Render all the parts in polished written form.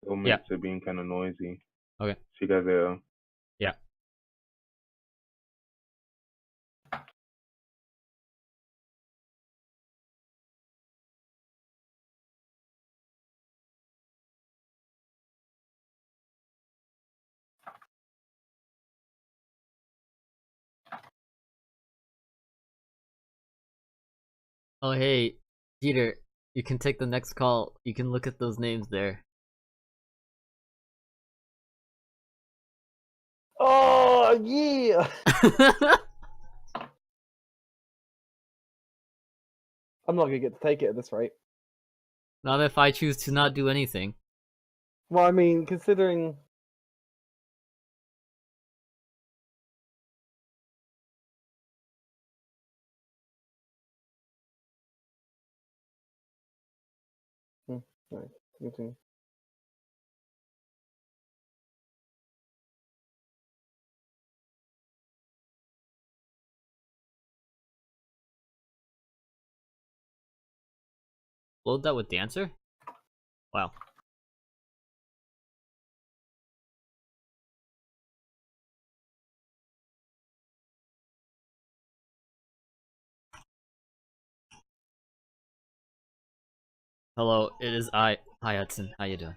It Yeah. makes it being kind of noisy. Okay. So you guys, Yeah. Oh hey, Peter, you can take the next call. You can look at those names there. Oh yeah! I'm not gonna get to take it at this rate. Not if I choose to not do anything. Well, I mean, considering right, continue. Load that with Dancer? Wow. Hello, it is I. Hi Hudson, how you doing?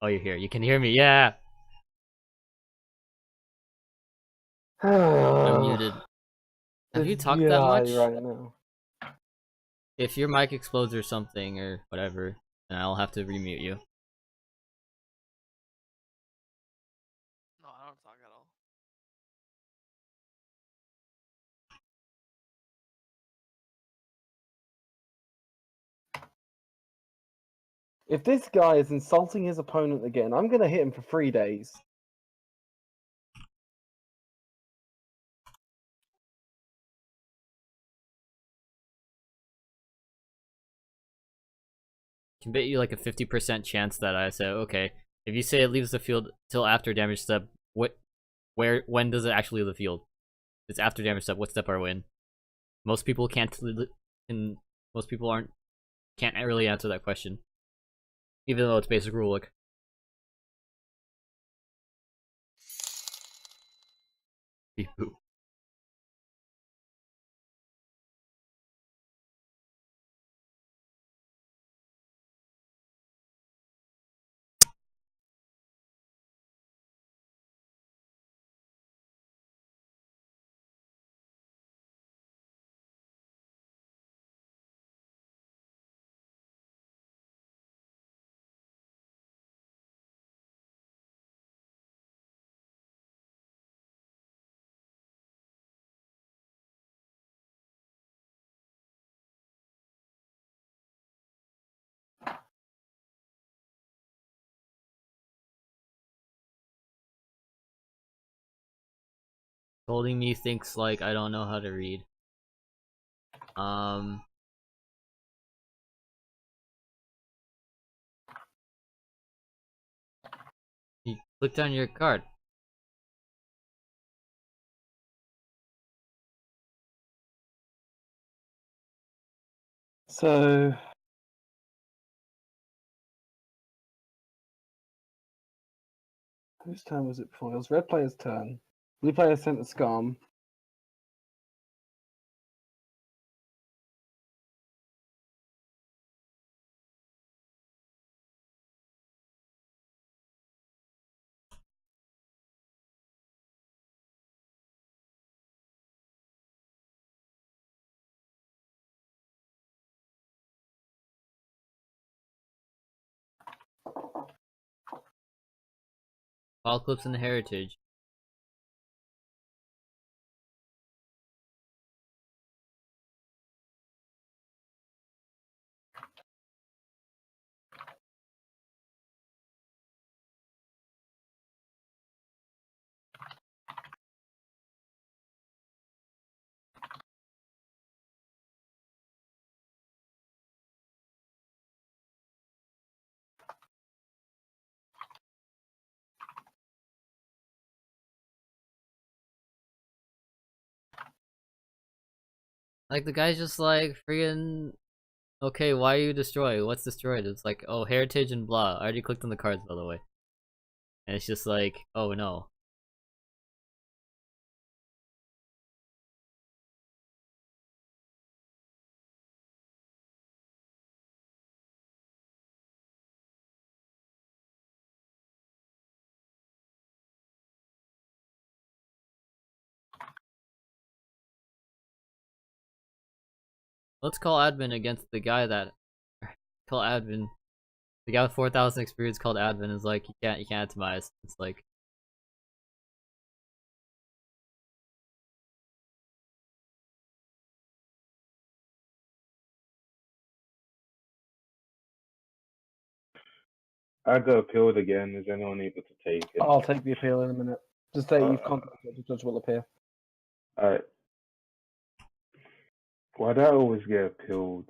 Oh, you're here. You can hear me. Yeah. I'm muted. Have This you talked that guy much? right now. If your mic explodes or something or whatever, then I'll have to remute you. No, I don't talk at all. If this guy is insulting his opponent again, I'm gonna hit him for 3 days. Can bet you like a 50% chance that I say, okay, if you say it leaves the field till after damage step, when does it actually leave the field? If it's after damage step, what step are we in? Most people most people can't really answer that question, even though it's basic rule book. Beep boop. Holding me thinks like I don't know how to read. You clicked on your card. So whose turn was it before? It was red player's turn. Blue player sent a scum. All clips in the heritage. Like the guy's just like friggin' Okay, why you destroy? What's destroyed? It's like, oh, heritage and blah. I already clicked on the cards, by the way. And it's just like, oh no. Let's call admin against the guy that call admin. The guy with 4,000 experience called admin is like, you can't atomize. It's like, I got appealed again. Is anyone able to take it? I'll take the appeal in a minute. Just say you've contacted the judge will appear. Alright. Why do I always get appealed?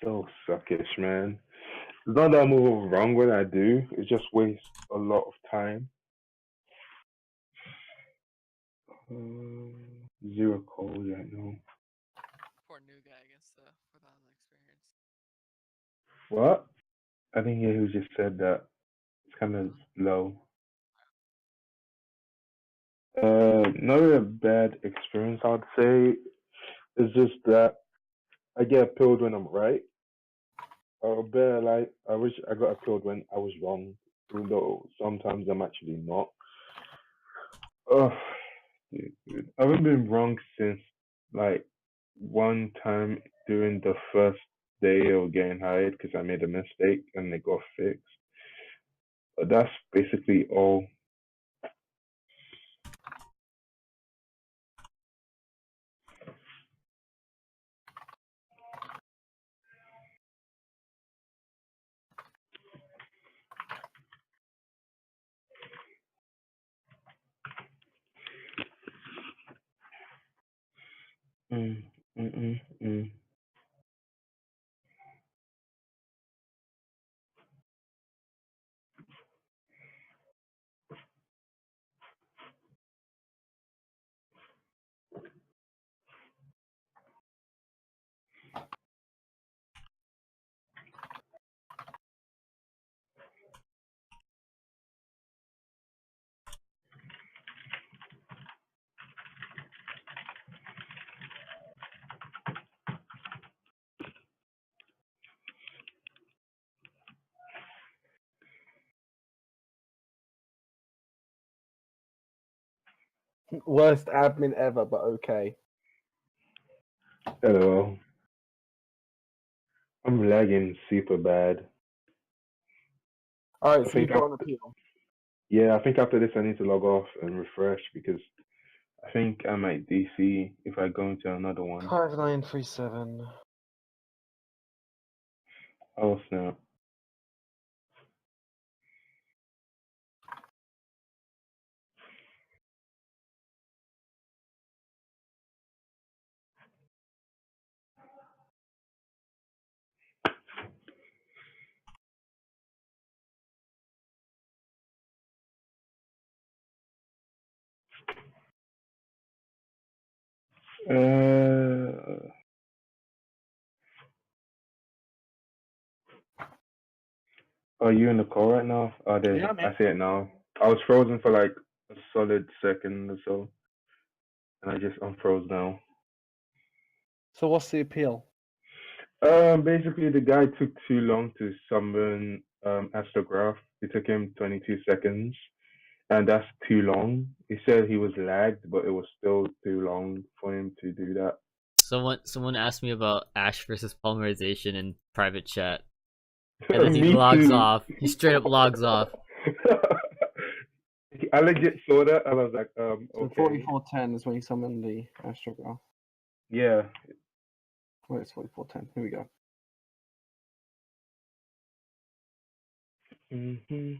So suckish, man. It's not that I move wrong when I do. It just wastes a lot of time. 0 calls right now. Poor new guy against the 4,000 experience. What? I didn't hear who just said that. It's kind of low. Not a bad experience, I'd say. It's just that I get appealed when I'm right. Or better, like, I wish I got appealed when I was wrong, even though sometimes I'm actually not. Oh, dude. I haven't been wrong since, like, one time during the first day of getting hired because I made a mistake and it got fixed. But that's basically all. Mm, mm, mm, mm. Worst admin ever, but okay. Hello. I'm lagging super bad. Alright, I so you've think got an appeal. Yeah, I think after this I need to log off and refresh because I think I might DC if I go into another one. 5937. Oh snap. Are you in the call right now? Oh, there. Yeah, man. I see it now. I was frozen for like a solid second or so, and I just unfroze now. So what's the appeal? Basically, the guy took too long to summon Astrograph. It took him 22 seconds, and that's too long. He said he was lagged, but it was still too long for him to do that. someone asked me about Ash versus polymerization in private chat. And then he Me logs too. off. He straight up logs off. I legit saw that and I was like, So okay. 4410 is when you summon the astrograph. Yeah. Wait, it's 4410. Here we go. Mm-hmm.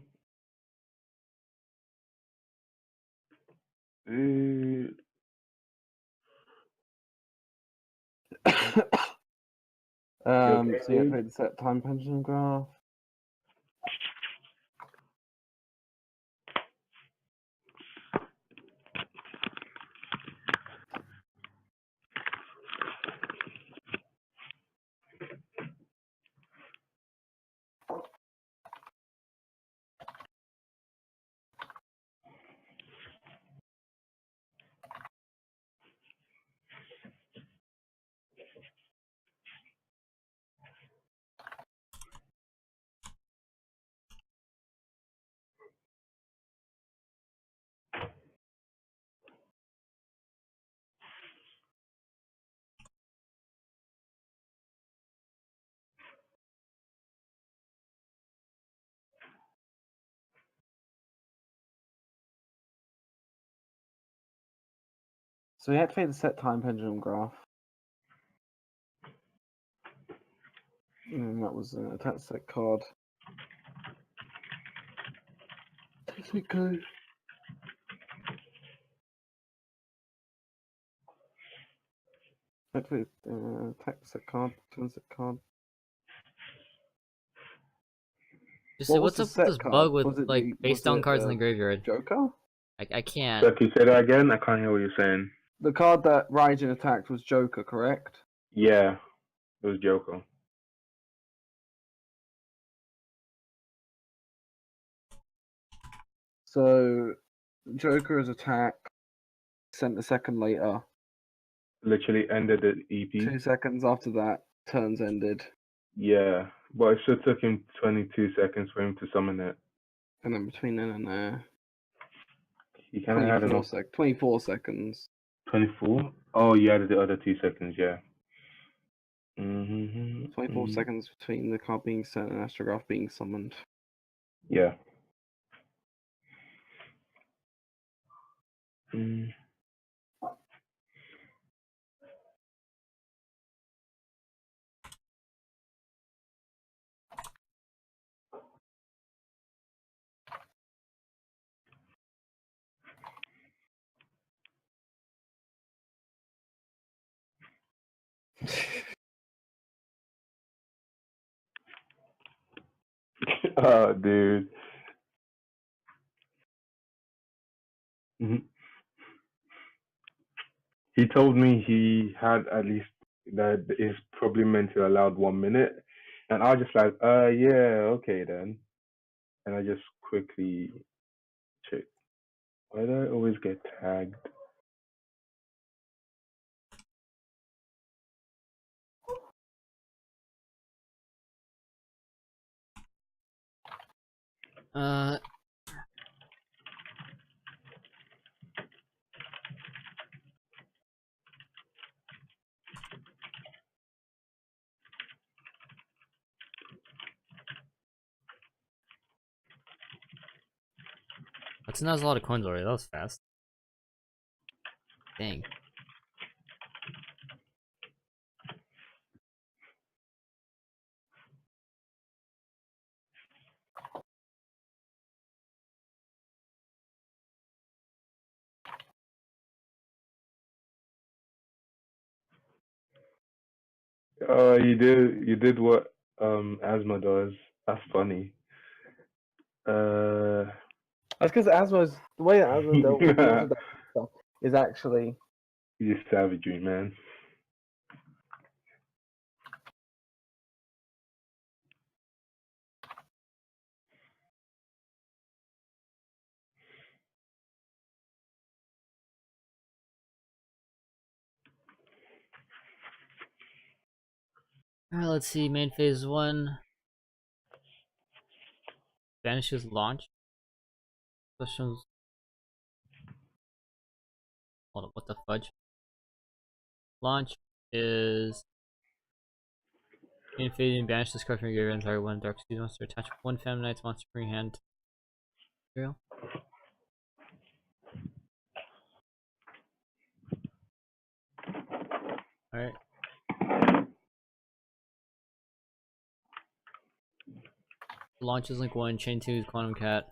So yeah, dude? create the set time pendulum graph. So we activate the set time pendulum graph. And that was an attack set card. Technically. Activate attack set card, turn set card. Just say, What was what's the up with set this card? bug with Was it like the- face was down it, cards in the graveyard? Joker? I can't. So can you say that again? I can't hear what you're saying. The card that Raijin attacked was Joker, correct? Yeah, it was Joker. So Joker's attack sent a second later. Literally ended the EP. 2 seconds after that, turns ended. Yeah, but it still took him 22 seconds for him to summon it. And then between then and there, He kind of had enough. 24 seconds. 24? Oh, you added the other 2 seconds, yeah. Mm-hmm. 24 seconds between the card being sent and Astrograph being summoned. Yeah. Mm. Oh, dude. Mhm. He told me he had at least that is probably meant to allowed 1 minute, and I was just like, yeah, okay then, and I just quickly checked. Why do I always get tagged? Uh, Hudson has a lot of coins already. That was fast. Dang. You did what Asthma does. That's funny. That's because Asmo's the way that Asmo deals with that stuff is actually You savagery, man. Alright, let's see. Main phase 1. Vanishes launch. Questions. Hold up, what the fudge? Launch is invading, banish this card from your entire one dark seed monster, attach one Phantom Knight's monster from your hand. Material. Alright. Launch is Link 1, Chain 2 is Quantum Cat.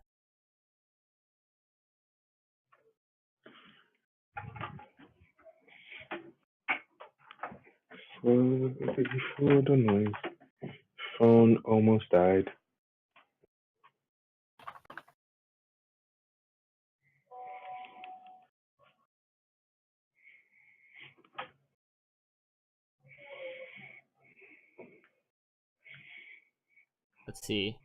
Before the noise, phone almost died. Let's see.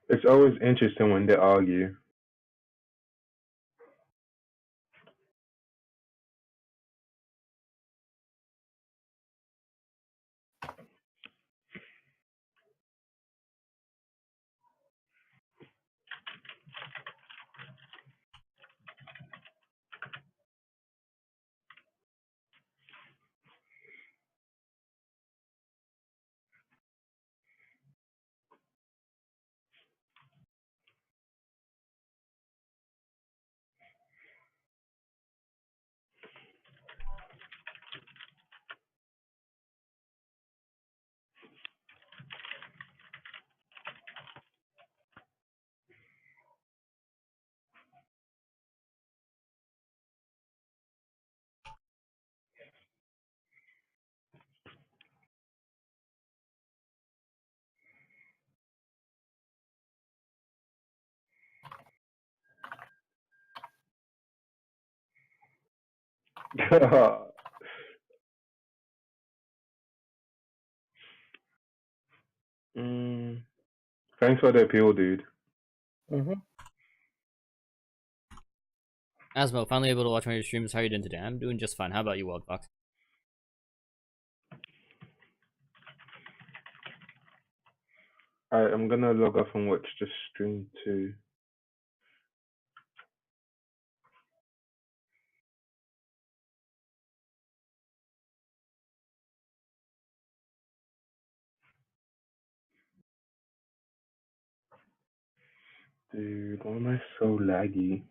It's always interesting when they argue. mm, thanks for the appeal, dude. Mm-hmm. Asmo, finally able to watch one of your streams. How are you doing today? I'm doing just fine. How about you, Wild Fox? Alright, I'm gonna log off and watch the stream too. Dude, why am I so laggy?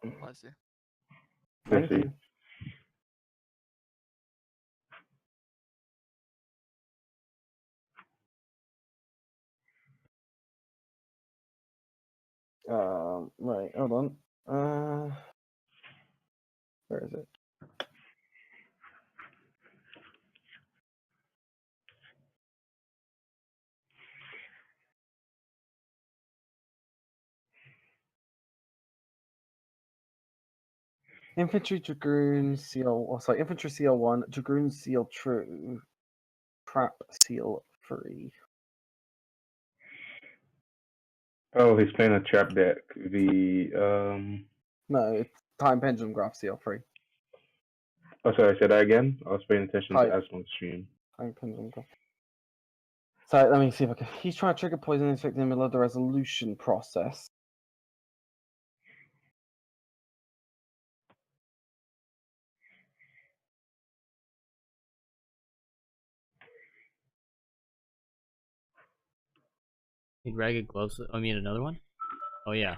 Bless you. Let's Thank see. you. Right, hold on. Where is it? Infantry, Dragoon, Seal. Oh, sorry, Infantry Seal 1, Dragoon Seal True, Trap Seal 3. Oh, he's playing a trap deck. No, it's Time Pendulum Graph Seal 3. Oh, sorry, say that again. I was paying attention to Hi. Asmon's stream. Time Pendulum Graph. So let me see if I can. He's trying to trigger poison effect in the middle of the resolution process. Need ragged gloves. I mean, another one? Oh, yeah.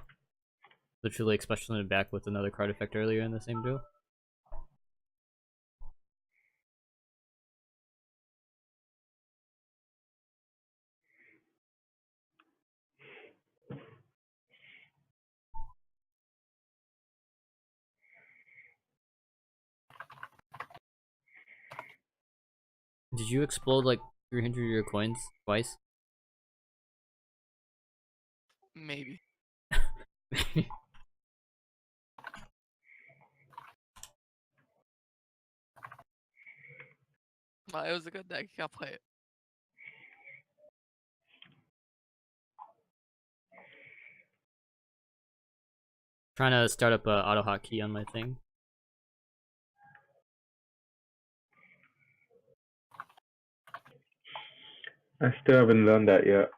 Literally, especially back with another card effect earlier in the same duel. Did you explode like 300 of your coins twice? Maybe. Well, it was a good deck. You gotta play it. Trying to start up a auto hotkey on my thing. I still haven't done that yet.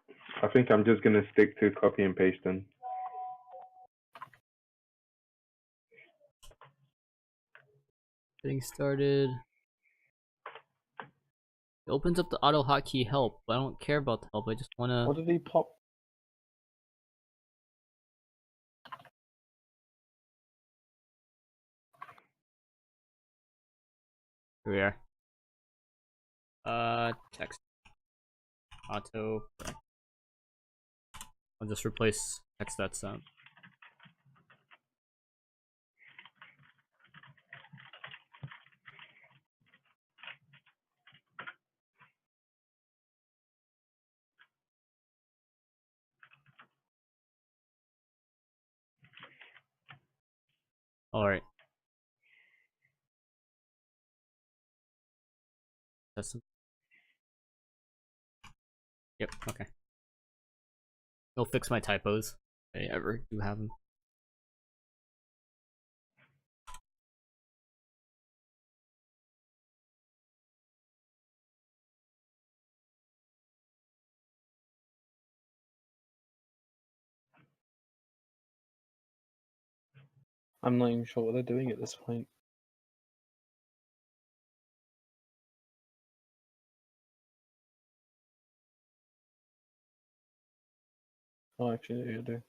I think I'm just gonna stick to copy and pasting. Getting started. It opens up the auto hotkey help, but I don't care about the help. I just wanna. What did he pop? Here we are. Text. Auto. I'll just replace text that sound. Alright. That's Yep. Okay. He'll fix my typos. If I ever do have them. I'm not even sure what they're doing at this point. Oh, actually, you do.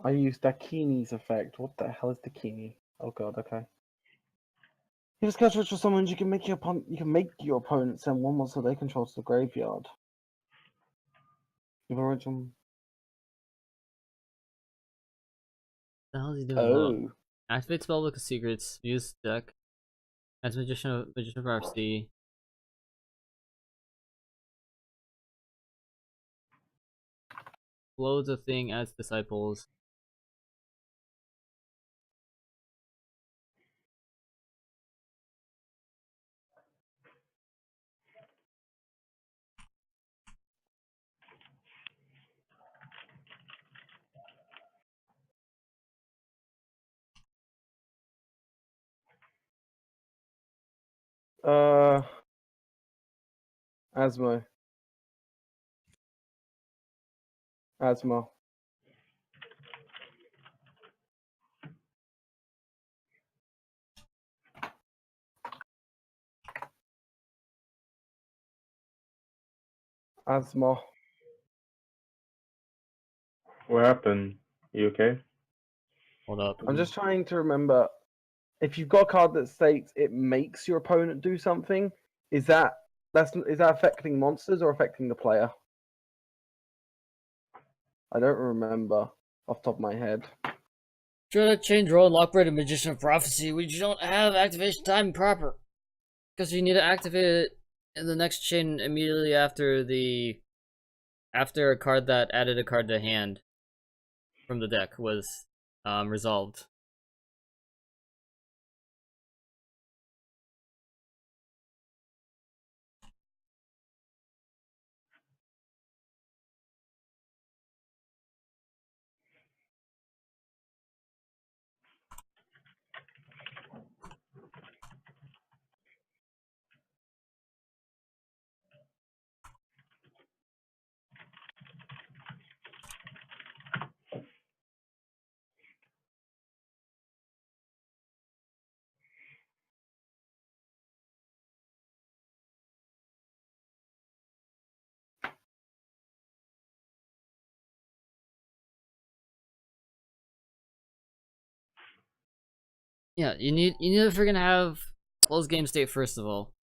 I used Dakini's effect. What the hell is Dakini? Oh god, okay. You discuss ritual summons, you can make your opponent send one monster they control to the graveyard. You've original. The hell is he doing? Hold up. Oh. Activate Spellbook of Secrets. Use deck. As Magician of Prophecy. Loads of thing as disciples. Asmo. Asmo. Asmo. What happened? You okay? Hold up. I'm just trying to remember. If you've got a card that states it makes your opponent do something, is that affecting monsters or affecting the player? I don't remember off the top of my head. Try to change role and lockbread and Magician of Prophecy, which you don't have activation timing proper. Because you need to activate it in the next chain immediately after a card that added a card to hand from the deck was resolved. Yeah, you need to freaking have close game state first of all.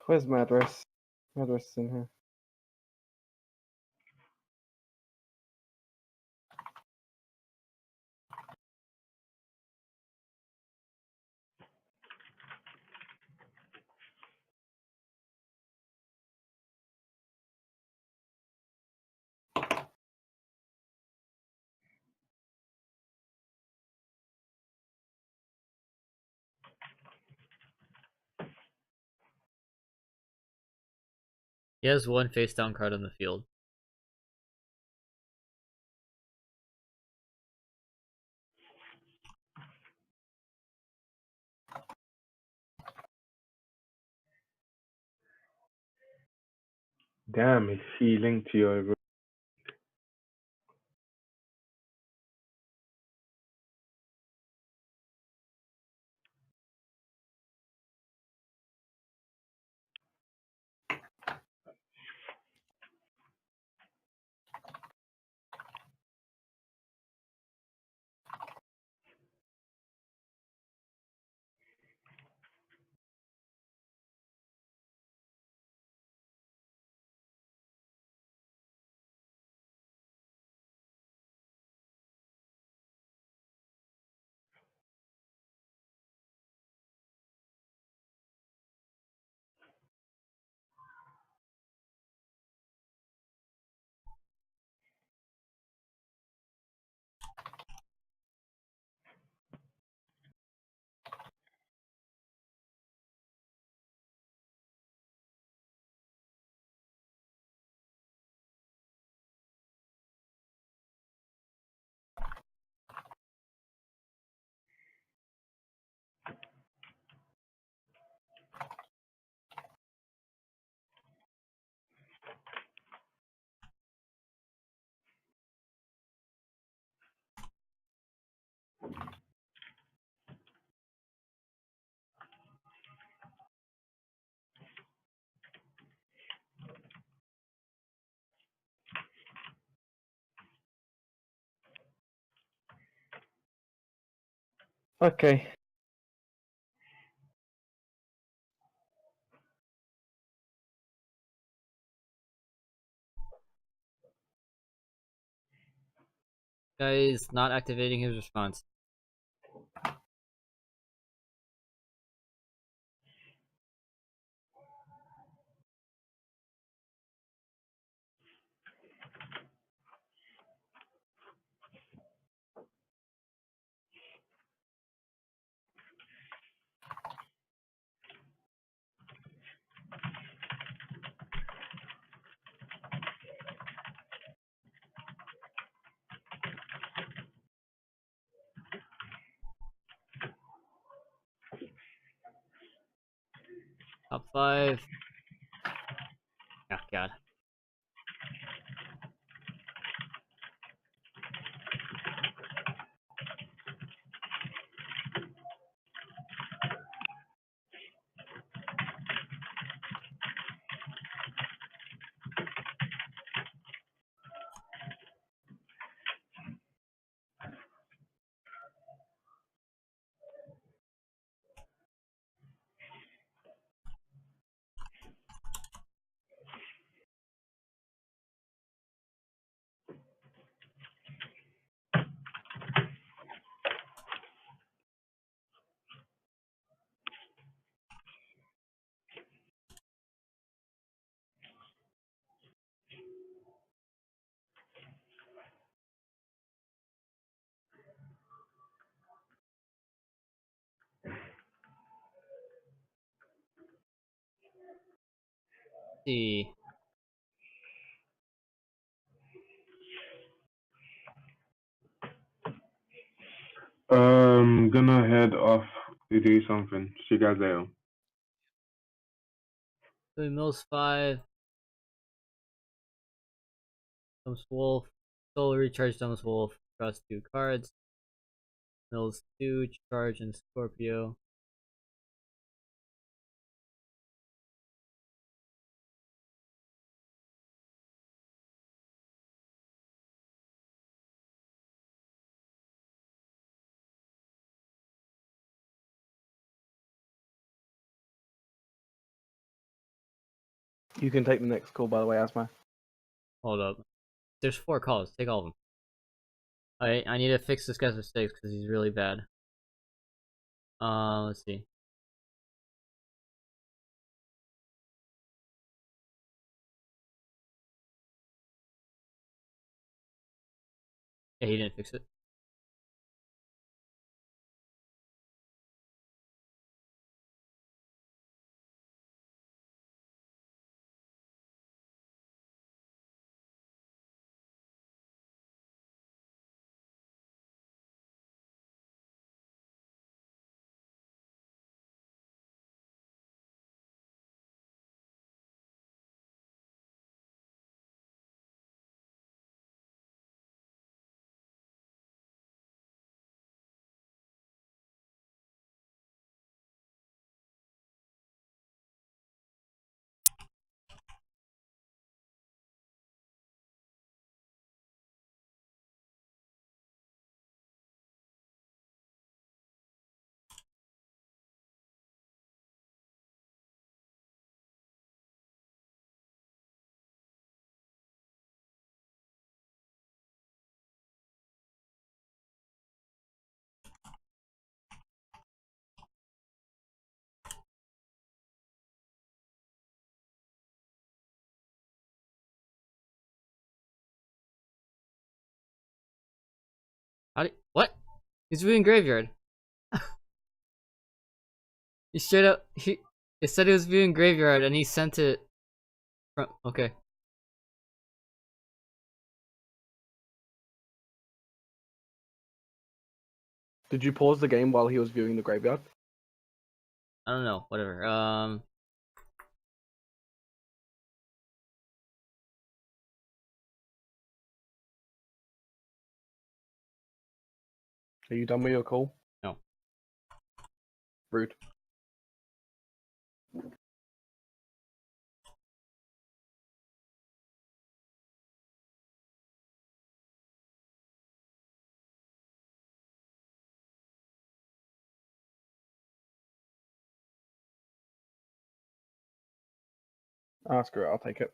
Where's my address? My address is in here. He has one face down card on the field. Damn, it's healing to your Okay. Guy is not activating his response. Top 5. Oh god. See. Gonna head off to do something. See you guys later. So Mills 5. Dumbs Wolf. Soul recharge Dumbs Wolf. Cross 2 cards. Mills 2. Charge and Scorpio. You can take the next call, by the way, Asma. Hold up. There's 4 calls. Take all of them. Alright, I need to fix this guy's mistakes because he's really bad. Let's see. Yeah, he didn't fix it. What? He's viewing graveyard. He straight up it said he was viewing graveyard and he sent it from okay. Did you pause the game while he was viewing the graveyard? I don't know, whatever. Are you done with your call? No. Rude. Ah, screw it, I'll take it.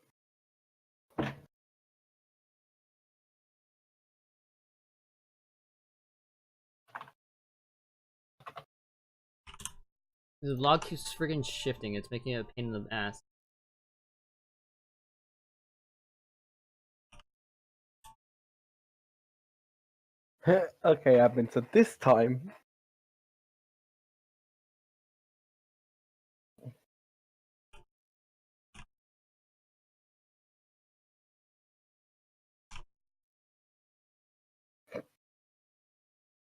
The log keeps freaking shifting. It's making it a pain in the ass. Okay, admin, so this time...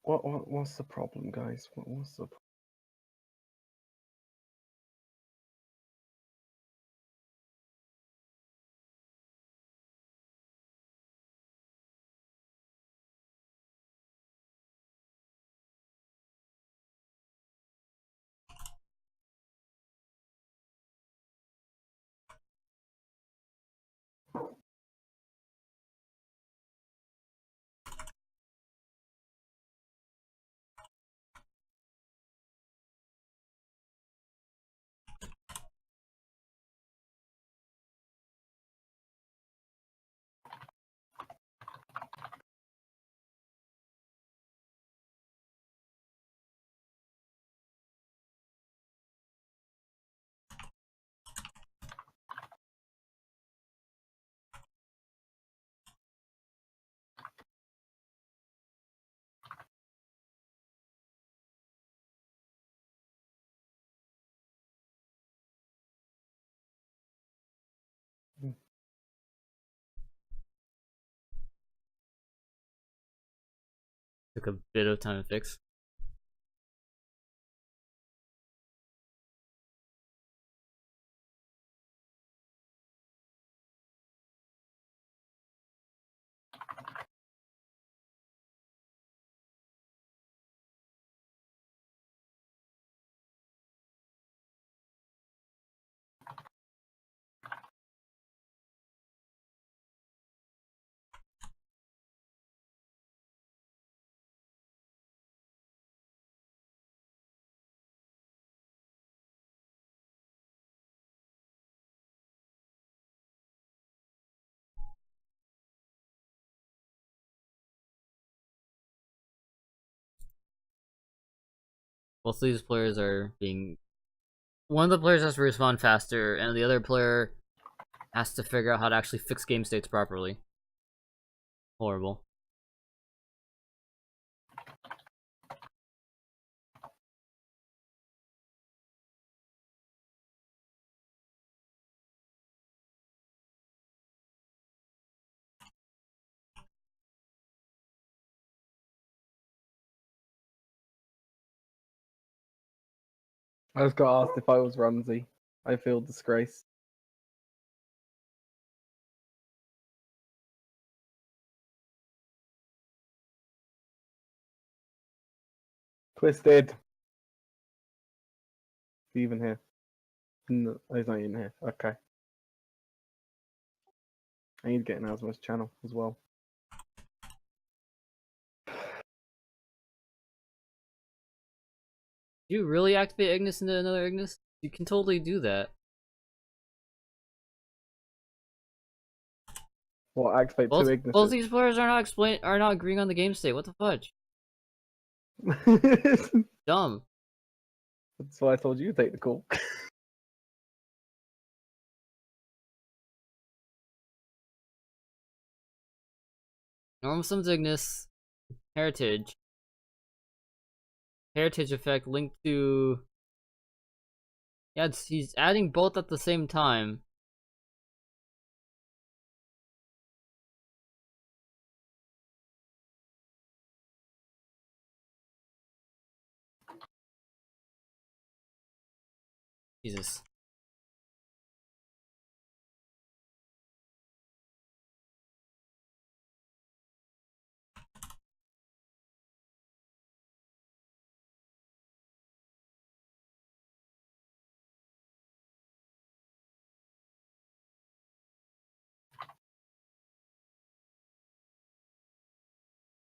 What's the problem, guys? What's the problem? Took a bit of time to fix. Both of these players are being... One of the players has to respond faster, and the other player has to figure out how to actually fix game states properly. Horrible. I just got asked if I was Rumsey. I feel disgraced. Twisted. Is he even here? No, he's not even here. Okay. I need to get an Asmo's channel as well. You really activate Ignis into another Ignis? You can totally do that. Well, activate Both, two both Ignises. these players are not agreeing on the game state. What the fudge? Dumb. That's why I told you to take the call. Normal sums Ignis. Heritage. Heritage effect linked to... Yeah, he's adding both at the same time. Jesus.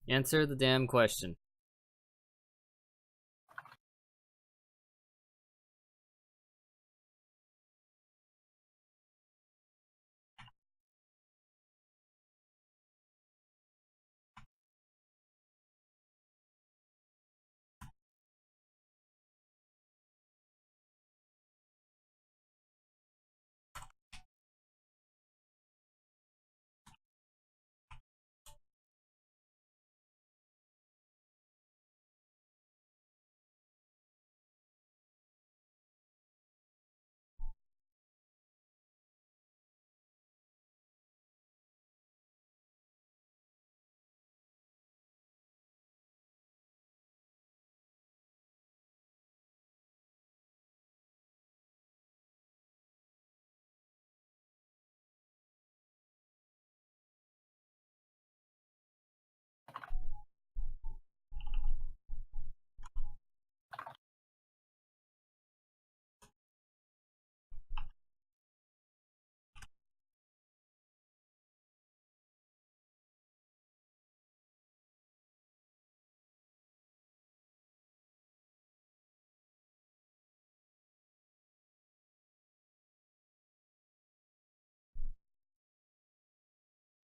Answer the damn question.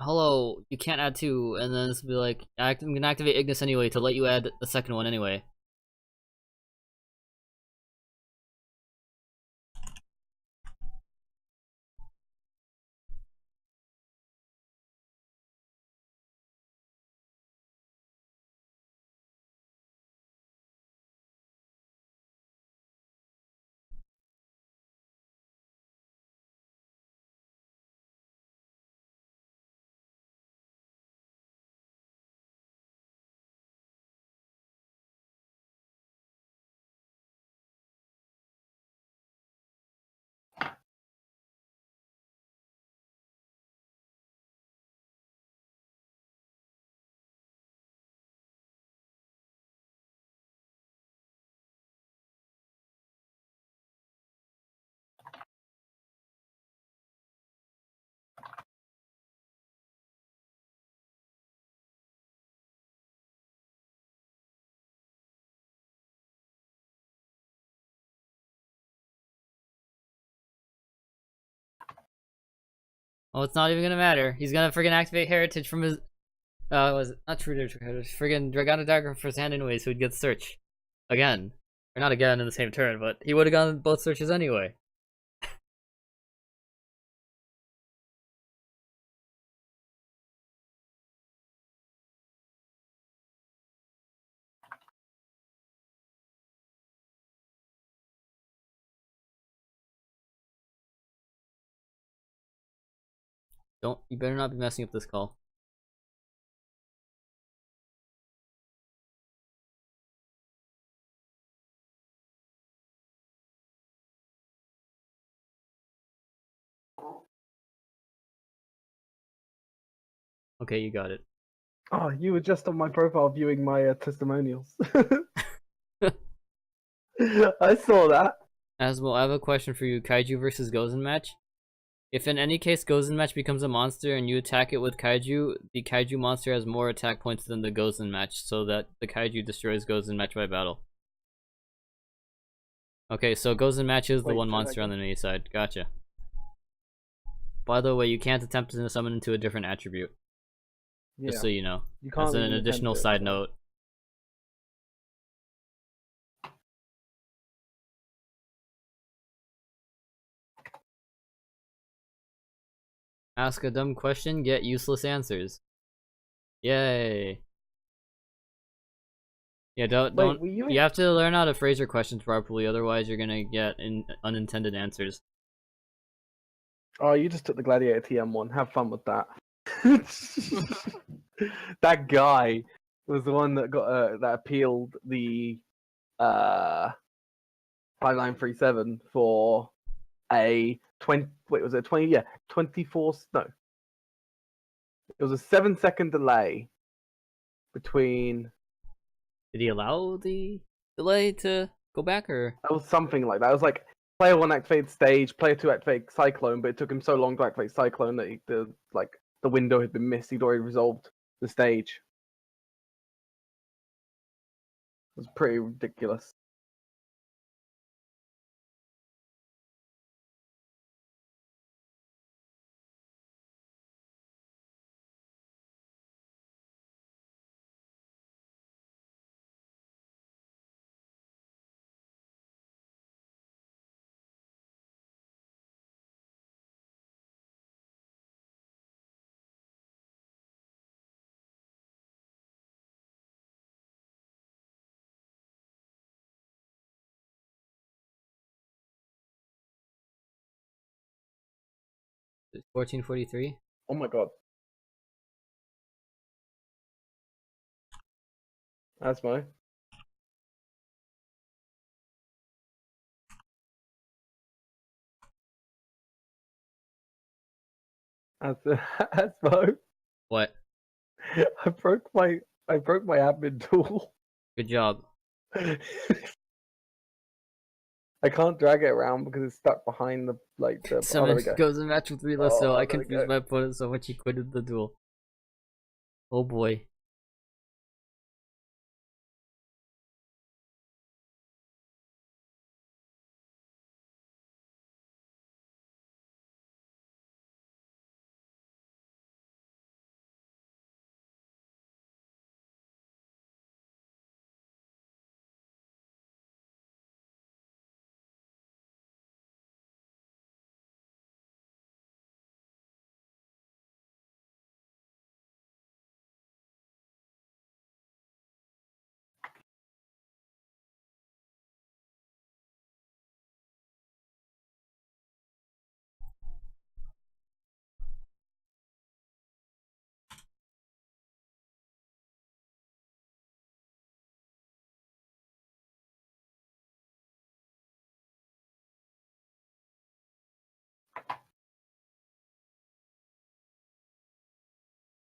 hello, you can't add two, and then it's be like, I'm gonna activate Ignis anyway to let you add the second one anyway. Oh, it's not even gonna matter. He's gonna friggin' activate Heritage from his was it not True Heritage, friggin' Dragonic Dagger from his hand anyway, so he'd get Search. Again. Or not again in the same turn, but he would've gotten both searches anyway. You better not be messing up this call. Okay, you got it. Oh, you were just on my profile viewing my testimonials. I saw that. Asmo, I have a question for you. Kaiju versus Gozen match? If in any case Gozen match becomes a monster and you attack it with Kaiju, the Kaiju monster has more attack points than the Gozen match, so that the Kaiju destroys Gozen match by battle. Okay, so Gozen match is the one monster on the enemy side. Gotcha. By the way, you can't attempt to summon into a different attribute. Yeah. Just so you know. You can't That's an even attempt additional it, side so. note. Ask a dumb question, get useless answers. Yay. Yeah, don't. Wait, You have to learn how to phrase your questions properly, otherwise you're gonna get unintended answers. Oh, you just took the Gladiator TM one. Have fun with that. That guy was the one that got that appealed the 5937 for a 20. Wait, was it 20? Yeah, 24. No, it was a 7-second delay between. Did he allow the delay to go back, or? It was something like that. It was like player 1 activated stage, player 2 activated Cyclone, but it took him so long to activate Cyclone that the window had been missed. He'd already resolved the stage. It was pretty ridiculous. It's 1443? Oh my god. That's my. That's my. What? I broke my admin tool. Good job. I can't drag it around because it's stuck behind the the. Summon Oh, there we go. goes in match with 3 less, so Oh, I there we confused go. my opponent so much he quitted the duel. Oh boy.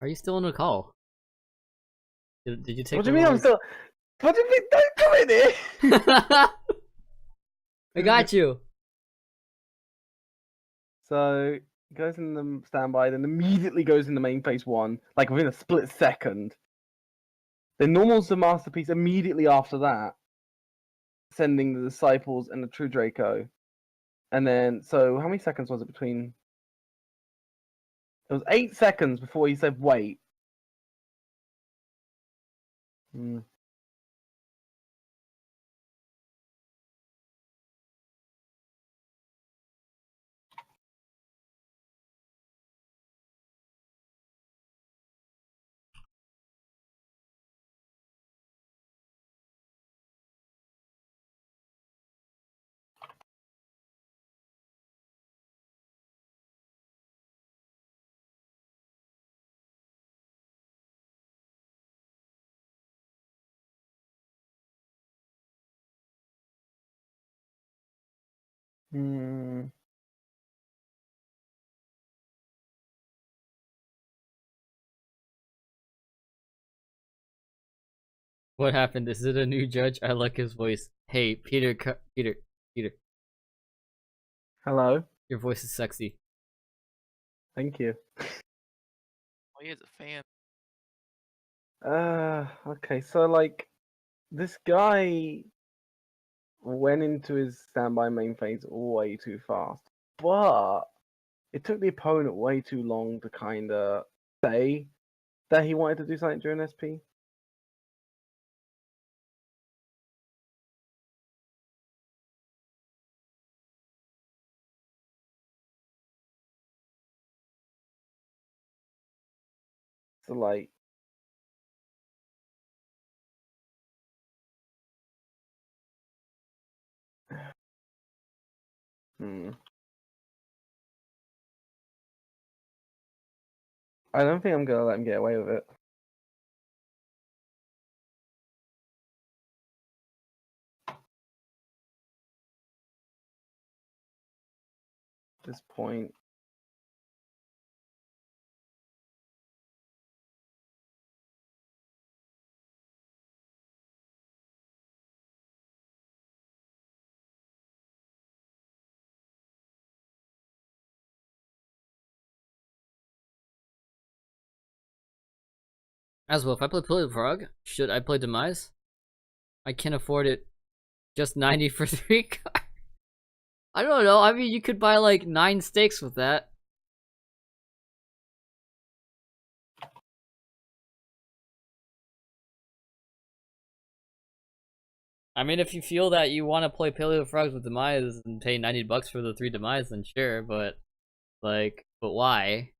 Are you still on the call? Did you take? What do you mean I'm still? What do you mean? Don't come in here. I got you. So goes in the standby, then immediately goes in the main phase 1, like within a split second. Then normals the masterpiece immediately after that, sending the disciples and the true Draco. And then, so how many seconds was it between? It was 8 seconds before he said wait. Hmm. Hmm. What happened? Is it a new judge? I like his voice. Hey, Peter, Peter, Hello. your voice is sexy. Thank you. Oh, he is a fan. Okay, so like this guy went into his standby main phase way too fast, but it took the opponent way too long to kind of say that he wanted to do something during SP. So like, hmm. I don't think I'm gonna let him get away with it. At this point. As well, if I play Pillar Frog, should I play Demise? I can't afford it. Just 90 for 3 cards. I don't know. I mean, you could buy like 9 stakes with that. I mean, if you feel that you want to play Paleo Frogs with Demise and pay $90 for the 3 Demise, then sure, but like, but why?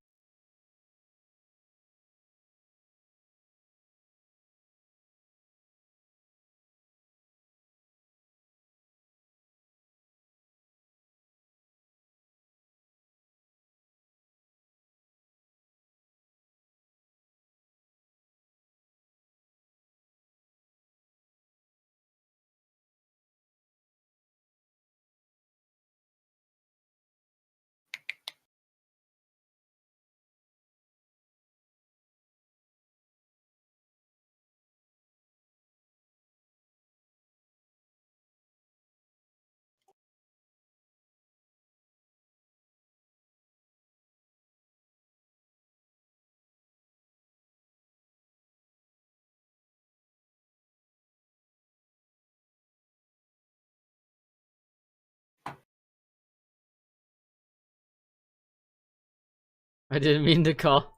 I didn't mean to call.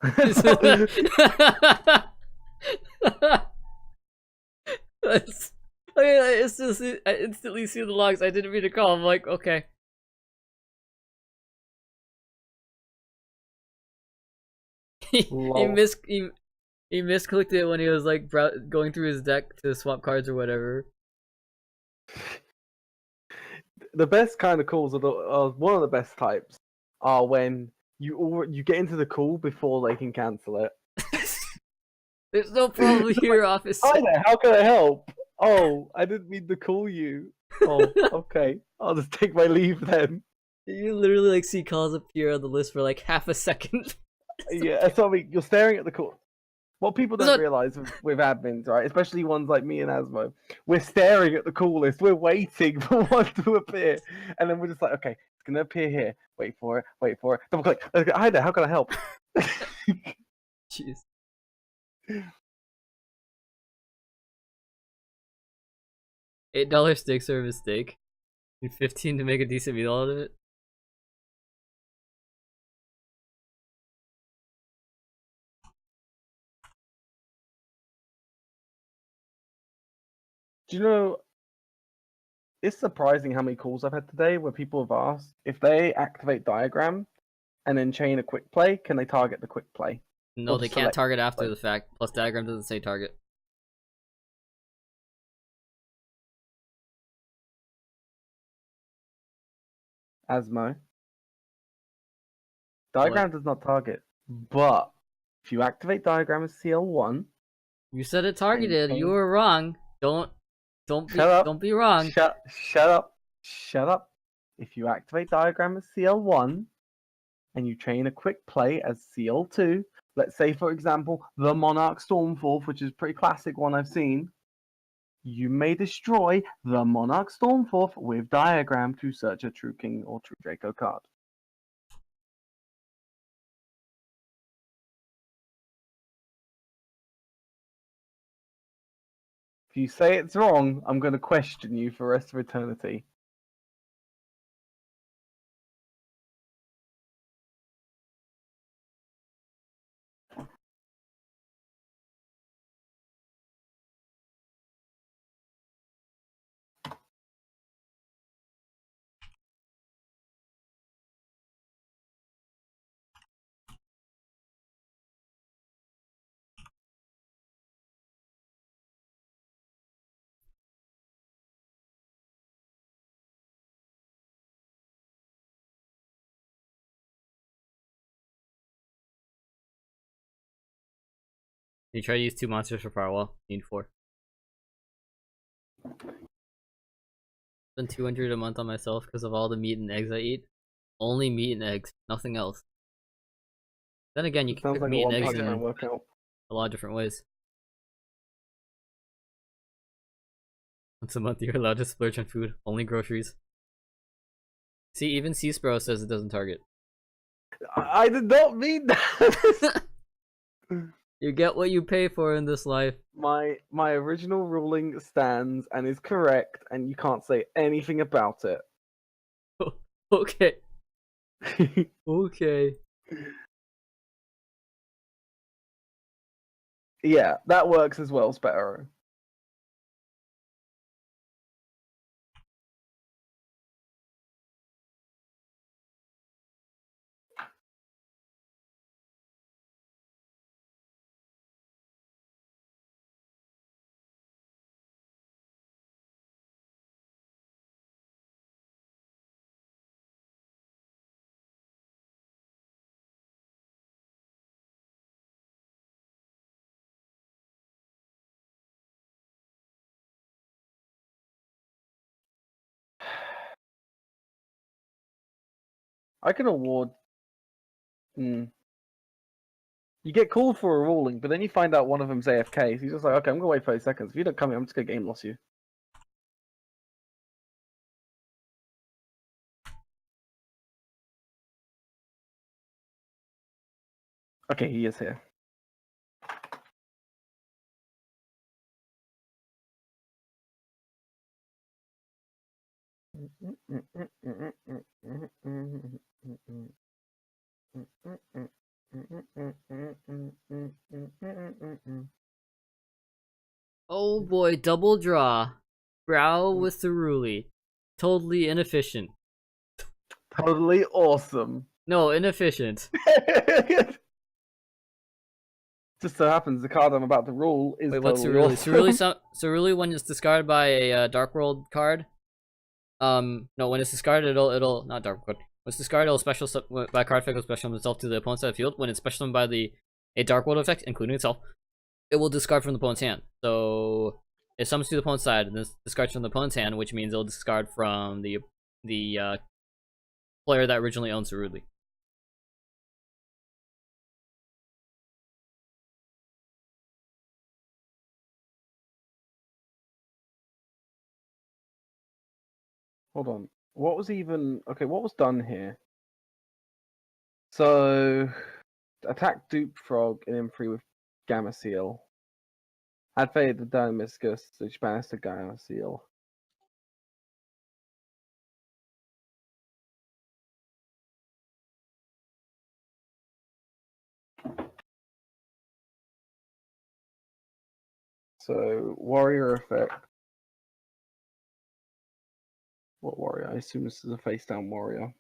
I instantly see the logs. I didn't mean to call. I'm like, okay. he Lol. he misclicked it when he was like going through his deck to swap cards or whatever. The best kind of calls are one of the best types are when you get into the call before they can cancel it. There's no problem here, officer. Hi there, how can I help? Oh, I didn't mean to call you. Oh, okay. I'll just take my leave then. You literally like see calls appear on the list for like half a second. Yeah, that's what I mean. You're staring at the cool. What people don't Look. realize with admins, right, especially ones like me and Asmo, we're staring at the coolest. We're waiting for one to appear, and then we're just like, okay, it's gonna appear here. Wait for it. Wait for it. Double click. Okay, hi there. How can I help? Jeez. $8 steak service steak. And 15 to make a decent meal out of it. Do you know? It's surprising how many calls I've had today where people have asked if they activate diagram and then chain a quick play, can they target the quick play? No, Or they just can't select target after play? the fact. Plus diagram doesn't say target. Asmo. Diagram does not target, but if you activate diagram as CL1, You said it targeted. You chain- were wrong. Don't Shut up. don't be wrong. Shut up. Shut up. If you activate diagram as CL1 and you chain a quick play as CL2, let's say for example the Monarch Stormforth, which is a pretty classic one I've seen, you may destroy the Monarch Stormforth with diagram to search a True King or True Draco card. If you say it's wrong, I'm going to question you for the rest of eternity. You try to use 2 monsters for Firewall. Need 4. Spend 200 a month on myself because of all the meat and eggs I eat. Only meat and eggs, nothing else. Then again, you can Sounds cook like a meat and One eggs Punch in Man workout. a lot of different ways. Once a month, you're allowed to splurge on food. Only groceries. See, even Seaspro says it doesn't target. I did not mean that. You get what you pay for in this life. My original ruling stands and is correct, and you can't say anything about it. Okay. Okay. Yeah, that works as well, Sparrow. I can award. You get called for a ruling, but then you find out one of them's AFK. So you're just like, okay, I'm gonna wait 30 seconds. If you don't come in, I'm just gonna game loss you. Okay, he is here. Oh boy, double draw. Brow with Ceruli. Totally inefficient. Totally awesome. No, inefficient. Just so happens the card I'm about to rule is Wait, what's totally Ceruli? awesome. Ceruli when it's discarded by a Dark World card. No, when it's discarded, it'll not Dark World. When it's discarded, it'll special by a card effect, will special summon itself to the opponent's side of the field. When it's special summoned by a Dark World effect, including itself, it will discard from the opponent's hand. So it summons to the opponent's side, and this discards from the opponent's hand, which means it'll discard from the player that originally owns Ceruli. Hold on. What was even okay? What was done here? So attack dupe frog and M3 with Gamma Seal. Had faded the Dynamiscus, which bans the Gamma Seal. So warrior effect. What warrior? I assume this is a face down warrior.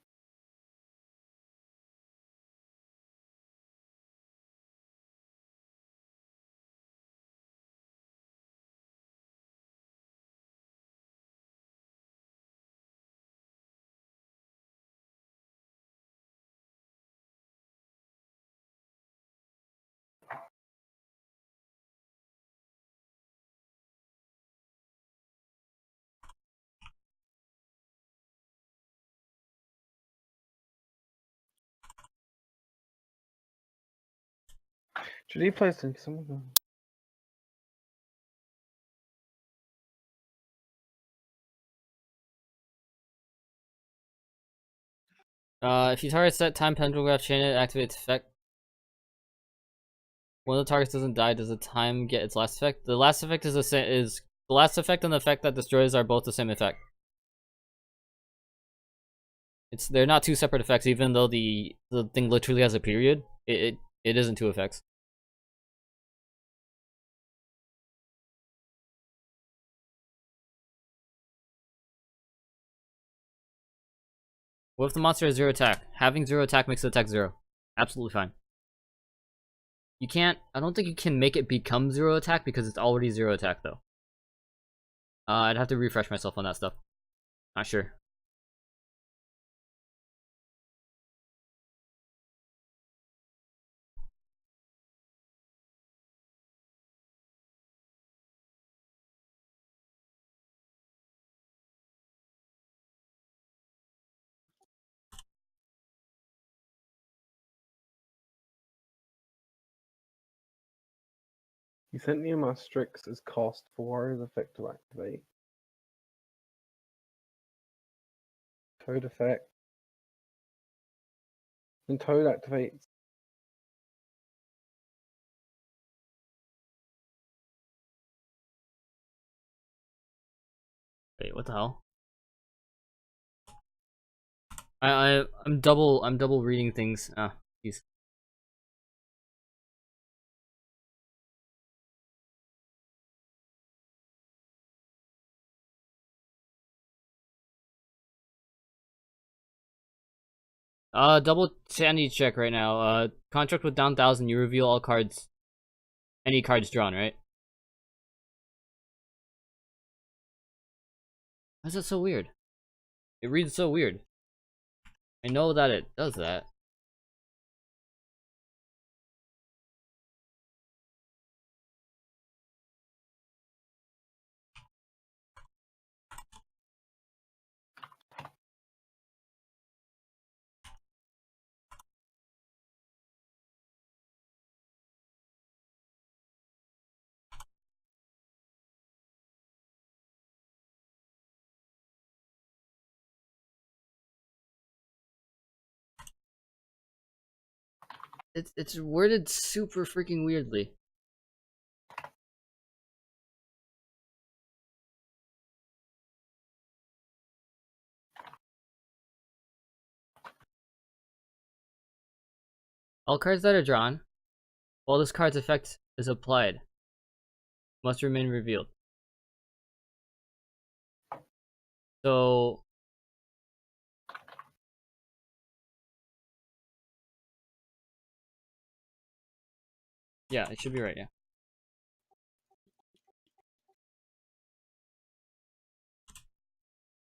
Should he play someone? If you target set time pentagraph chain it activates effect. One of the targets doesn't die, does the time get its last effect? The last effect is the last effect and the effect that destroys are both the same effect. They're not two separate effects, even though the thing literally has a period. It isn't two effects. What if the monster has 0 attack? Having 0 attack makes the attack 0. Absolutely fine. You can't. I don't think you can make it become 0 attack because it's already 0 attack though. I'd have to refresh myself on that stuff. Not sure. He sent me a Mastrix as cost for warrior's effect to activate. Toad effect. When Toad activates, Wait, what the hell? I'm double reading things. Ah, jeez. Double sanity check right now. Contract with down 1000, you reveal all cards, any cards drawn, right? Why is that so weird? It reads so weird. I know that it does that. It's worded super freaking weirdly. All cards that are drawn, while this card's effect is applied, must remain revealed. So yeah, it should be right, yeah.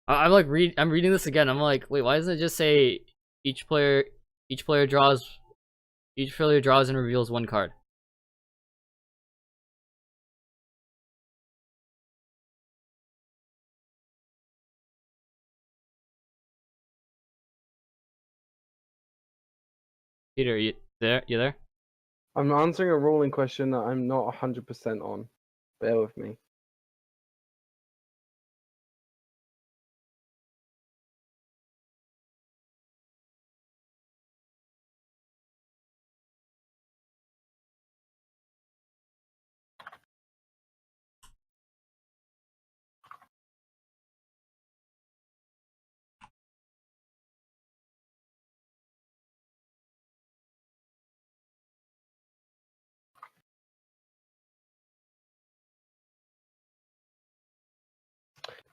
I'm like I'm reading this again. I'm like, wait, why doesn't it just say each player draws and reveals one card? Peter, you there? You there? I'm answering a ruling question that I'm not 100% on. Bear with me.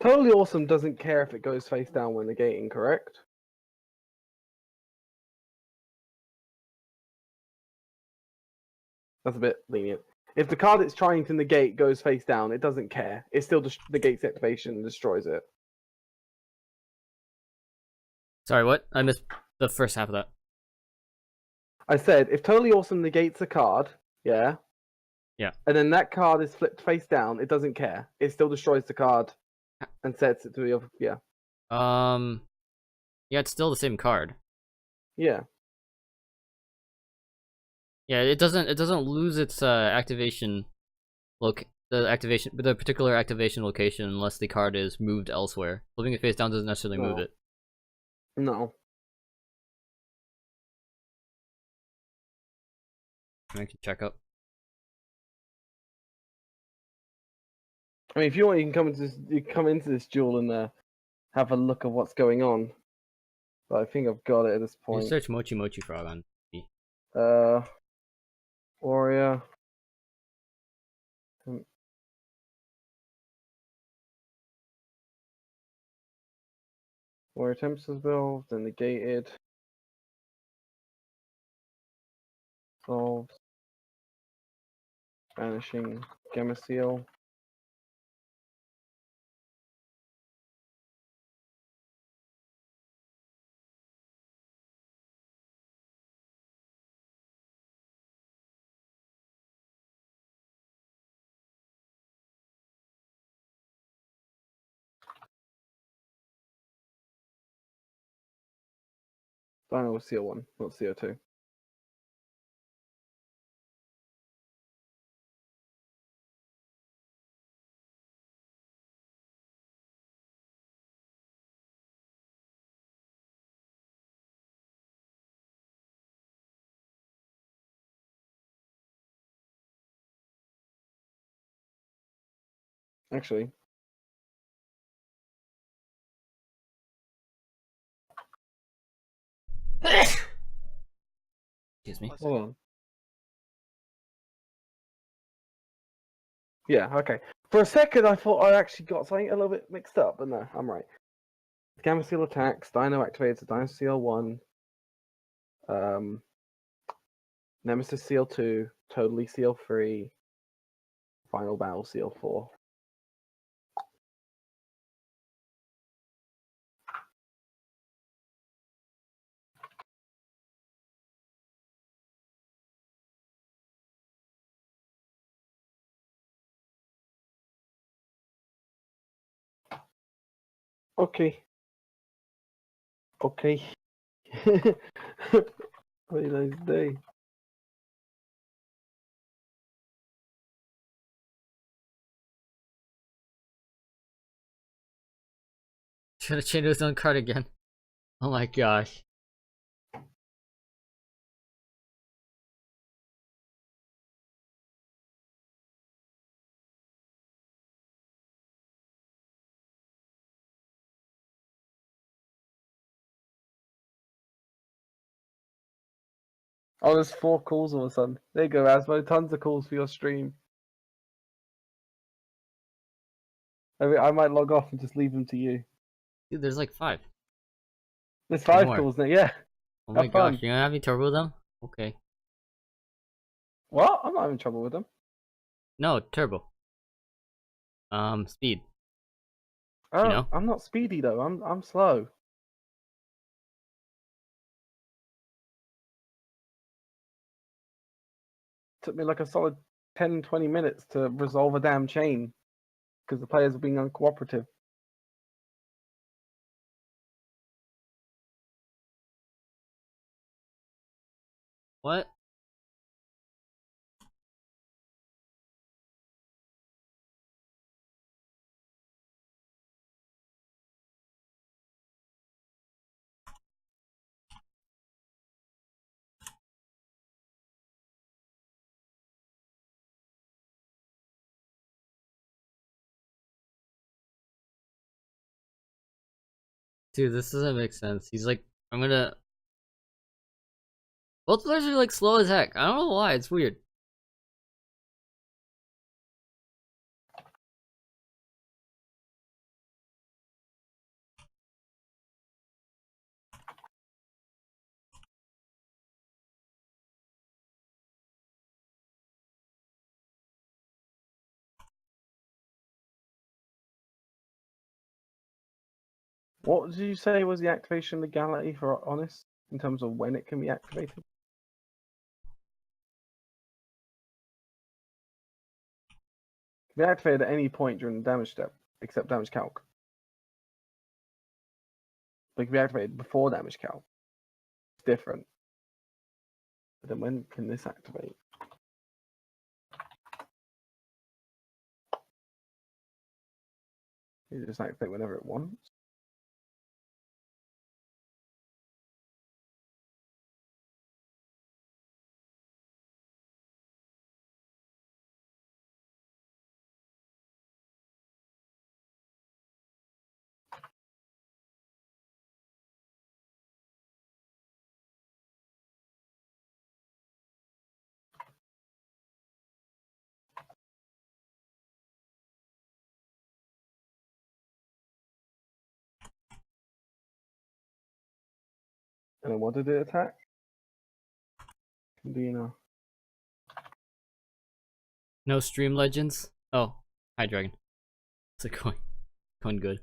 Totally Awesome doesn't care if it goes face down when negating, correct? That's a bit lenient. If the card it's trying to negate goes face down, it doesn't care. It still just negates activation and destroys it. Sorry, what? I missed the first half of that. I said if Totally Awesome negates a card, yeah, and then that card is flipped face down, it doesn't care. It still destroys the card and sets it to the other. Yeah. Yeah, it's still the same card. Yeah. Yeah, it doesn't lose its activation the particular activation location unless the card is moved elsewhere. Flipping it face down doesn't necessarily move it. No. I can check up. I mean, if you want, you can come into this duel and have a look at what's going on. But I think I've got it at this You point. search Mochi Mochi Frog on. Warrior. Warrior Tempest build, then negated. Solved. Banishing Gamma Seal. Dino was CO1, not CO2. Actually, Excuse me. hold on. Yeah, okay. For a second, I thought I actually got something a little bit mixed up, but no, I'm right. Gamma Seal attacks, Dino activates a Dino Seal 1, Nemesis Seal 2, Totally Seal 3, Final Battle Seal 4. Okay. Okay. Very nice day. Trying to change his own card again. Oh my gosh. Oh, there's 4 calls all of a sudden. There you go, Asmo. Tons of calls for your stream. I might log off and just leave them to you. Dude, there's like 5. There's 5 more. calls now, yeah. Oh my Have fun. gosh, you're gonna have me turbo them? Okay. What? I'm not having trouble with them. No, turbo. Speed. Oh, know? I'm not speedy though. I'm slow. Took me like a solid 10-20 minutes to resolve a damn chain because the players are being uncooperative. What? Dude, this doesn't make sense. He's like, I'm gonna... Both players are like slow as heck. I don't know why, it's weird. What did you say was the activation legality for Honest in terms of when it can be activated? It can be activated at any point during the damage step, except damage calc. But it can be activated before damage calc. It's different. But then when can this activate? You just activate whenever it wants. And then what did it attack? Do you know? No stream legends? Oh, hi Dragon. It's going good.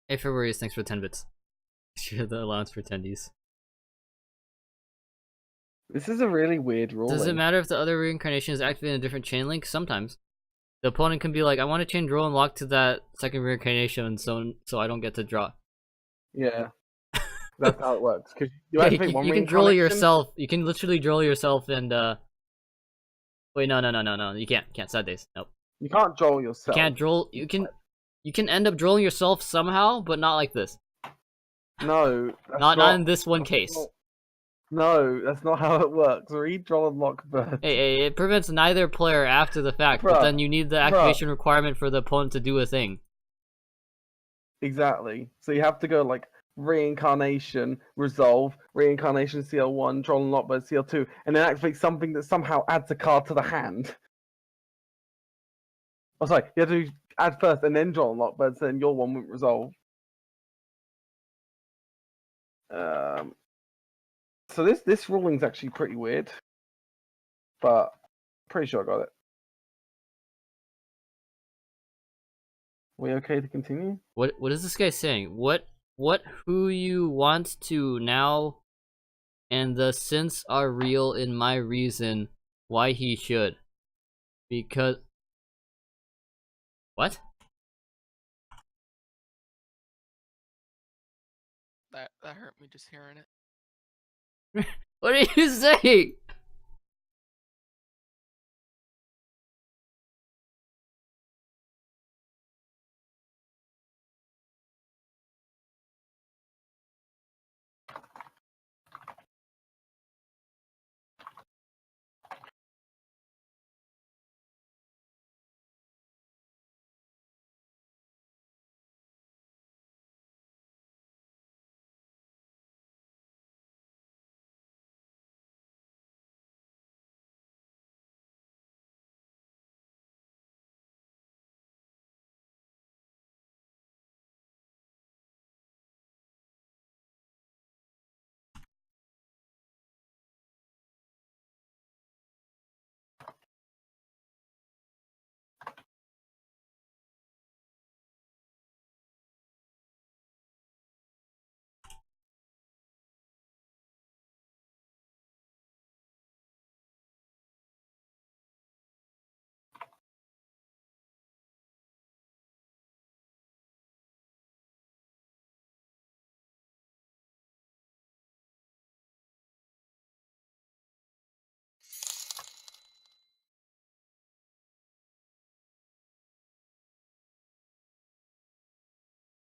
Hey February's, thanks for 10 bits. Share the allowance for attendees. This is a really weird rule. Does it matter if the other reincarnation is activated in a different chain link? Sometimes. The opponent can be like, I want to change role and lock to that second reincarnation so I don't get to draw. Yeah. That's how it works. Because you Yeah, activate one you can draw reincarnation. yourself. You can literally draw yourself and wait, no. You can't. Sad days. Nope. You can't draw yourself. You can't draw. You can end up drawing yourself somehow, but not like this. No. That's Not in this one case. No, that's not how it works. Read, draw, and lock bird. Hey, it prevents neither player after the fact, but then you need the activation requirement for the opponent to do a thing. Exactly. So you have to go like reincarnation, resolve, reincarnation CL1, draw and lock bird CL2, and then activate something that somehow adds a card to the hand. Oh, sorry, you have to add first and then draw and lock bird, so then your one won't resolve. So this ruling's actually pretty weird, but pretty sure I got it. We okay to continue? What is this guy saying? Who you want to now, and the synths are real in my reason why he should. Because what? That hurt me just hearing it. What are you saying?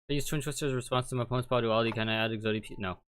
I use Twin Twister's response to my opponent's power duality. Can I add Exotic? No.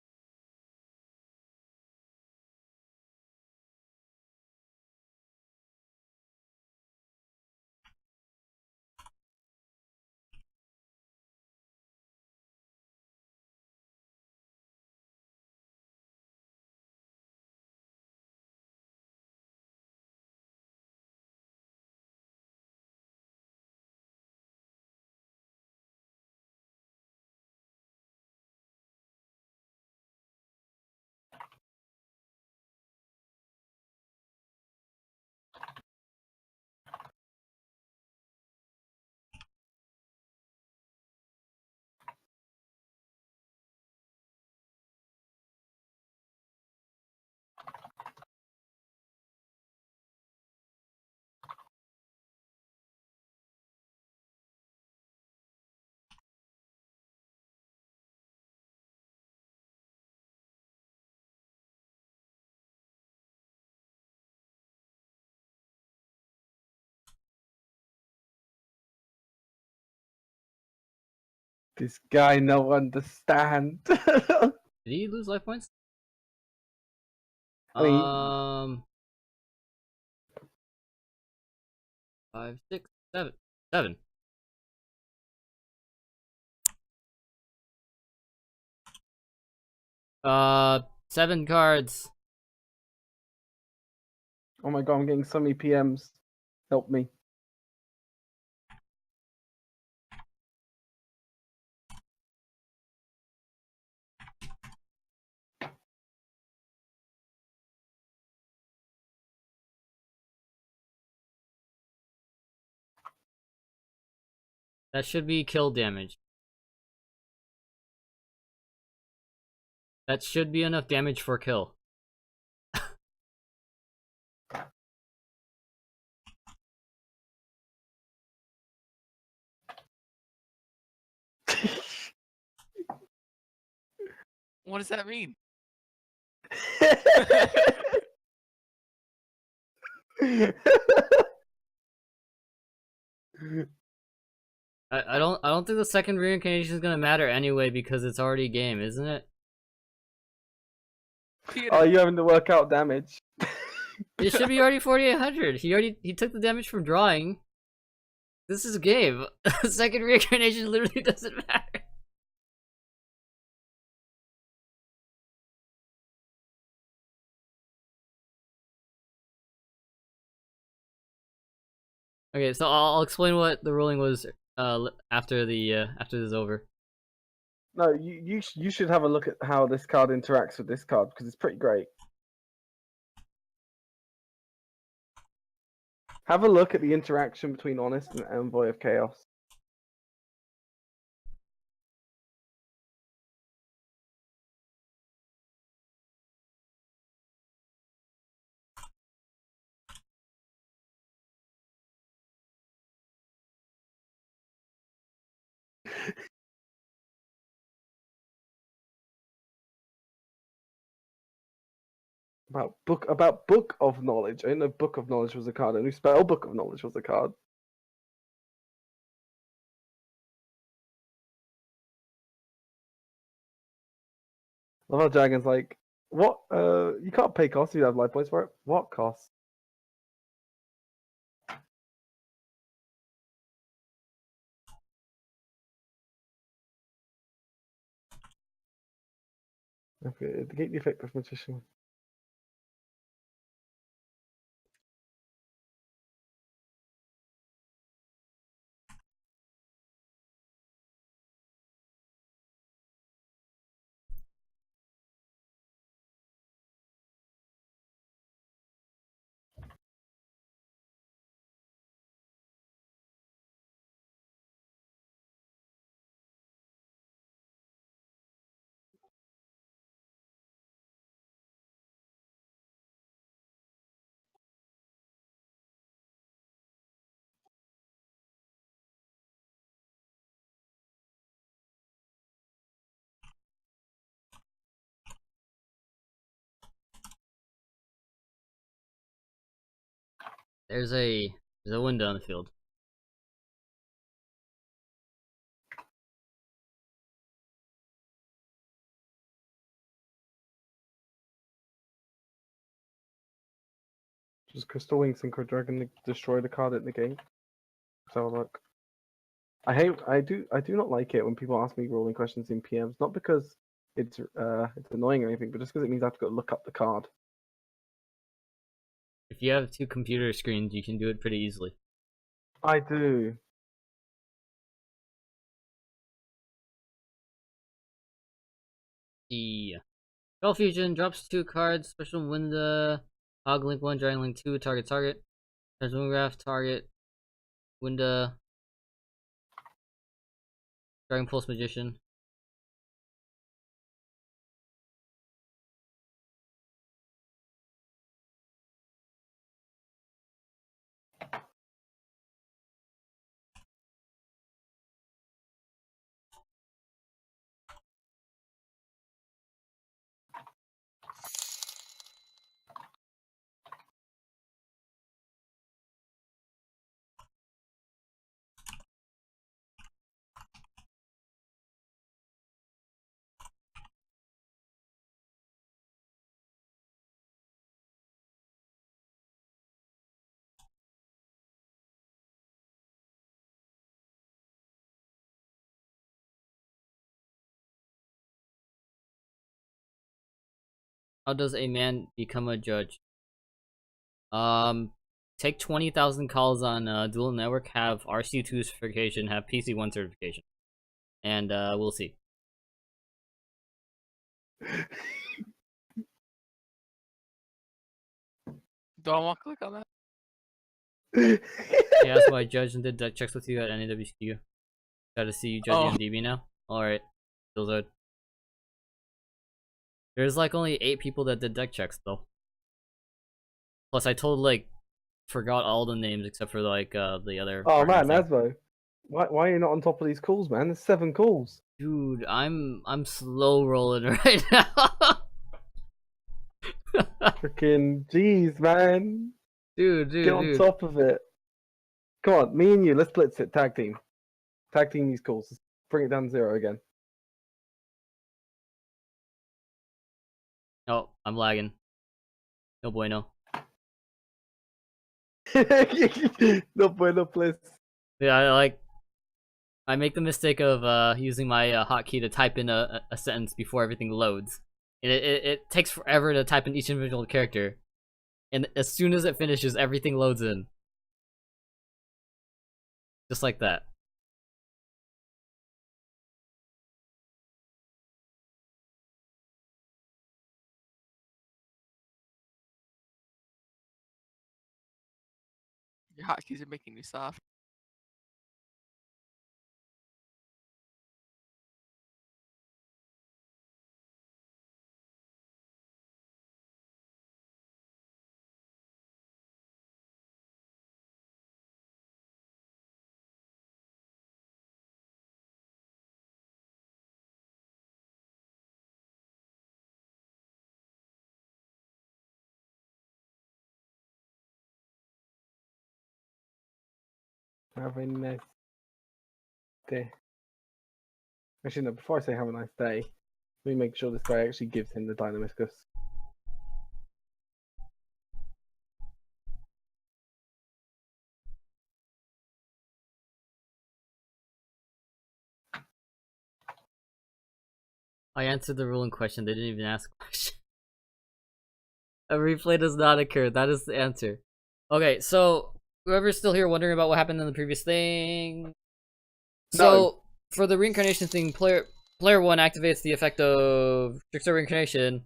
This guy no understand. Did he lose life points? I mean, 5, 6, 7, 7. Uh, 7 cards. oh my god, I'm getting so many PMs. Help me. That should be kill damage. That should be enough damage for kill. What does that mean? I don't think the second reincarnation is gonna matter anyway because it's already game, isn't it? Peter, Oh, you having to work out damage. It should be already 4800. He took the damage from drawing. This is a game. Second reincarnation literally doesn't matter. Okay, so I'll explain what the ruling was after this is over. No, you should have a look at how this card interacts with this card because it's pretty great. Have a look at the interaction between Honest and Envoy of Chaos. About Book of Knowledge. I didn't know Book of Knowledge was a card. I knew Spell Book of Knowledge was a card. Love how Dragon's like, what? You can't pay costs. You have life points for it. What cost? Okay, negate the effect of Magician. There's a window on the field. Does Crystal Wings and Code Dragon destroy the card at the game? Let's have a look. I do not like it when people ask me rolling questions in PMs, not because it's annoying or anything, but just because it means I have to go look up the card. If you have 2 computer screens, you can do it pretty easily. I do. Yeah. Spell Fusion drops 2 cards. Special Winda. Hog Link 1, Dragon Link 2, target. Transform Graph, target. Winda. Dragon Pulse Magician. How does a man become a judge? Take 20,000 calls on Dual Network, have RC2 certification, have PC1 certification. And we'll see. Do I want to click on that? Hey, that's why I judged and did deck checks with you at NAWCU. Gotta see you judging on DB now? Alright. Those are... There's like only 8 people that did deck checks though. Plus I forgot all the names except for like the other... Oh man, partners. Nasbo. Why are you not on top of these calls, man? There's 7 calls. Dude, I'm slow rolling right now. Freaking jeez, man. Dude. Get on top of it. Come on, me and you, let's blitz it. Tag team. Tag team these calls. Let's bring it down to 0 again. Oh, I'm lagging. No bueno. No bueno, please. Yeah, I make the mistake of using my hotkey to type in a sentence before everything loads. And it takes forever to type in each individual character. And as soon as it finishes, everything loads in. Just like that. Your hotkeys are making me soft. Have a nice day. Actually, no, before I say have a nice day, let me make sure this guy actually gives him the Dynamiscus. I answered the ruling question, they didn't even ask a question. A replay does not occur, that is the answer. Okay, so whoever's still here wondering about what happened in the previous thing. So for the reincarnation thing, player 1 activates the effect of Trickster Reincarnation,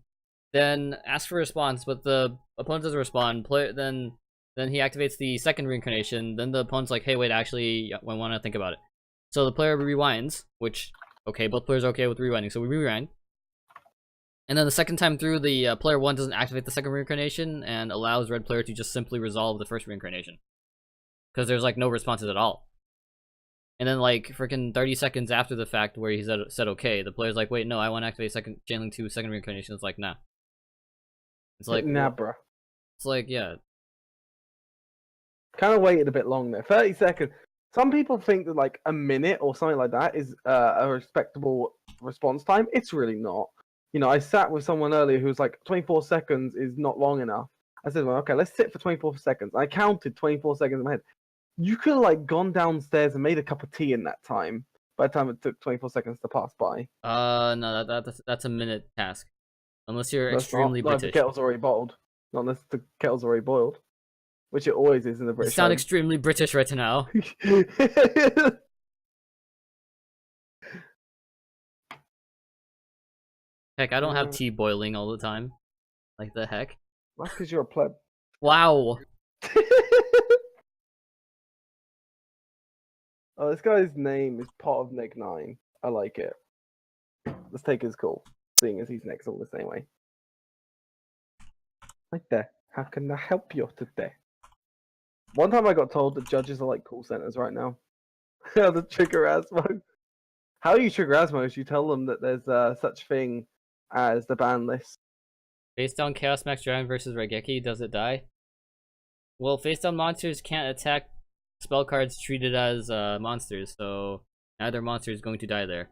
then asks for a response, but the opponent doesn't respond. Then he activates the second reincarnation, then the opponent's like, hey wait, actually I want to think about it. So the player rewinds, which, okay, both players are okay with rewinding, so we rewind. And then the second time through, the player 1 doesn't activate the second reincarnation and allows red player to just simply resolve the first reincarnation. Because there's like no responses at all. And then like freaking 30 seconds after the fact where he said okay, the player's like, wait, no, I want to activate Chain Link 2 second reincarnation. It's like, nah. It's like, nah, bruh. It's like, yeah. Kind of waited a bit long there. 30 seconds. Some people think that like a minute or something like that is a respectable response time. It's really not. You know, I sat with someone earlier who was like 24 seconds is not long enough. I said, well, okay, let's sit for 24 seconds. I counted 24 seconds in my head. You could have like gone downstairs and made a cup of tea in that time. By the time it took 24 seconds to pass by. No, that's a minute task. Unless you're That's extremely not, like the British. kettle's already boiled. Not unless the kettle's already boiled. Which it always is in the You British sound home. extremely British right now. Heck, I don't have tea boiling all the time. Like the heck? That's because you're a pleb. Wow. Oh, this guy's name is Pot of Neg 9. I like it. Let's take his call, seeing as he's next on this anyway. Right there. How can I help you today? One time I got told that judges are like call centers right now. The trigger Asmo. How you trigger Asmo is you tell them that there's such thing as the ban list. Face down Chaos Max Dragon versus Raigeki, does it die? Well, face down monsters can't attack spell cards treated as monsters, so neither monster is going to die there.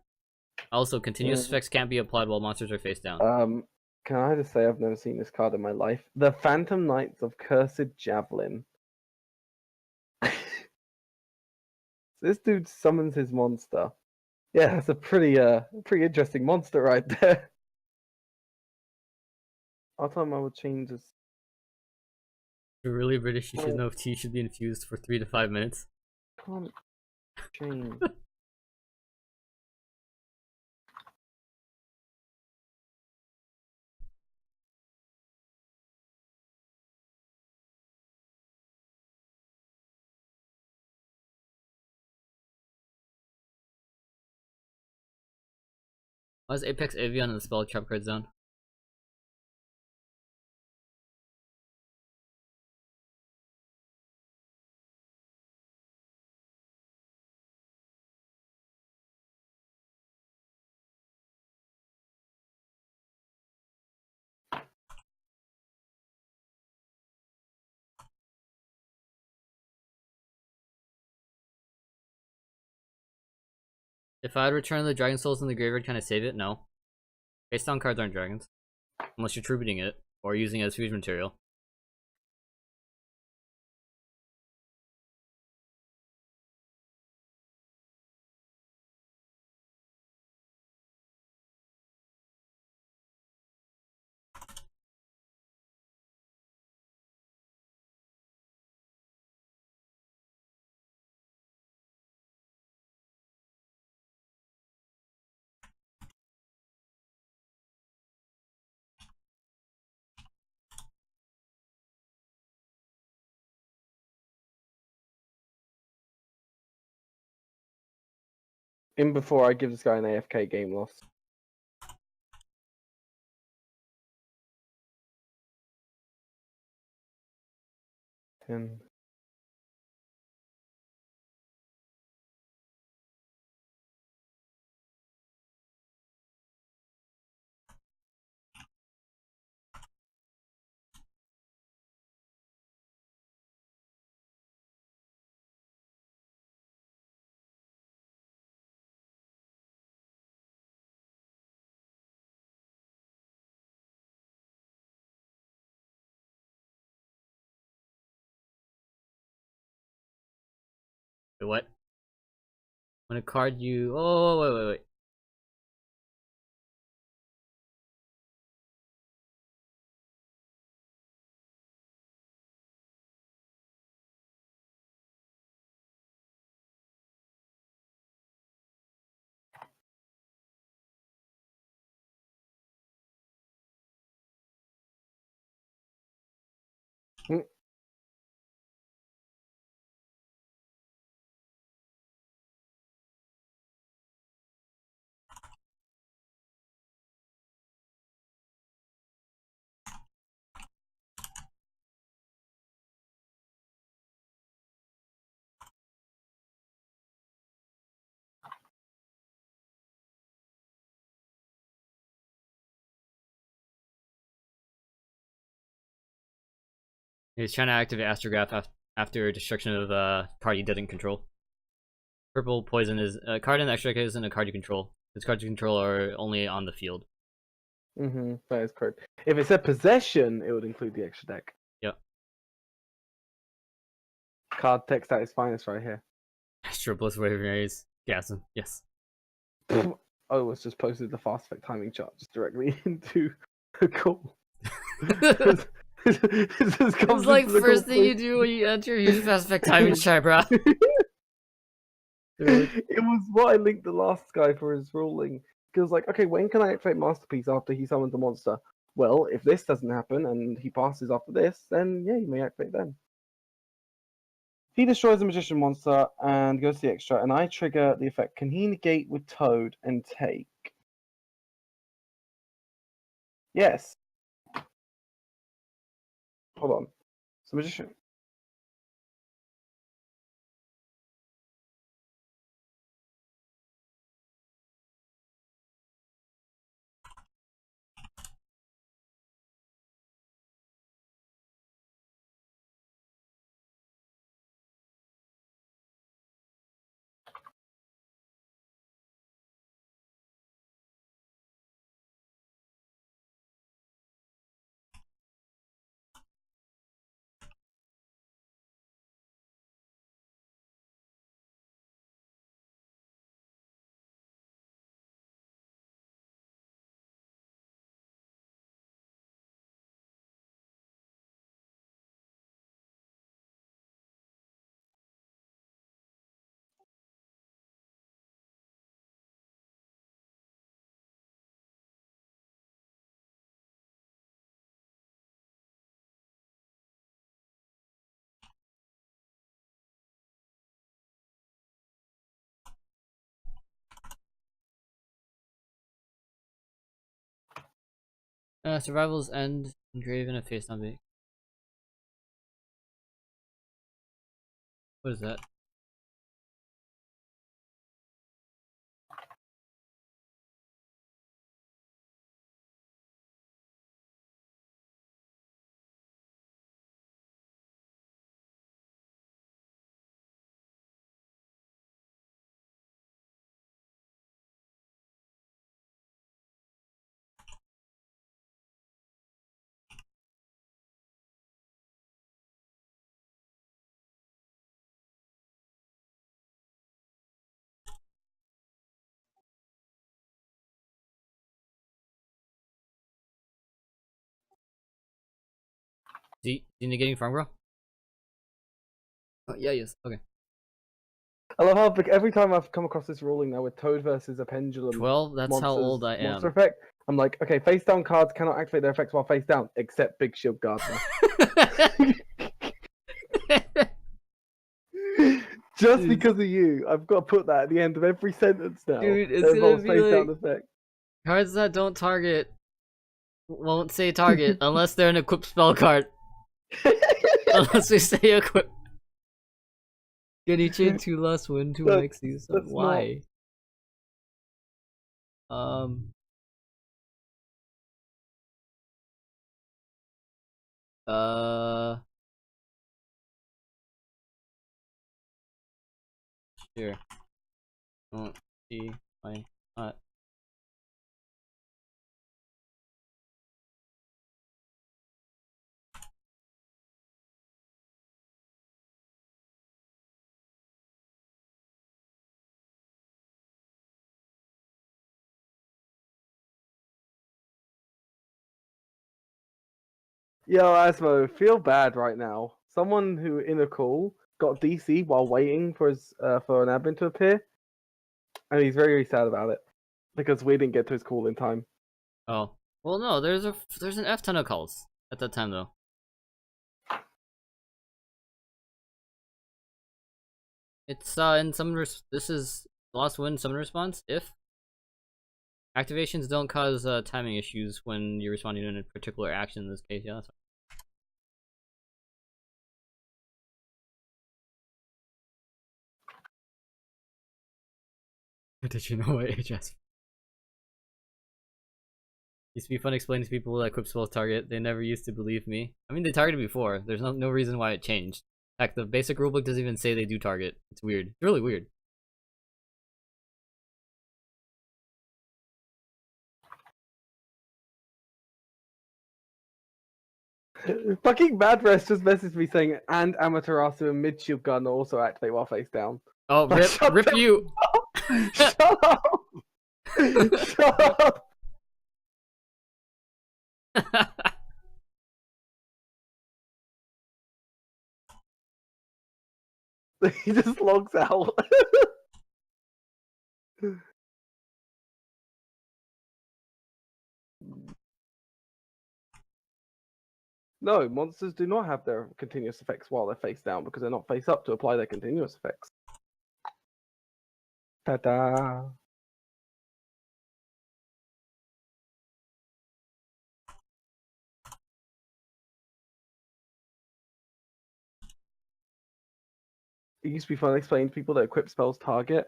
Also, continuous effects can't be applied while monsters are face down. Can I just say I've never seen this card in my life? The Phantom Knights of Cursed Javelin. This dude summons his monster. Yeah, it's a pretty interesting monster right there. I'll tell him I would change this. If you're really British, you should know if tea should be infused for 3 to 5 minutes. Can't change. Why is Apex Avion in the spell trap card zone? If I had returned the Dragon Souls in the graveyard, can I save it? No. Face down cards aren't dragons. Unless you're true it, or using it as fusion material. In before I give this guy an AFK game loss. Ten. Wait, what? When a card you... Oh, wait. He's trying to activate Astrograph after destruction of a card you didn't control. Purple poison is a card in the extra deck isn't a card you control. Its cards you control are only on the field. That is correct. If it said possession, it would include the extra deck. Yep. card text at its finest right here. Astro Bliss Wave Rays. Gasm. Yes. Oh, it's just posted the fast effect timing chart just directly into the call. It's like first thing you do when you enter your fast effect timing chart, bro. It was what I linked the last guy for his ruling. Because like, okay, when can I activate Masterpiece after he summons a monster? Well, if this doesn't happen and he passes after this, then yeah, you may activate then. If he destroys a magician monster and goes to the extra, and I trigger the effect, can he negate with Toad and take? Yes. Hold on. So magician. Survival's end. Engraven a face on me. What is that? Is he negating Farm Bro? Oh, yeah, yes. Okay. I love how every time I've come across this ruling now with Toad versus a pendulum 12? That's how old I monster am. effect, I'm like, okay, face down cards cannot activate their effects while face down, except Big Shield Gardener. Just because of you, I've got to put that at the end of every sentence now. Dude, it's that gonna involves be face down like- effect. Cards that don't target won't say target unless they're an equipped spell card. Unless we say equip. Can you chain 2 last win 2 That's- Xyz? that's Why? Sure. Don't see why not. Yo, Asmo, feel bad right now. Someone who in a call got DC while waiting for his for an admin to appear, and he's very, very sad about it because we didn't get to his call in time. Oh. Well, no, there's an F ton of calls at that time though. It's in some this is last win summon response if activations don't cause timing issues when you're responding to a particular action. In this case, yeah, that's fine. Did you know what HS? Used to be fun explaining to people that equip spells target. They never used to believe me. I mean, they targeted before. There's no reason why it changed. In fact, the basic rulebook doesn't even say they do target. It's weird. It's really weird. Fucking Bad Rest just messaged me saying, and Amaterasu and mid shield gun also activate while face down. Oh, Like, rip, shut rip the you! Shut up! Shut up! He just logs out. No, monsters do not have their continuous effects while they're face down because they're not face up to apply their continuous effects. Ta-da! It used to be fun explaining to people that equip spells target.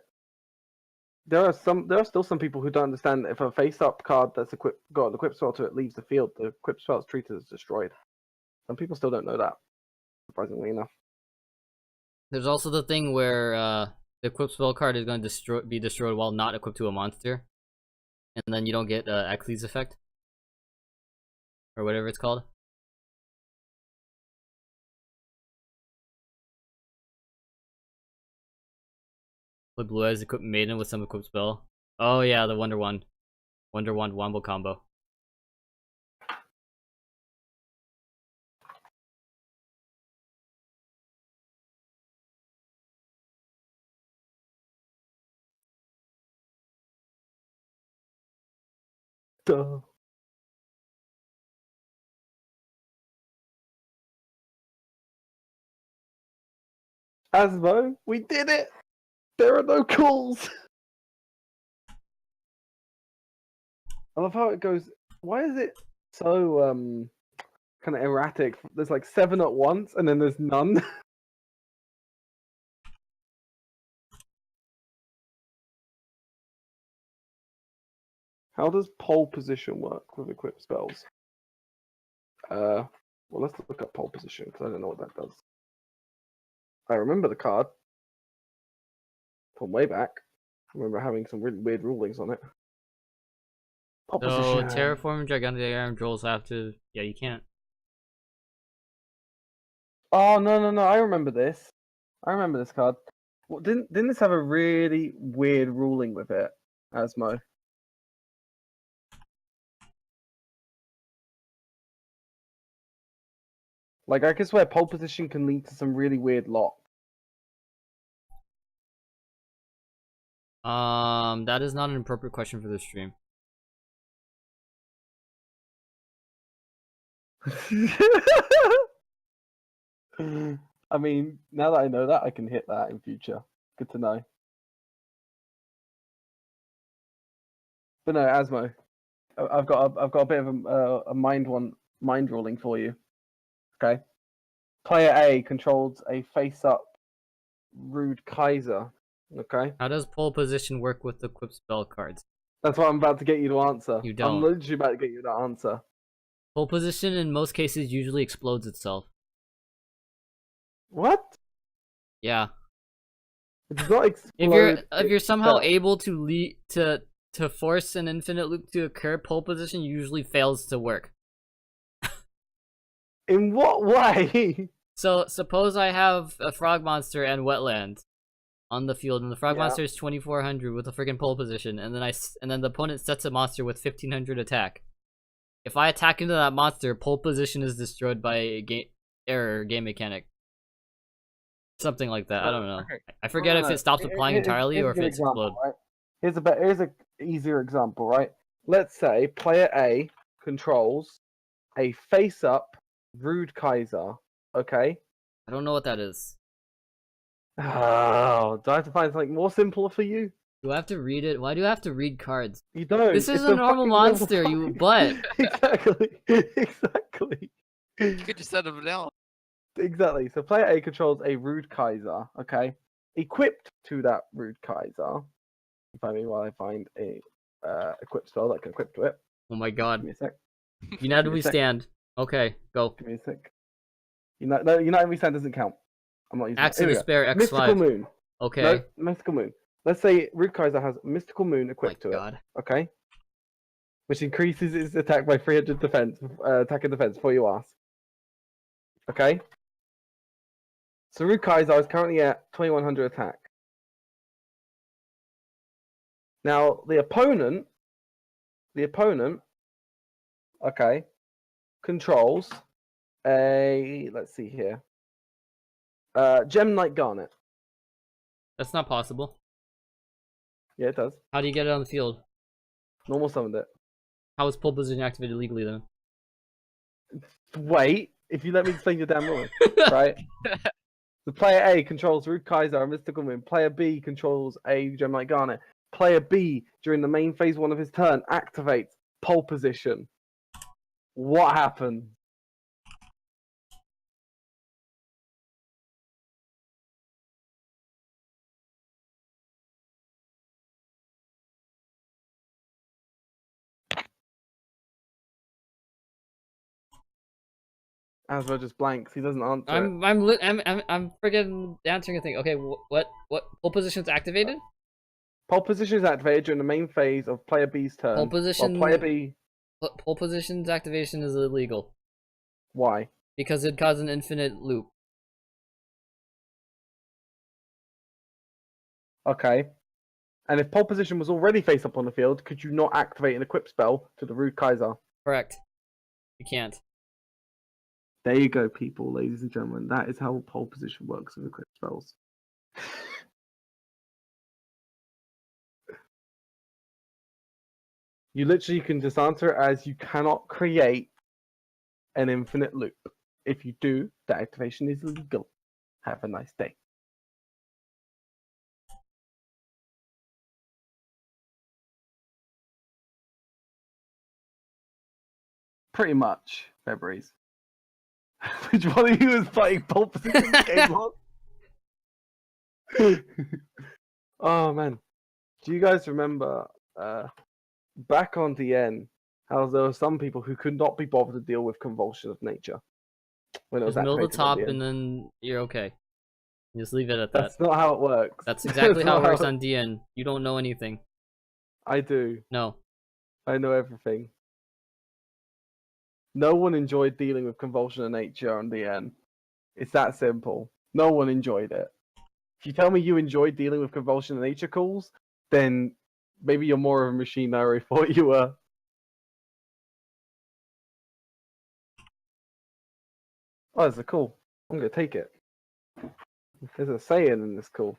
There are still some people who don't understand that if a face-up card that's got an equip spell to it leaves the field, the equip spell is treated as destroyed. Some people still don't know that, surprisingly enough. There's also the thing where the equipped spell card is going to be destroyed while not equipped to a monster, and then you don't get Achilles effect or whatever it's called. Play Blue Eyes equipped Maiden with some equipped spell. Oh yeah, the Wonder Wand Wombo combo. Duh. Asmo, we did it! There are no calls! I love how it goes. Why is it so kind of erratic? There's like 7 at once, and then there's none. How does pole position work with equipped spells? Well, let's look up pole position because I don't know what that does. I remember the card from way back. I remember having some really weird rulings on it. Pole So position. terraform gigantic arm trolls have to. Yeah, you can't. Oh no! I remember this. I remember this card. Well, didn't this have a really weird ruling with it, Asmo? Like I can swear pole position can lead to some really weird lock. That is not an appropriate question for this stream. I mean, now that I know that, I can hit that in future. Good to know. But no, Asmo, I've got a bit of a mind ruling for you. Okay, player A controls a face-up Rude Kaiser. Okay, How does pole position work with equipped spell cards? that's what I'm about to get you to answer. You I'm don't. literally about to get you to answer. Pole position in most cases usually explodes itself. What? Yeah. It does not explode. If you're somehow itself. able to force an infinite loop to occur, pole position usually fails to work. In what way? So suppose I have a frog monster and wetland on the field, and the frog Yeah. monster is 2400 with a freaking pole position, and then the opponent sets a monster with 1500 attack. If I attack into that monster, pole position is destroyed by a game mechanic. Something like that. I don't know. Okay. I forget if it stops applying entirely Here's or a if good it's example, explode. right? Here's a easier example, right? Let's say player A controls a face-up Rude Kaiser. Okay. I don't know what that is. Oh, do I have to find something more simpler for you? Do I have to read it? Why do I have to read cards? You don't. This is It's a normal fucking monster, level you five. butt. Exactly. Exactly. You could just set them down. Exactly. So player A controls a Rude Kaiser. Okay. Equipped to that Rude Kaiser. Find me while I find a equip spell that can equip to it. Oh my Give god. me a sec. United Give me we a sec. stand. Okay, go. Give me a sec. United We Stand doesn't count. I'm not using Axe that. of Here we go. Despair, Mystical X5. Moon. Okay. No, Mystical Moon. Let's say Rude Kaiser has Mystical Moon Oh my equipped to god. it. Okay. Which increases its attack by 300 defense, attack and defense before you ask. Okay. So Root Kaiser is currently at 2100 attack. Now the opponent, okay, controls a, let's see here, Gem Knight Garnet. That's not possible. Yeah, it does. How do you get it on the field? Normal summoned it. How is pole position activated legally then? Wait, if you let me explain your damn rule, right? The player A controls Root Kaiser, a Mystical Moon. Player B controls a Gem Knight Garnet. Player B, during the main phase 1 of his turn, activates pole position. What happened? Asma just blanks. He doesn't answer. I'm freaking answering a thing. Okay, what pole position's activated? Pole position is activated during the main phase of player B's turn. Pole position. Player B. Pole position's activation is illegal Why? because it causes an infinite loop. Okay. And if pole position was already face up on the field, could you not activate an equip spell to the Root Kaiser? Correct. You can't. There you go, people, ladies and gentlemen. That is how pole position works with equip spells. You literally can just answer it as you cannot create an infinite loop. If you do, the activation is illegal. Have a nice day. Pretty much, February's. Which one of you is playing pole position game on? Oh man. Do you guys remember back on DN how there were some people who could not be bothered to deal with convulsion of nature when it was Just mill the activated on top DN? and then you're okay. Just leave it at that. That's not how it works. That's exactly That's how it not works on DN. You don't know anything. I do. No. I know everything. No one enjoyed dealing with convulsion of nature on DN. It's that simple. No one enjoyed it. If you tell me you enjoyed dealing with convulsion of nature calls, then maybe you're more of a machine than I already thought you were. Oh, that's a cool. I'm gonna take it. There's a saying in this call.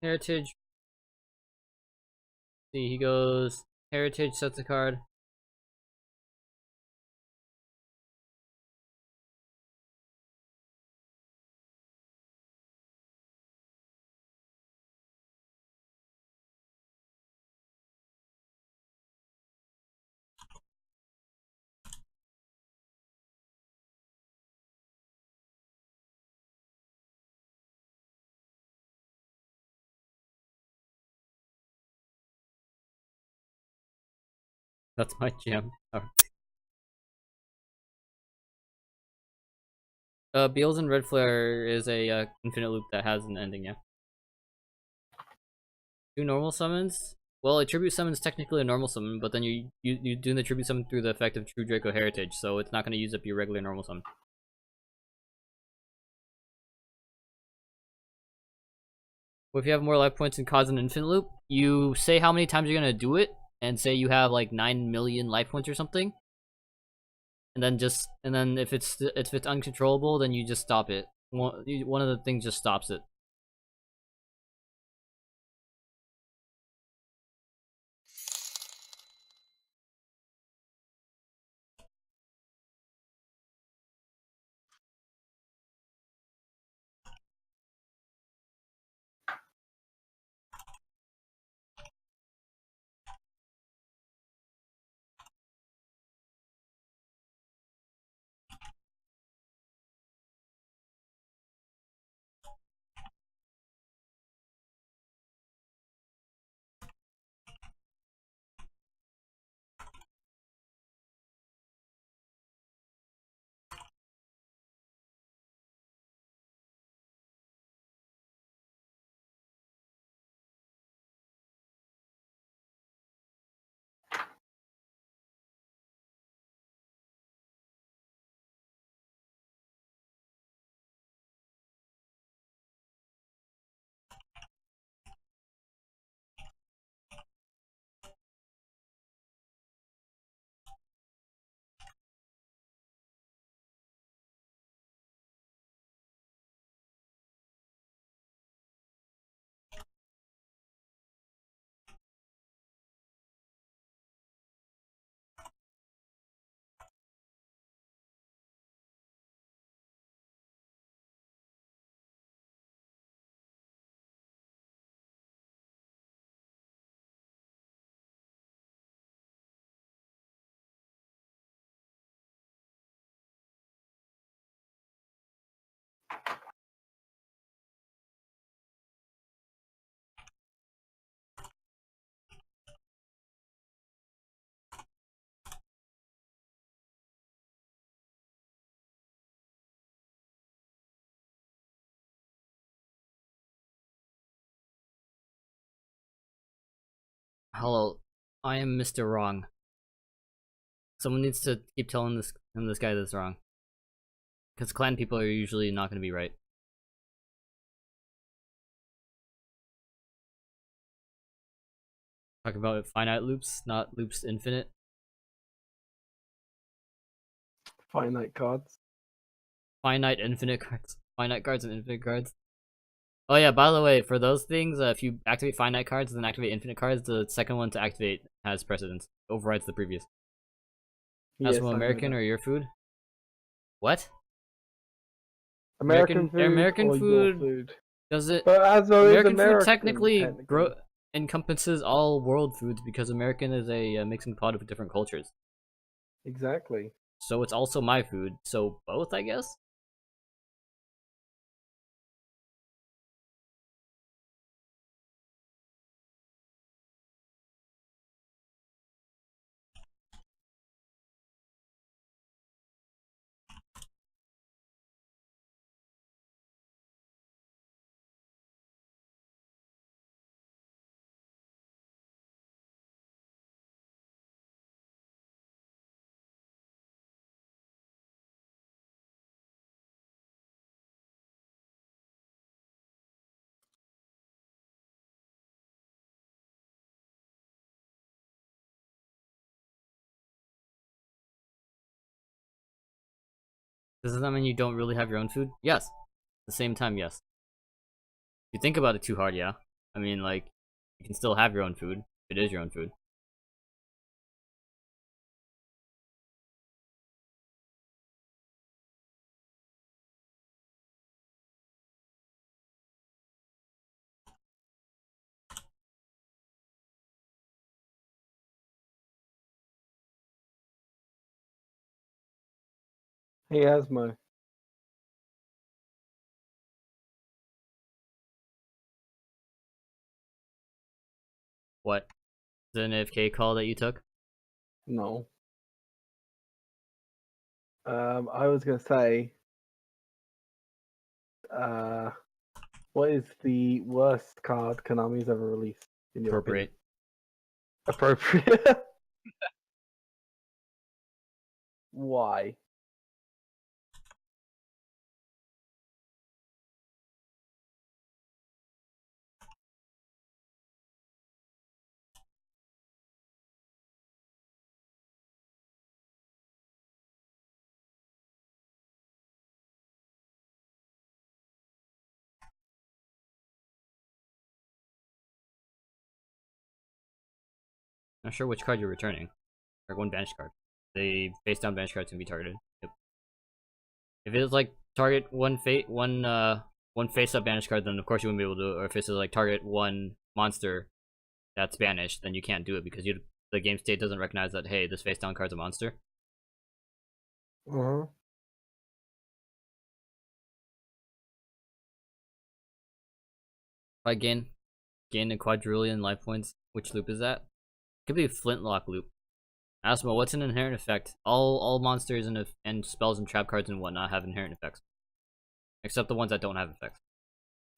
Heritage. See, he goes Heritage, sets a card. That's my gem. Beals and Red Flare is a infinite loop that has an ending, yeah. 2 normal summons? Well, a tribute summon is technically a normal summon, but then you do the tribute summon through the effect of True Draco Heritage, so it's not going to use up your regular normal summon. Well, if you have more life points and cause an infinite loop, you say how many times you're going to do it, and say you have like 9 million life points or something, and then if it's uncontrollable, then you just stop it. One of the things just stops it. Hello, I am Mr. Wrong. Someone needs to keep telling this guy that's wrong. Because clan people are usually not going to be right. Talk about finite loops, not loops infinite. Finite cards. Finite infinite cards. Finite cards and infinite cards. Oh yeah, by the way, for those things, if you activate finite cards and then activate infinite cards, the second one to activate has precedence. Overrides the previous. Yes, Asmo, I know American that. or your food? What? American food American or food your food? does it? But Asmo is American food American, technically technically. encompasses all world foods because American is a mixing pot of different cultures. Exactly. So it's also my food. So both, I guess. Does that mean you don't really have your own food? Yes. At the same time, yes. If you think about it too hard, yeah. I mean, like, you can still have your own food. If it is your own food. Hey, Asmo. What? Is it an AFK call that you took? No. I was gonna say, what is the worst card Konami's ever released in your opinion? Appropriate. Why? Not sure which card you're returning. Or one banish card. The face down banish cards can be targeted. Yep. If it is like target one face up banish card, then of course you wouldn't be able to do it. Or if it's like target one monster that's banished, then you can't do it because the game state doesn't recognize that, hey, this face down card's a monster. Uh-huh. If I gain a quadrillion life points, which loop is that? Could be a flintlock loop. Asmo, what's an inherent effect? All monsters and spells and trap cards and whatnot have inherent effects. Except the ones that don't have effects.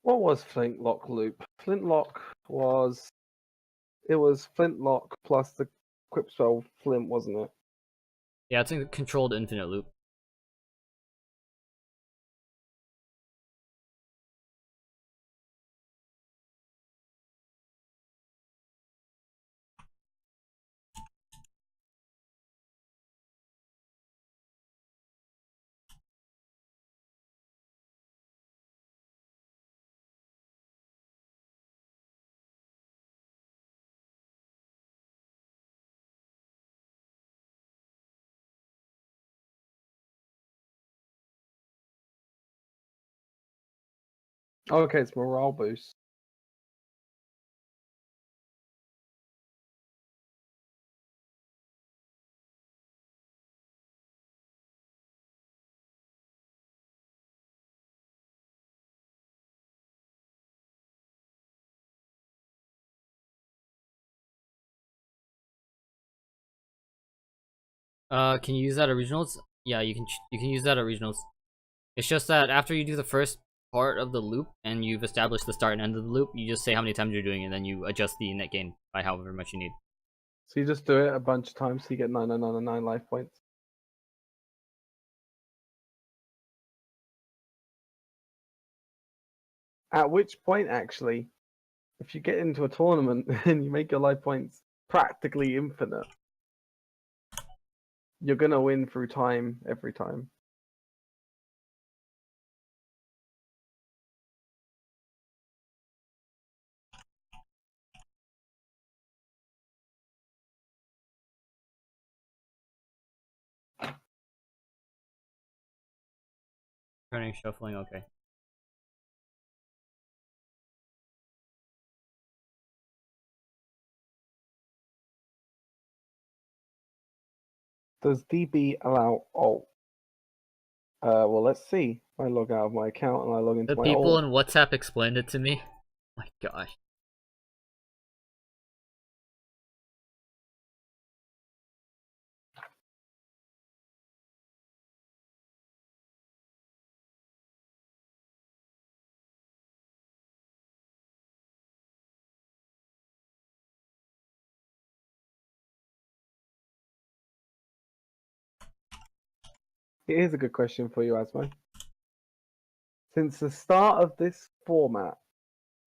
What was Flintlock loop? Flintlock was... It was Flintlock plus the Quip spell Flint, wasn't it? Yeah, it's a controlled infinite loop. Oh, okay, it's morale boost. Can you use that at regionals? Yeah, you can use that at regionals. It's just that after you do the first part of the loop and you've established the start and end of the loop, you just say how many times you're doing it, and then you adjust the net gain by however much you need. So you just do it a bunch of times so you get 999 life points. At which point, actually, if you get into a tournament and you make your life points practically infinite, you're gonna win through time every time. Turning, shuffling, okay. Does DB allow alt? Well, let's see. I log out of my account and I log into The my people alt. in WhatsApp explained it to me. Oh my gosh. Here's a good question for you, Asmo. Since the start of this format,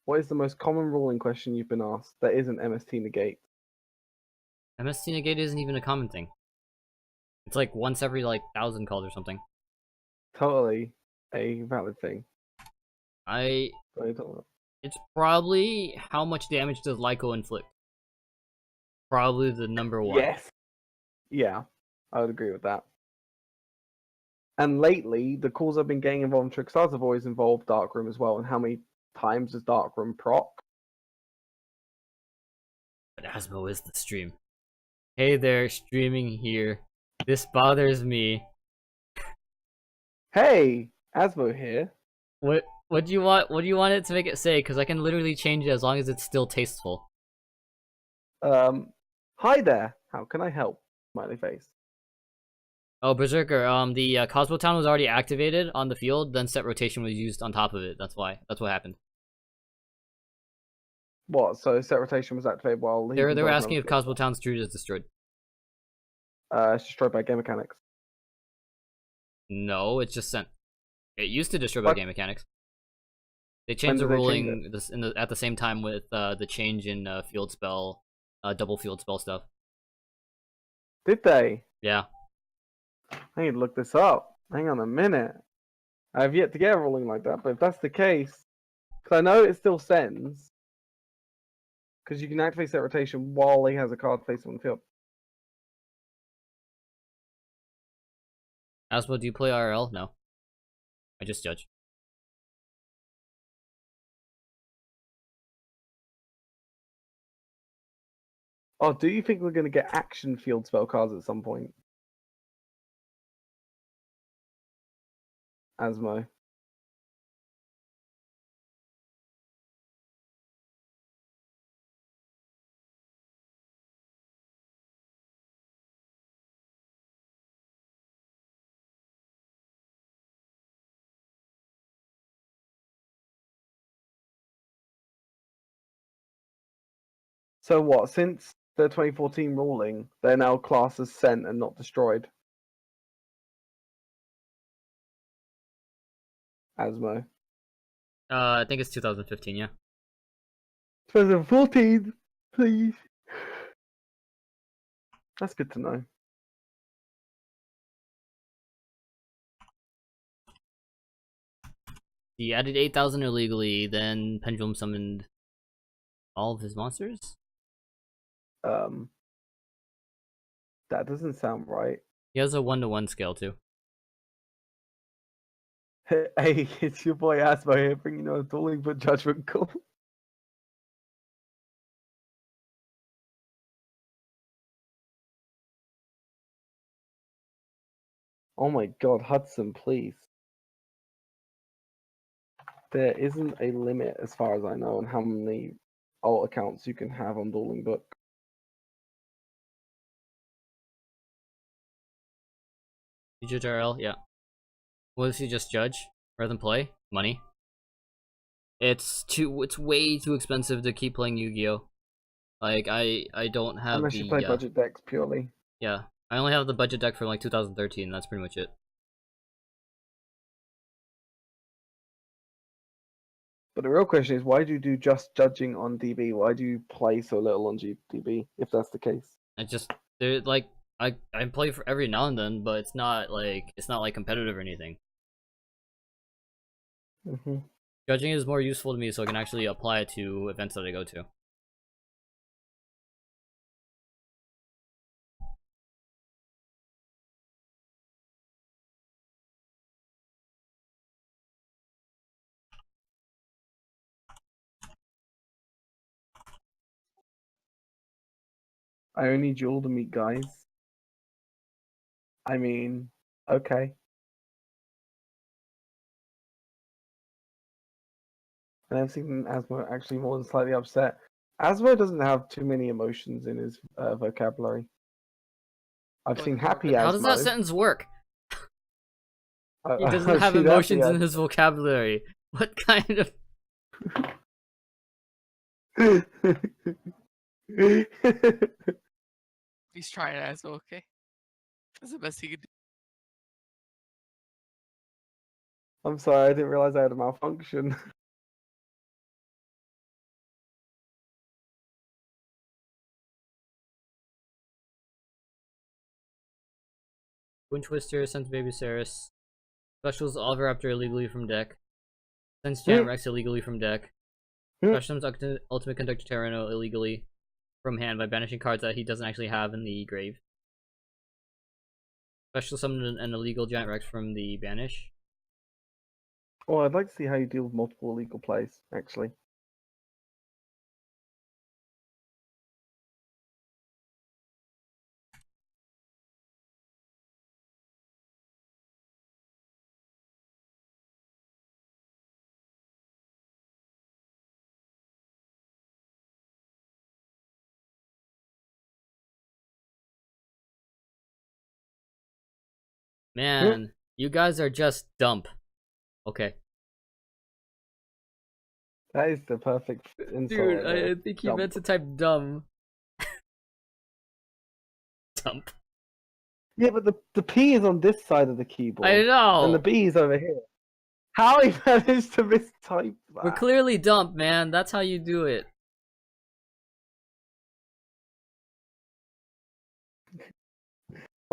what is the most common ruling question you've been asked that isn't MST negate? MST negate isn't even a common thing. It's like once every like 1,000 calls or something. Totally a valid thing. It's probably how much damage does Lyco inflict. Probably the number one. Yes. Yeah, I would agree with that. And lately, the calls I've been getting involved in Trickstars have always involved Darkroom as well. And how many times does Darkroom proc? But Asmo is the stream. Hey there, streaming here. This bothers me. Hey, Asmo here. What do you want? What do you want it to make it say? Because I can literally change it as long as it's still tasteful. Hi there. How can I help? Smiley face. Oh, Berserker. The Cosmo Town was already activated on the field. Then set rotation was used on top of it. That's why. That's what happened. What? So set rotation was activated while They were asking if Cosmo Town's druid is destroyed. It's destroyed by game mechanics. No, it's just sent. It used to destroy by What? game mechanics. They changed the did they change ruling at the same time with the change in field spell, double field spell stuff. Did they? Yeah. I need to look this up. Hang on a minute. I have yet to get a ruling like that, but if that's the case, because I know it still sends, because you can activate set rotation while he has a card placed on the field. Asmo, do you play RL? No. I just judge. Oh, do you think we're going to get action field spell cards at some point? Asmo. So what? Since the 2014 ruling, they're now classed as sent and not destroyed. Asmo. I think it's 2015. Yeah. 2014, please. That's good to know. He added 8,000 illegally, then Pendulum summoned all of his monsters? That doesn't sound right. He has a 1-to-1 scale too. Hey, it's your boy Asmo here, bringing you a dueling but judgment call. Oh my god, Hudson, please. There isn't a limit, as far as I know, on how many alt accounts you can have on Dueling Book. You judge RL? Yeah. What does he just judge? Rather than play? Money? It's way too expensive to keep playing Yu-Gi-Oh. Like I don't have Unless you play the budget decks purely. yeah. I only have the budget deck from like 2013. That's pretty much it. But the real question is, why do you do just judging on DB? Why do you play so little on DB, if that's the case? I just they're like I play for every now and then, but it's not like competitive or anything. Mm-hmm. Judging is more useful to me, so I can actually apply it to events that I go to. I only duel to meet guys. I mean, okay. And I've seen Asmo actually more than slightly upset. Asmo doesn't have too many emotions in his vocabulary. I've Go seen ahead, happy Morgan. How does that Asmo. sentence work? He doesn't I've have seen happy emotions in his vocabulary. What kind of He's trying it as well, okay? That's the best he could do. I'm sorry, I didn't realize I had a malfunction. Wind Twister sends Baby Saris. Specials Oliver Raptor illegally from deck. Sends Giant Rex illegally from deck. Special summons Ultimate Conductor Terrano illegally from hand by banishing cards that he doesn't actually have in the grave. Special summon an illegal Giant Rex from the banish. Oh, I'd like to see how you deal with multiple illegal plays, actually. Man, you guys are just dump. Okay. That is the perfect insult. Dude, right there. I think he Dump. meant to type dumb. Dump. Yeah, but the P is on this side of the keyboard. I know! And the B is over here. How he managed to mistype that? We're clearly dump, man. That's how you do it.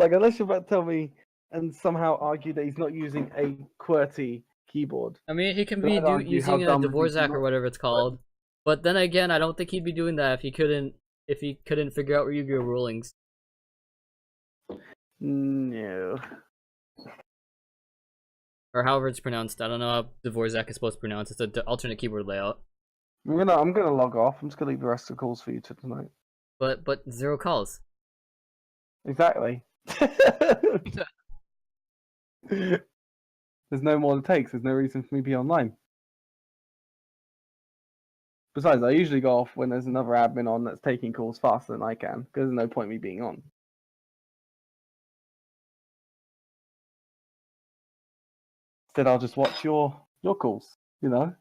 Like, unless you're about to tell me and somehow argue that he's not using a QWERTY keyboard. I mean, he can Then be I'd argue how using a dumb is he Dvorak or not- whatever it's called. But then again, I don't think he'd be doing that if he couldn't figure out Yu-Gi-Oh rulings. No. Or however it's pronounced. I don't know how Dvorak is supposed to pronounce it. It's an alternate keyboard layout. I'm gonna log off. I'm just gonna leave the rest of the calls for you to tonight. But 0 calls. Exactly. There's no more to take, so there's no reason for me to be online. Besides, I usually go off when there's another admin on that's taking calls faster than I can, because there's no point me being on. Instead, I'll just watch your calls, you know?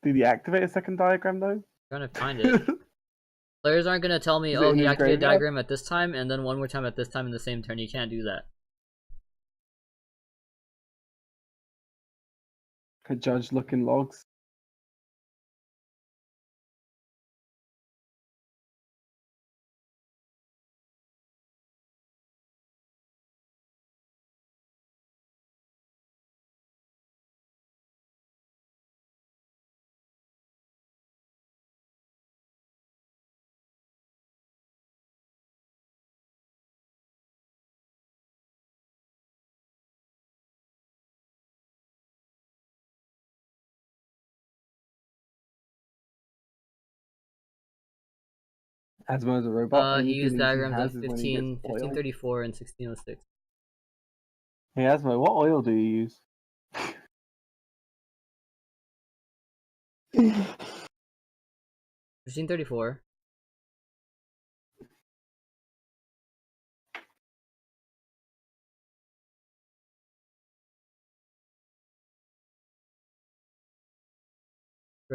Did he activate a second diagram, though? Trying to find it. Players aren't gonna tell me, Is it oh, in he his activated graveyard? diagram at this time, and then one more time at this time in the same turn. You can't do that. Could judge looking logs. Asmo is a robot. He Only used feelings he diagrams has at is when he gets 1534 and 1606. Hey Asmo, what oil do you use? 1534.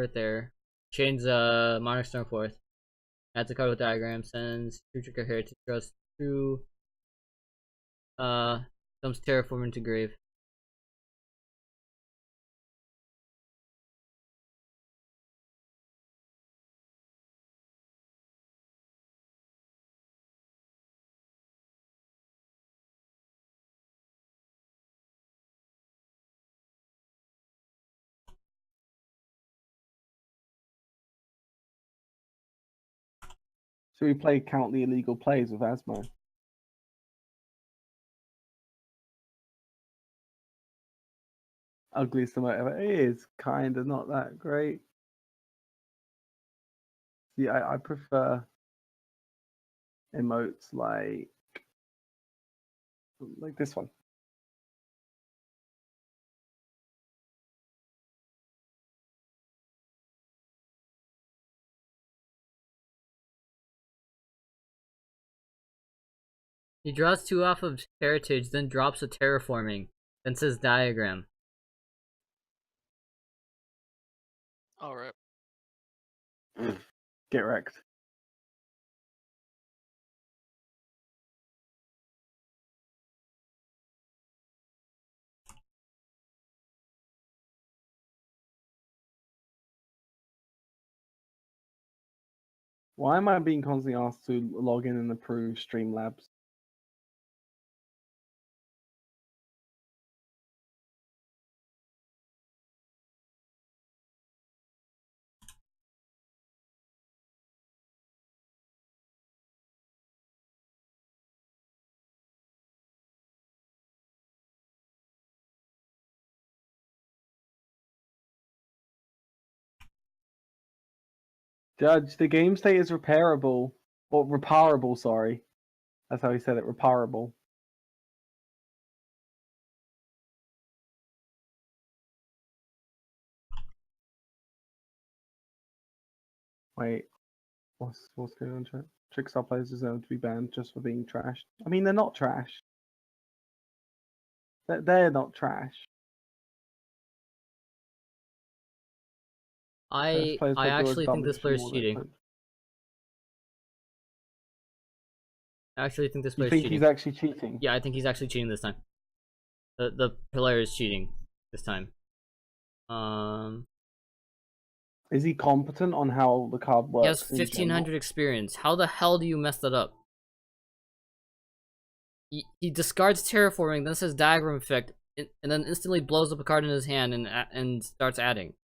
right there. Change Monarch Stormforth. Adds a card with diagram. Sends True Trigger Heritage Trust to comes Terraform into grave. So we play count the illegal plays with Asmo. Ugliest emote ever. It is kind of not that great. Yeah, I prefer emotes like this one. He draws 2 off of Heritage, then drops a Terraforming, then says Diagram. Alright. Get wrecked. Why am I being constantly asked to log in and approve Streamlabs? Judge, the game state is repairable. Or reparable, sorry. That's how he said it, reparable. Wait, what's going on, chat? Trickstar players deserve to be banned just for being trashed. I mean, they're not trash. They're not trash. I actually think this player's cheating. I actually think this You player's think cheating. he's actually cheating? Yeah, I think he's actually cheating this time. The player is cheating this time. Is he competent on how the card He has works? in 1500 general? experience. How the hell do you mess that up? He discards Terraforming, then says Diagram Effect, and then instantly blows up a card in his hand and starts adding.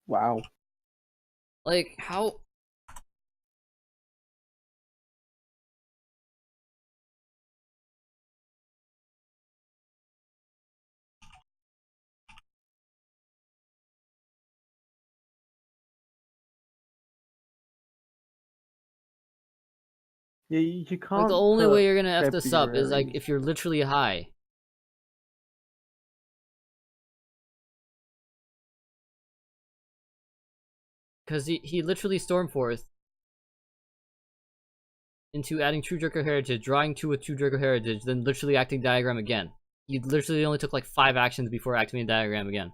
Wow. Like, how? Yeah, you can't. Like, the only way put you're gonna F this up is like February. if you're literally high. Because he literally Stormforth into adding True Draco Heritage, drawing 2 with True Draco Heritage, then literally acting Diagram again. He literally only took like 5 actions before activating Diagram again.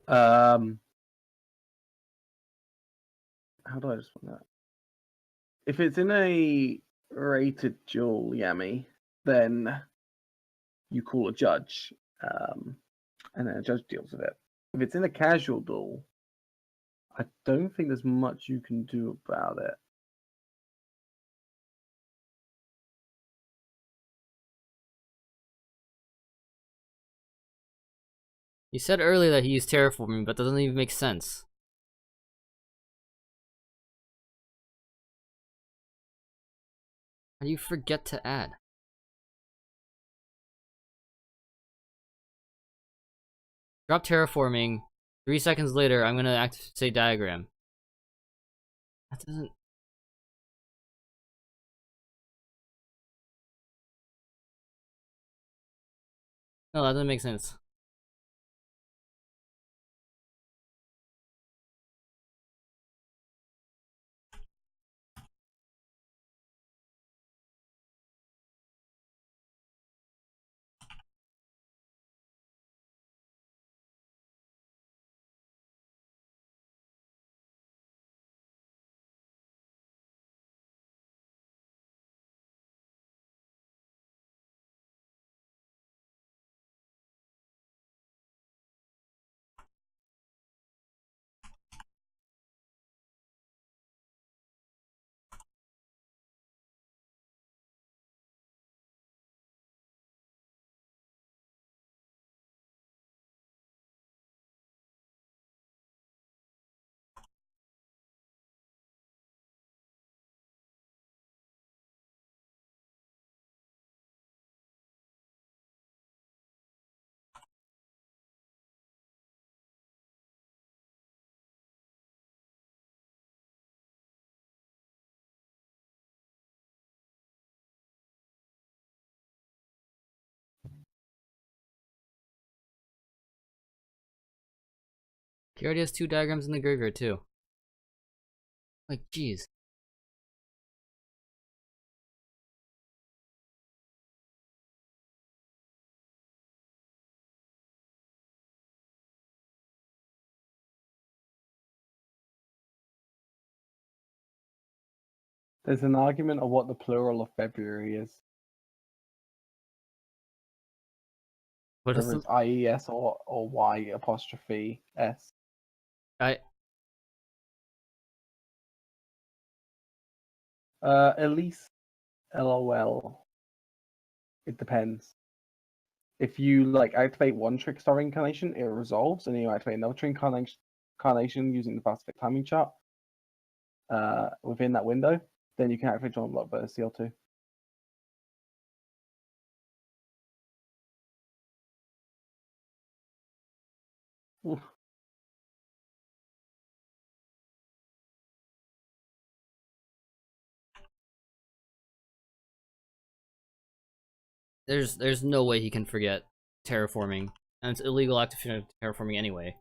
How do I just want that? If it's in a rated duel, Yami, then you call a judge, and then a judge deals with it. If it's in a casual duel, I don't think there's much you can do about it. You said earlier that he used Terraforming, but that doesn't even make sense. How do you forget to add? Drop terraforming. 3 seconds later, I'm gonna say diagram. That doesn't. No, that doesn't make sense. He already has 2 diagrams in the graveyard too. Like, jeez. There's an argument of what the plural of February is. What is Whether the, it's IES or Y apostrophe S. I Elise, LOL. It depends. If you like activate one Trickstar incarnation, it resolves, and you activate another Trick incarnation using the Pacific timing chart within that window, then you can activate John Blockburst CL2. Oof. there's no way he can forget terraforming, and it's illegal activation of terraforming anyway.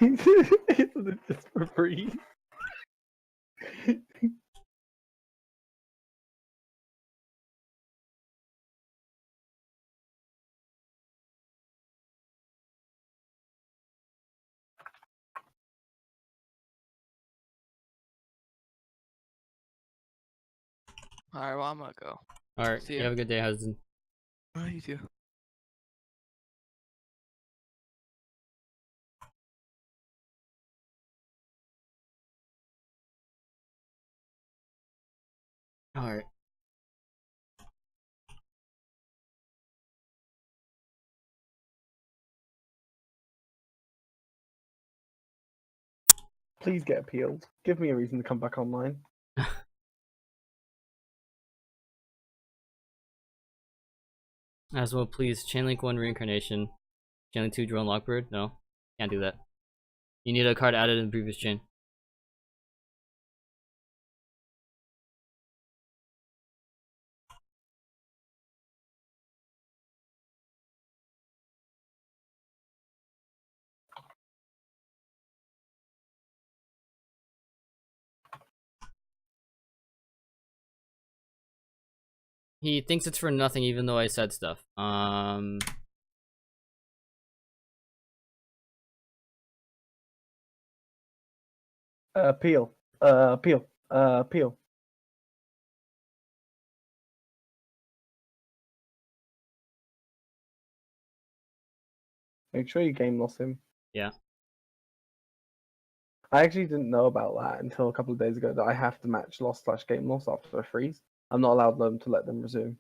Isn't it just for free? Alright, well, I'm gonna go. Alright, See you ya. have a good day, Hudson. Oh, you too. Alright. Please get appealed. Give me a reason to come back online. As well, please. Chainlink 1 reincarnation. Chainlink 2 drone lockbird? No. Can't do that. You need a card added in the previous chain. He thinks it's for nothing even though I said stuff. Peel. Peel. Peel. Make sure you game loss him. Yeah. I actually didn't know about that until a couple of days ago that I have to match loss/game loss after a freeze. I'm not allowed them to let them resume.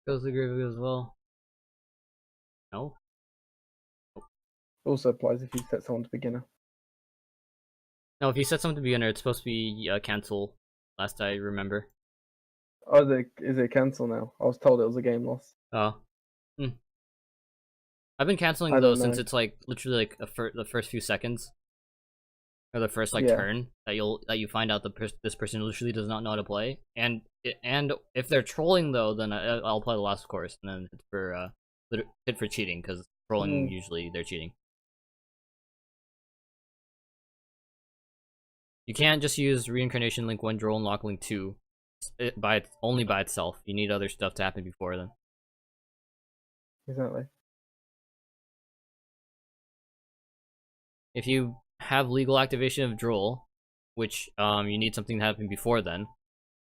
Goes the grave as well. No. Also applies if you set someone to beginner. No, if you set someone to beginner, it's supposed to be cancel. Last I remember. Oh, is it cancel now? I was told it was a game loss. Oh. I've been canceling I those don't since know. it's like literally like the first few seconds, or the first like Yeah. turn that you find out this person literally does not know how to play, and if they're trolling though, then I'll play the last course, and then it's for hit for cheating because trolling usually they're cheating. You can't just use reincarnation link 1 drone lock link 2 only by itself. You need other stuff to happen before then. Exactly. If you have legal activation of droll, which you need something to happen before then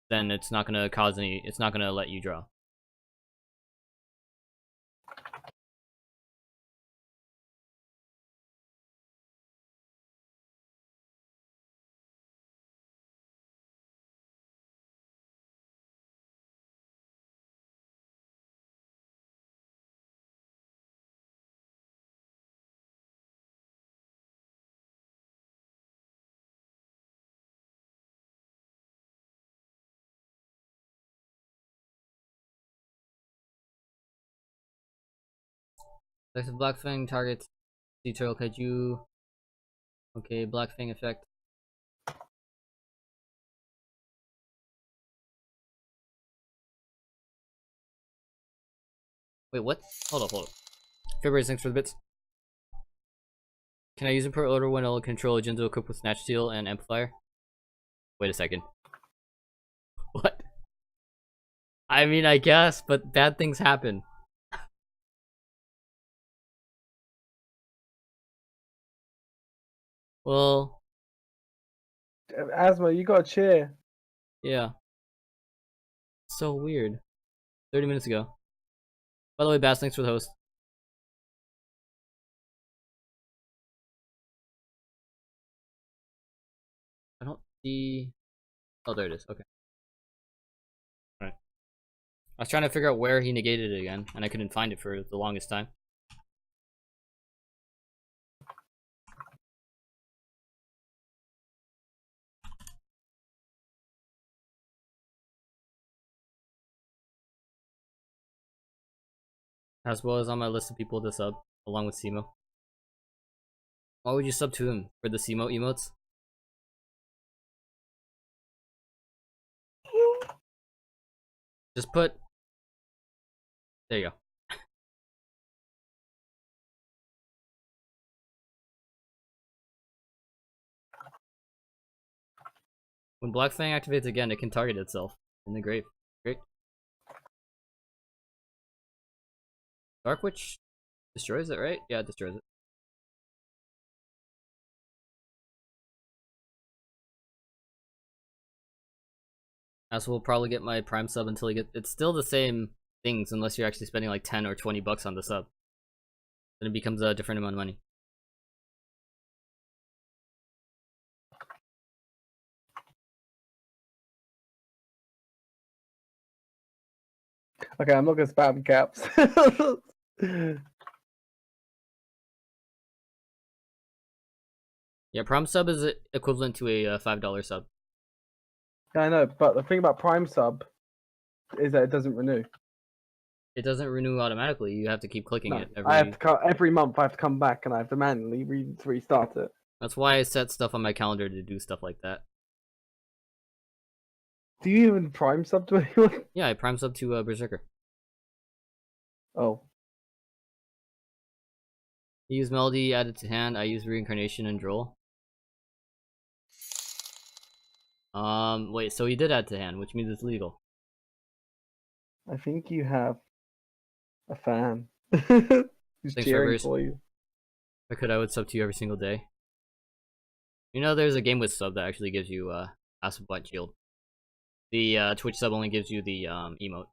it's not gonna cause any. It's not gonna let you draw. Effective Black Fang targets the turtle kaiju. Okay, Black Fang effect. Wait, what? Hold up. February, thanks for the bits. Can I use import order when I'll control a Jinzo equipped with Snatch Steel and Amplifier? Wait a second. What? I mean, I guess, but bad things happen. Well, Asma, you got a cheer. yeah. So weird. 30 minutes ago. By the way, Bass, thanks for the host. I don't see... Oh, there it is. Okay. Alright. I was trying to figure out where he negated it again, and I couldn't find it for the longest time. As well as on my list of people to sub, along with Simo. Why would you sub to him? For the Simo emotes? Just put... There you go. When Black Fang activates again, it can target itself in the grave. Great. Dark Witch destroys it, right? Yeah, it destroys it. As we'll probably get my Prime sub until I get... It's still the same things unless you're actually spending like 10 or 20 bucks on the sub. Then it becomes a different amount of money. Okay, I'm not gonna spam caps. Yeah, Prime sub is equivalent to a $5 sub. Yeah, I know, but the thing about Prime sub is that it doesn't renew. It doesn't renew automatically. You have to keep clicking No, it I have every. to every month. I have to come back and I have to manually restart it. That's why I set stuff on my calendar to do stuff like that. Do you even Prime sub to anyone? Yeah, I prime sub to Berserker. Oh, You use Melody, added to hand. I use Reincarnation and Droll. Wait, so he did add to hand, which means it's legal. I think you have a fan who's Thanks, cheering Rivers. for you. If I would sub to you every single day. You know, there's a game with sub that actually gives you Acid Blight Shield. The Twitch sub only gives you the emote.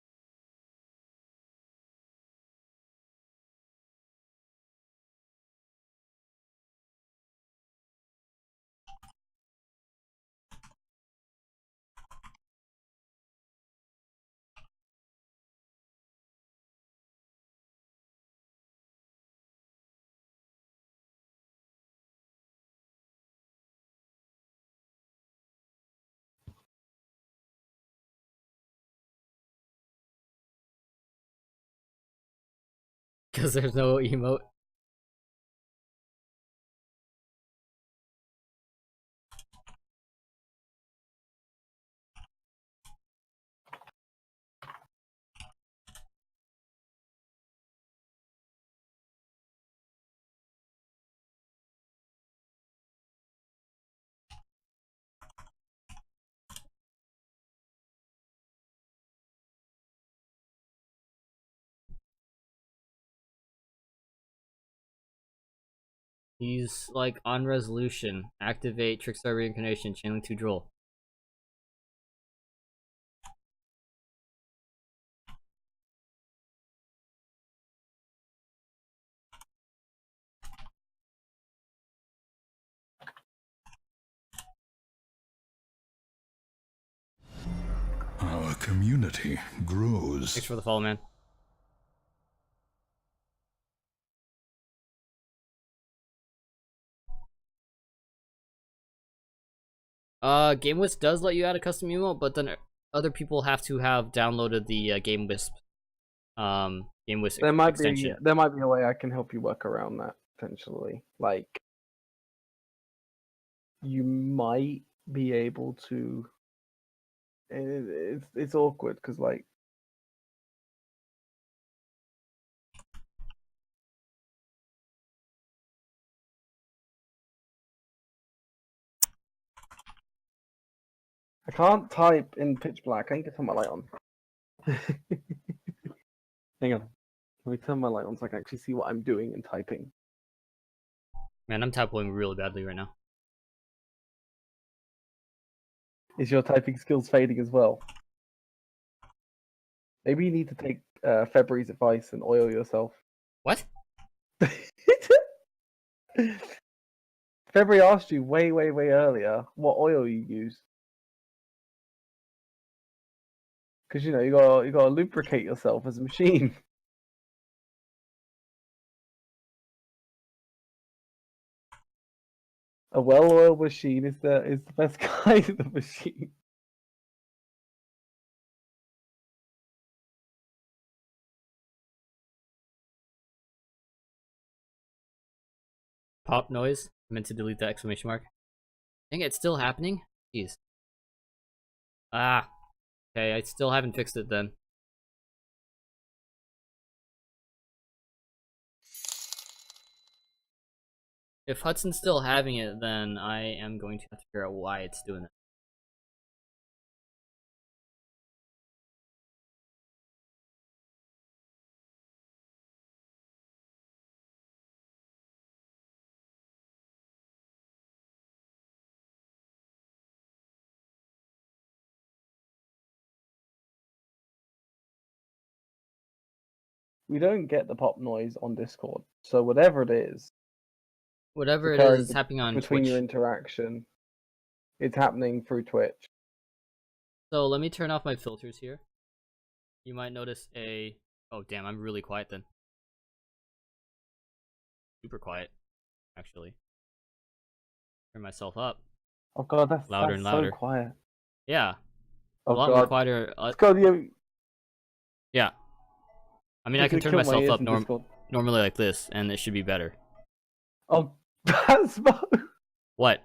Because there's no emote. He's like on resolution. Activate Trickstar Reincarnation, channeling to Droll. Our community grows. Thanks for the follow, man. GameWisp does let you add a custom emote, but then other people have to have downloaded the GameWisp GameWisp extension. There might be a way I can help you work around that potentially. Like, you might be able to. It's awkward because like. I can't type in pitch black. I need to turn my light on. Hang on. Let me turn my light on so I can actually see what I'm doing and typing. Man, I'm typing really badly right now. Is your typing skills fading as well? Maybe you need to take February's advice and oil yourself. What? February asked you way earlier what oil you use. Because you gotta lubricate yourself as a machine. A well-oiled machine is the best kind of machine. Pop noise. I meant to delete the exclamation mark. Dang it, it's still happening? Jeez. Ah. Okay, I still haven't fixed it then. If Hudson's still having it, then I am going to have to figure out why it's doing it. We don't get the pop noise on Discord, so whatever it is, Whatever it occurring is, it's happening on between Twitch. your interaction, it's happening through Twitch. So let me turn off my filters here. You might notice a... Oh damn, I'm really quiet then. Super quiet, actually. Turn myself up. Oh god, that's Louder and louder. so quiet. Yeah. Oh a lot more god. quieter. Let's go. Yeah. I mean, I can turn Kill my myself ears up in Discord. normally like this, and it should be better. Oh, that's What?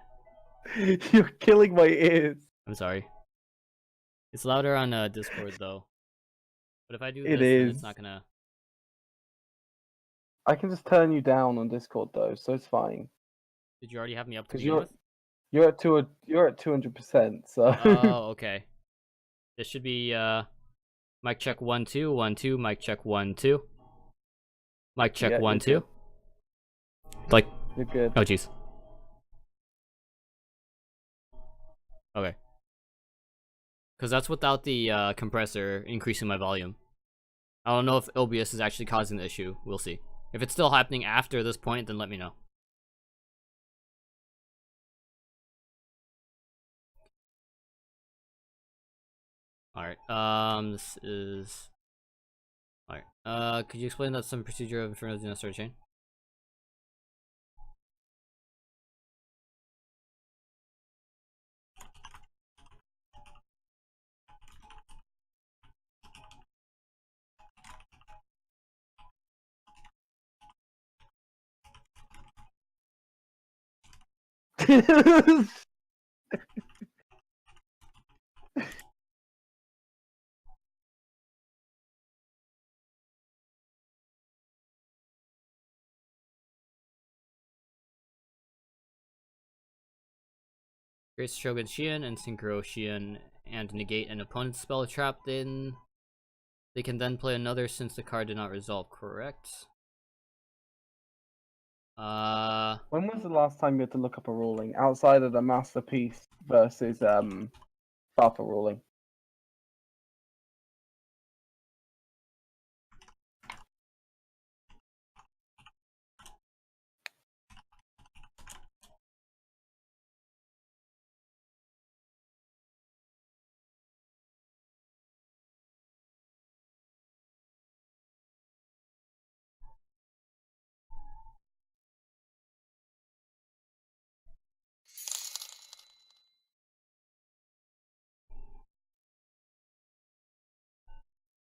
You're killing my ears. I'm sorry. It's louder on Discord though. But if I do It this, then is. it's not gonna. I can just turn you down on Discord though, so it's fine. Did you already have me up to Because begin with? you're at 200%. So. Oh, okay. This should be mic check 1 2 1 2 mic check 1 2. Mic check Yeah, 1 you're 2. good. Like You're good. oh jeez. Okay. Cuz that's without the compressor increasing my volume. I don't know if OBS is actually causing the issue. We'll see. If it's still happening after this point, then let me know. Alright, this is... Alright, could you explain that some procedure of Inferno do not start a chain? Great Shogun Shion and Synchro Shion and negate an opponent's spell trap, then they can then play another since the card did not resolve, correct? When was the last time you had to look up a ruling outside of the masterpiece versus Papa ruling?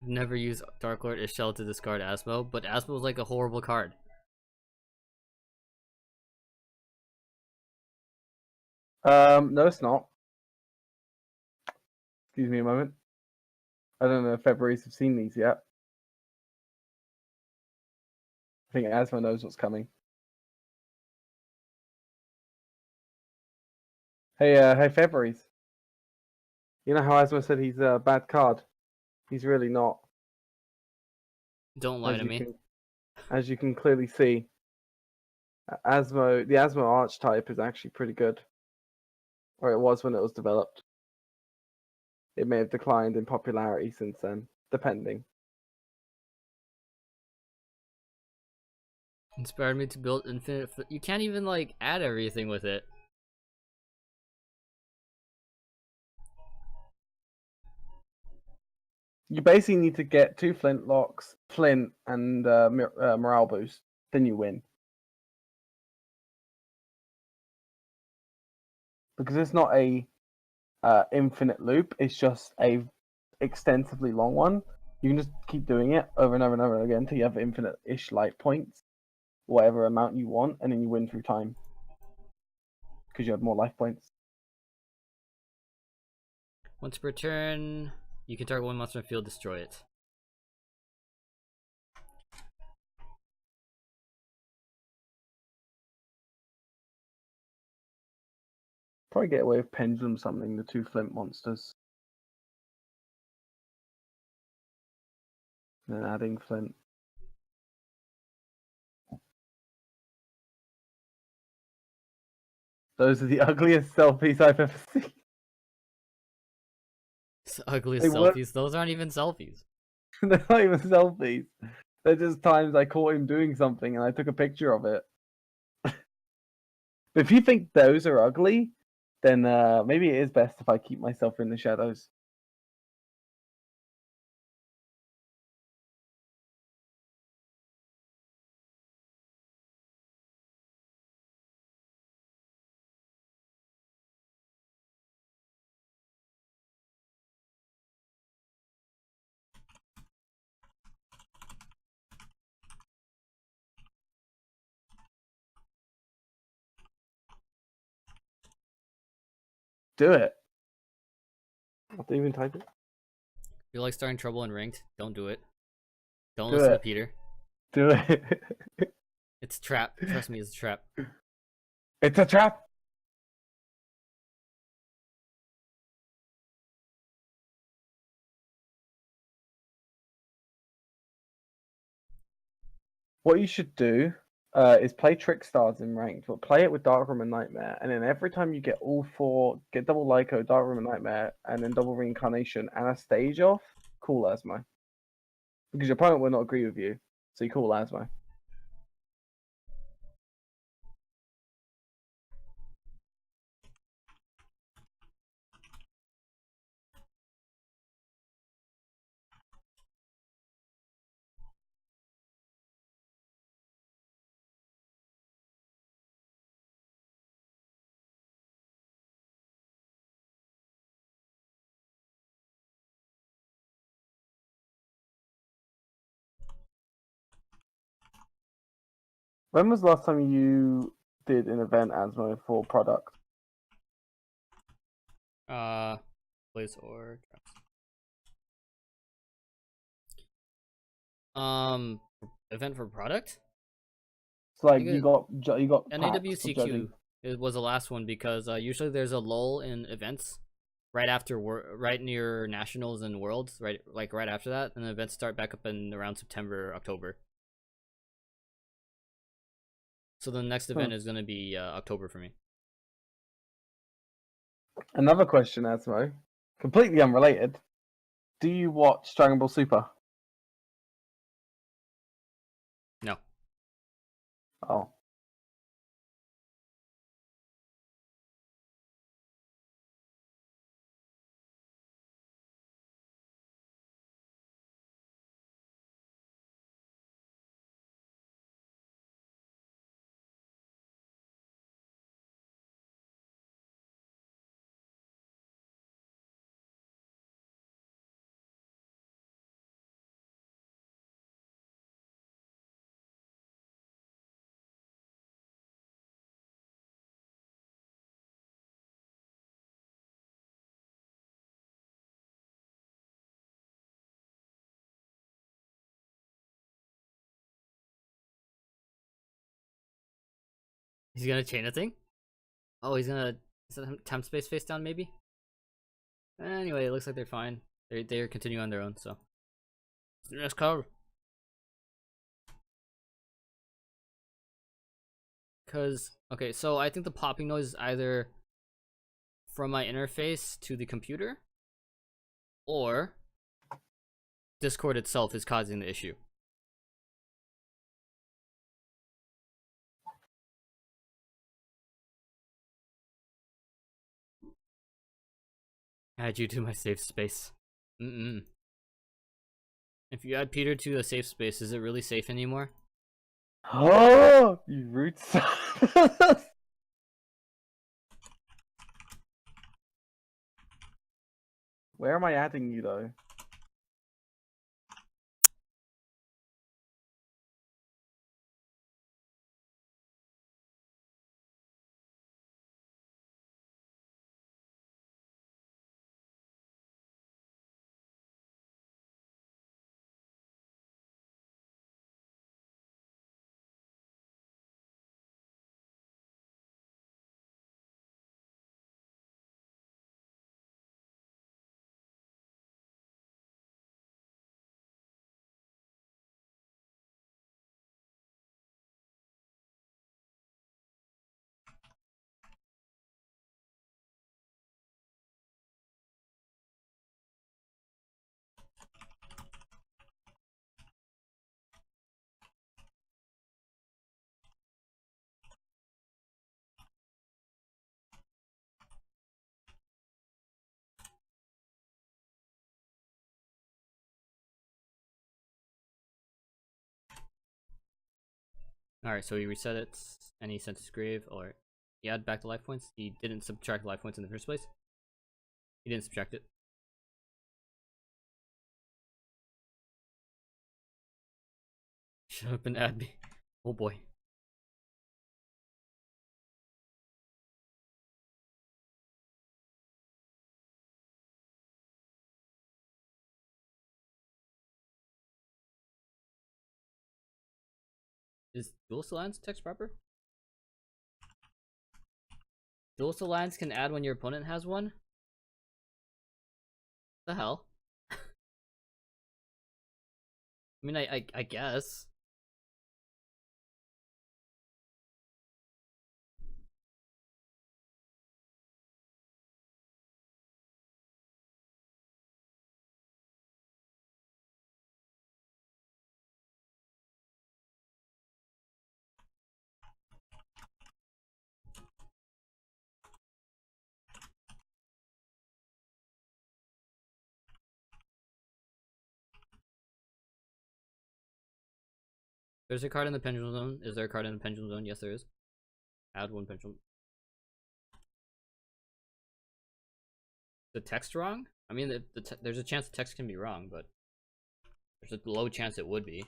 never use Dark Lord Ishel to discard Asmo, but Asmo is like a horrible card. No, it's not. Excuse me a moment. I don't know if February's have seen these yet. I think Asma knows what's coming. Hey, February's. You know how Asma said he's a bad card? He's really not. Don't lie to me. As you can clearly see, the Asmo archetype is actually pretty good. Or it was when it was developed. It may have declined in popularity since then, depending. Inspired me to build infinite. You can't even like add everything with it. You basically need to get 2 flintlocks, flint, and morale boost. Then you win. Because it's not a infinite loop. It's just a extensively long one. You can just keep doing it over and over and over again until you have infinite-ish life points, whatever amount you want, and then you win through time because you have more life points. Once per turn, you can target one monster in the field, destroy it. Probably get away with pendulum summoning the 2 flint monsters. And then adding flint. Those are the ugliest selfies I've ever seen. It's the ugliest They were- selfies. Those aren't even selfies. They're not even selfies. They're just times I caught him doing something and I took a picture of it. If you think those are ugly, then maybe it is best if I keep myself in the shadows. Do it. I'll even type it. Feel like starting trouble in ranked? Don't do it. Don't Do listen to it. Peter. Do it. It's a trap. Trust me, it's a trap. It's a trap. What you should do is play Trick Stars in ranked, but play it with Darkroom and Nightmare, and then every time you get all four, get double Lyco, Darkroom and Nightmare, and then double Reincarnation and a stage off, call Asmo. Because your opponent will not agree with you, so you call Asmo. When was the last time you did an event, Asmo, for product? Place or traps. Event for product? It's like think you got packs for NAWCQ judging. it was the last one because usually there's a lull in events right after right near nationals and worlds, right after that, and the events start back up in around September, October. So the next event is gonna be October for me. Another question, Asmo, completely unrelated. Do you watch Dragon Ball Super? No. Oh. He's gonna chain a thing? Oh, he's gonna temp space face down maybe? Anyway, it looks like they're fine. They're continuing on their own, so. Let's cover. Okay, so I think the popping noise is either from my interface to the computer, or Discord itself is causing the issue. Add you to my safe space. If you add Peter to a safe space, is it really safe anymore? Oh, you rude son. Where am I adding you though? Alright, so he reset it, and he sent his grave, or he added back the life points. He didn't subtract life points in the first place. He didn't subtract it. Shut up and add me. Oh boy. Is dual alliance text proper? Dual alliance can add when your opponent has one? The hell? I mean, I guess. There's a card in the pendulum zone. Is there a card in the pendulum zone? Yes, there is. Add one pendulum. The text wrong? I mean, there's a chance the text can be wrong, but there's a low chance it would be.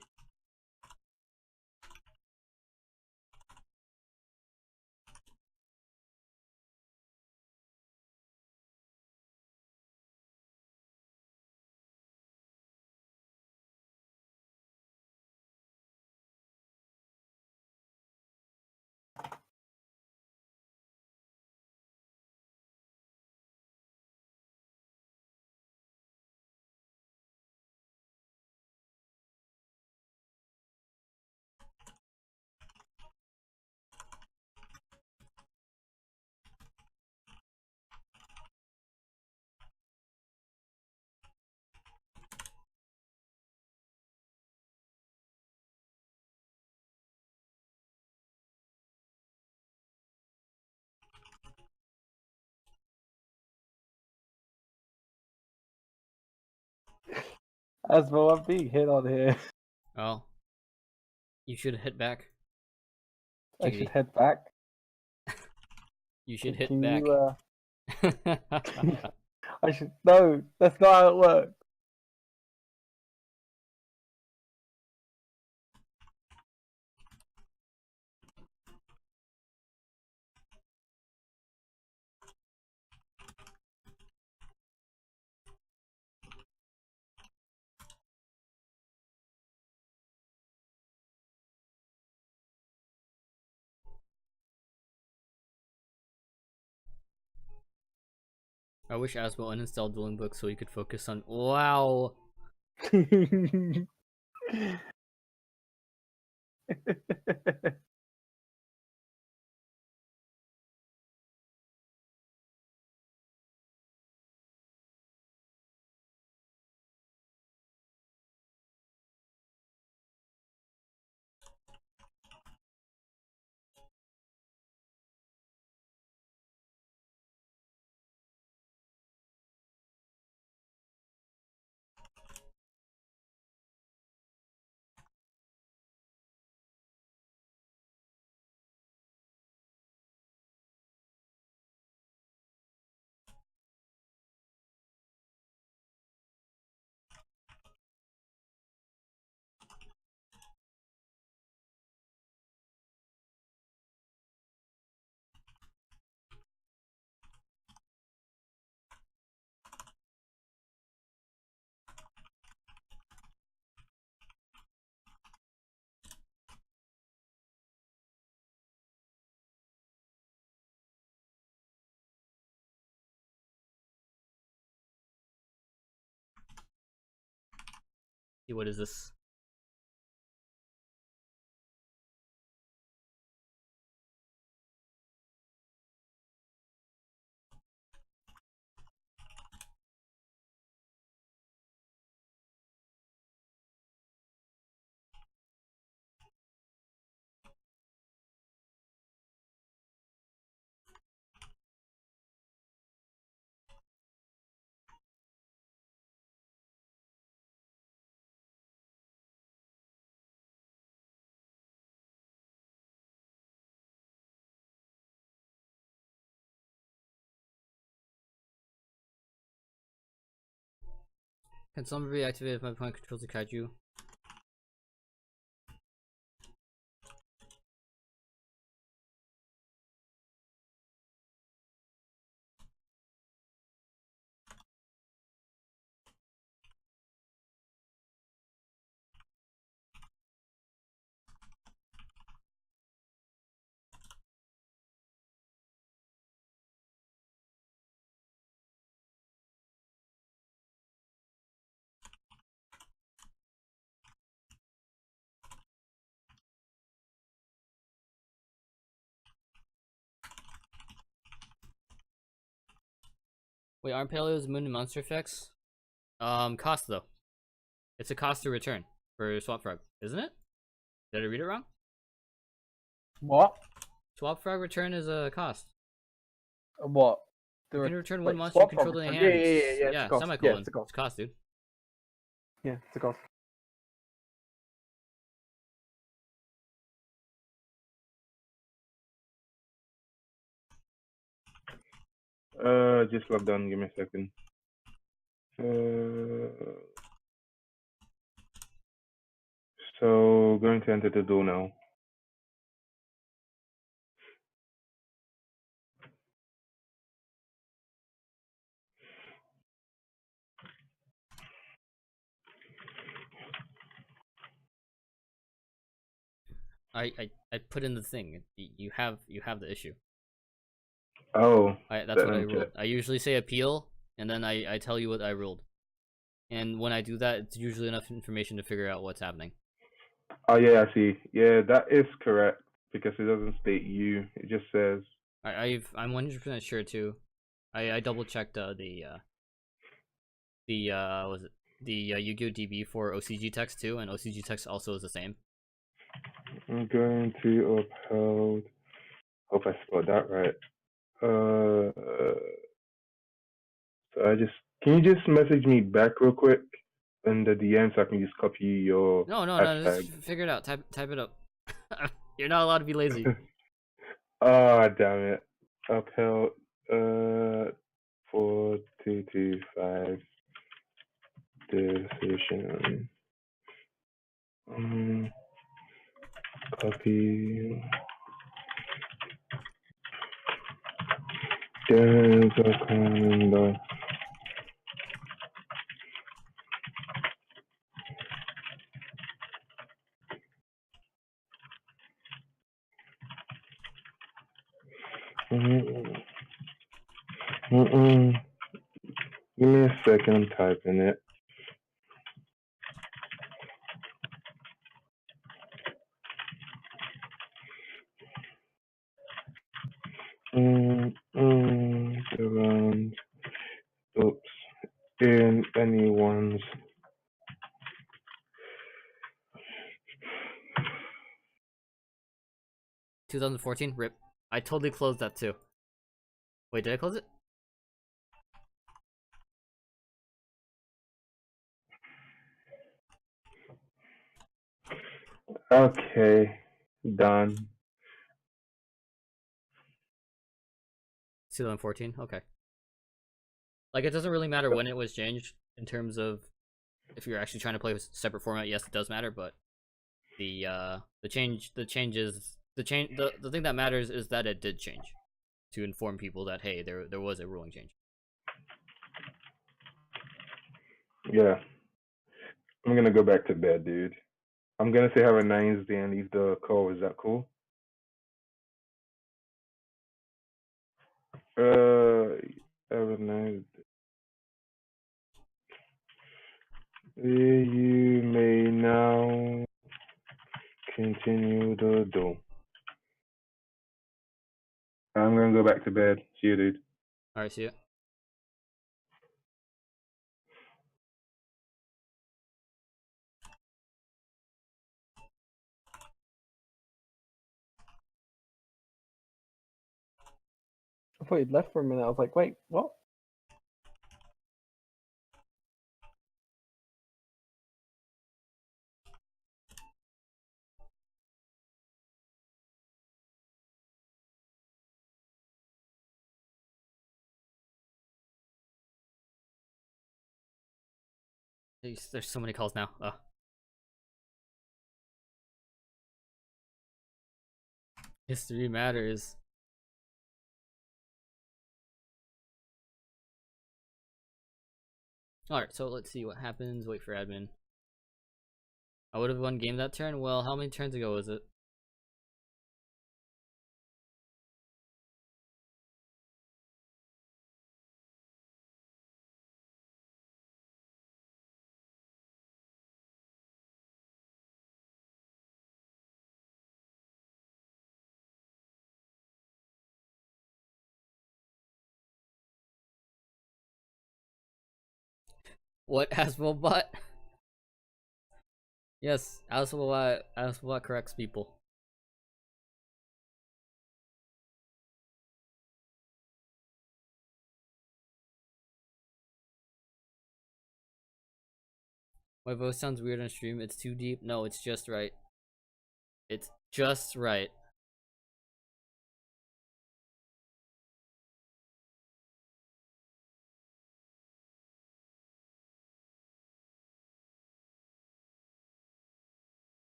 Asmo, I'm being hit on here. Oh. You should hit back. I should Jiggity. head back. You should hit Can back. you, I should. No, that's not how it works. I wish Asmo uninstalled Dueling Book so he could focus on. Wow. What is this? Can someone reactivate if my opponent controls the kaiju? Wait, aren't paleos moon and monster effects? Cost though. It's a cost to return for Swap Frog, isn't it? Did I read it wrong? What? Swap Frog return is a cost. What? You can return one wait, monster you swap control from in return. hand. Yeah, it's a cost. Semicolon. Yeah, it's a cost. It's cost, dude. Yeah, it's a cost. Just log down. Give me a second. So going to enter the door now. I put in the thing. You have the issue. Oh, That's what I okay. ruled. I usually say appeal, and then I tell you what I ruled. And when I do that, it's usually enough information to figure out what's happening. Oh yeah, I see. Yeah, that is correct because it doesn't state you. It just says. I'm 100% sure too. I double checked was it the Yu-Gi-Oh DB for OCG text too, and OCG text also is the same. I'm going to uphold. Hope I spelled that right. So can you just message me back real quick in the DM so I can just copy your No, hashtag. just figure it out. Type it up. You're not allowed to be lazy. Damn it. Upheld 4225 decision. Copy. There's a calendar. Give me a second, I'm typing it. Around, oops, in anyone's 2014 rip. I totally closed that too. Wait, did I close it? Okay, done. 2014. Okay. Like it doesn't really matter when it was changed in terms of if you're actually trying to play a separate format. Yes, it does matter, but the thing that matters is that it did change to inform people that hey, there was a ruling change. Yeah, I'm gonna go back to bed, dude. I'm gonna say have a nice day and leave the call. Is that cool? Have a nice. You may now continue the door. I'm gonna go back to bed. See you, dude. All right, see ya. I thought you'd left for a minute. I was like, wait, what? There's so many calls now. History matters. Alright, so let's see what happens. Wait for admin. I would have won game that turn. Well, how many turns ago was it? What, Hasselbot? Yes, Hasselbot corrects people. My voice sounds weird on stream. It's too deep. No, it's just right. It's just right.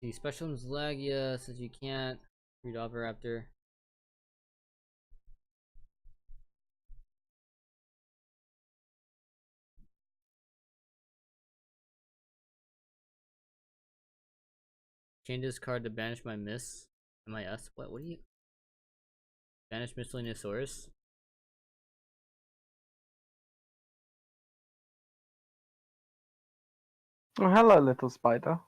The special's lag, yeah, says you can't read Raptor. Change this card to banish my miss. MIS? What do you? Banish Miscellaneousaurus? Oh, hello, little spider.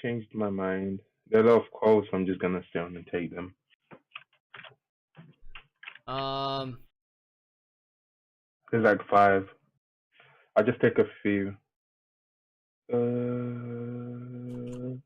Changed my mind. There are a lot of quotes, so I'm just gonna stay on and take them. There's like 5. I'll just take a few. Mm,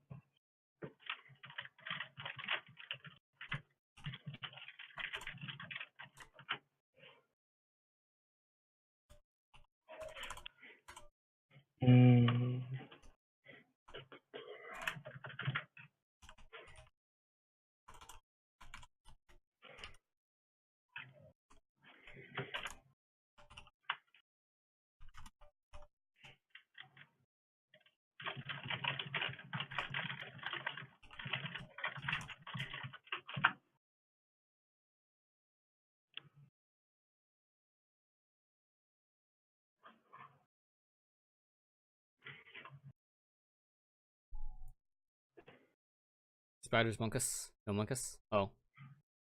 Spiders Monkus? No Monkus? Oh.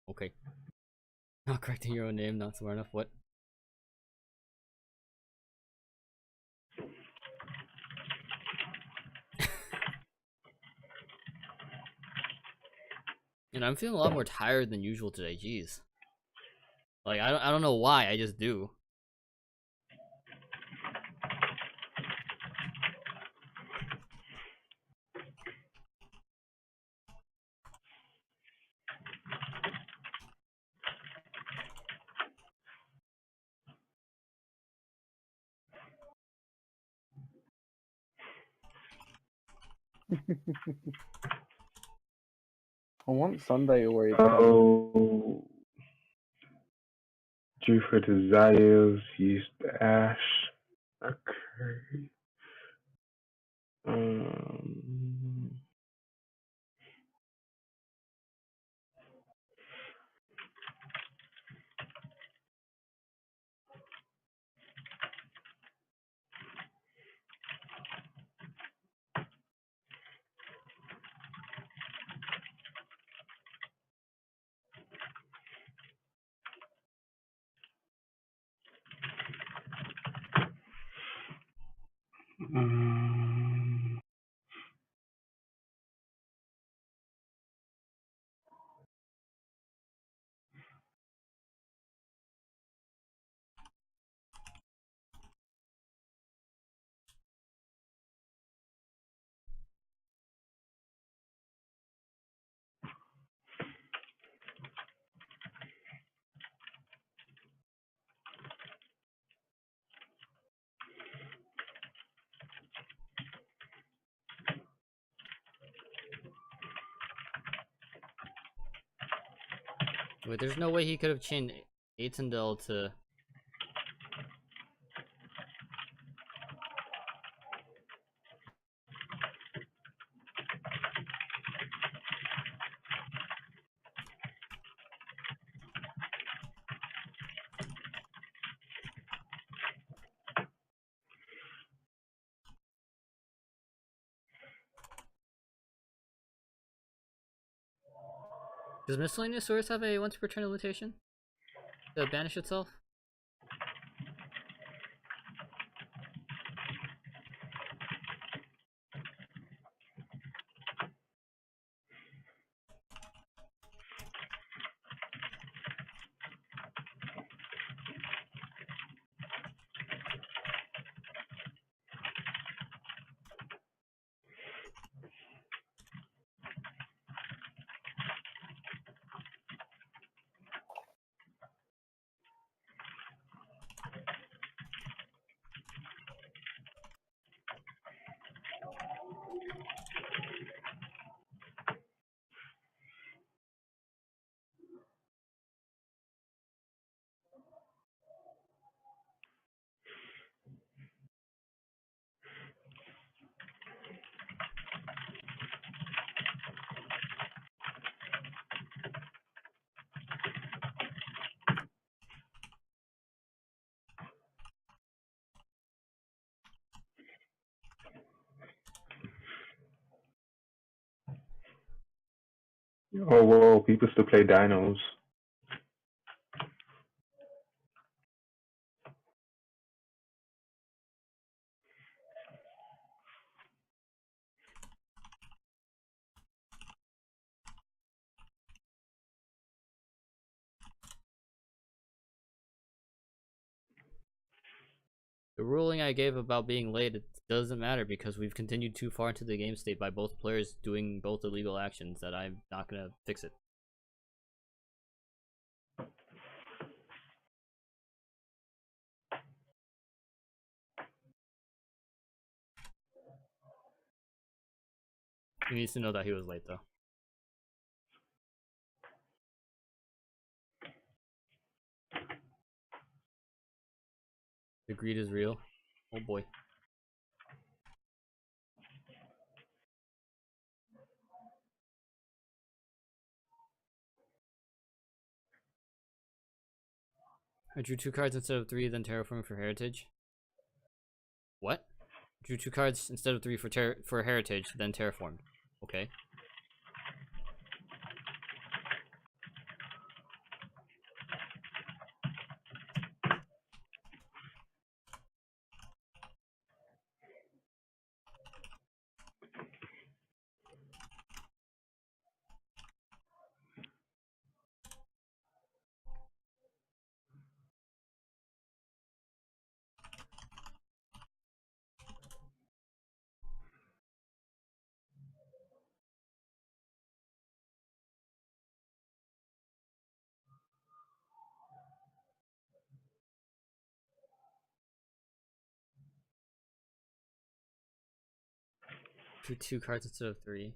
Okay. Not correcting your own name, not smart enough. What? And I'm feeling a lot more tired than usual today, jeez. Like I don't know why, I just do. I want Sunday already. To oh, due for desires, used ash. Okay. Um, Wait, there's no way he could have chained Atendel to. Does Miscellaneous Source have a once per turn limitation to banish itself? Oh whoa, people still play dinos. The ruling I gave about being late, it doesn't matter because we've continued too far into the game state by both players doing both illegal actions that I'm not gonna fix it. He needs to know that he was late though. The greed is real. Oh boy. I drew 2 cards instead of 3, then terraforming for heritage. What? Drew 2 cards instead of 3 for heritage, then terraformed. Okay. Drew 2 cards instead of 3.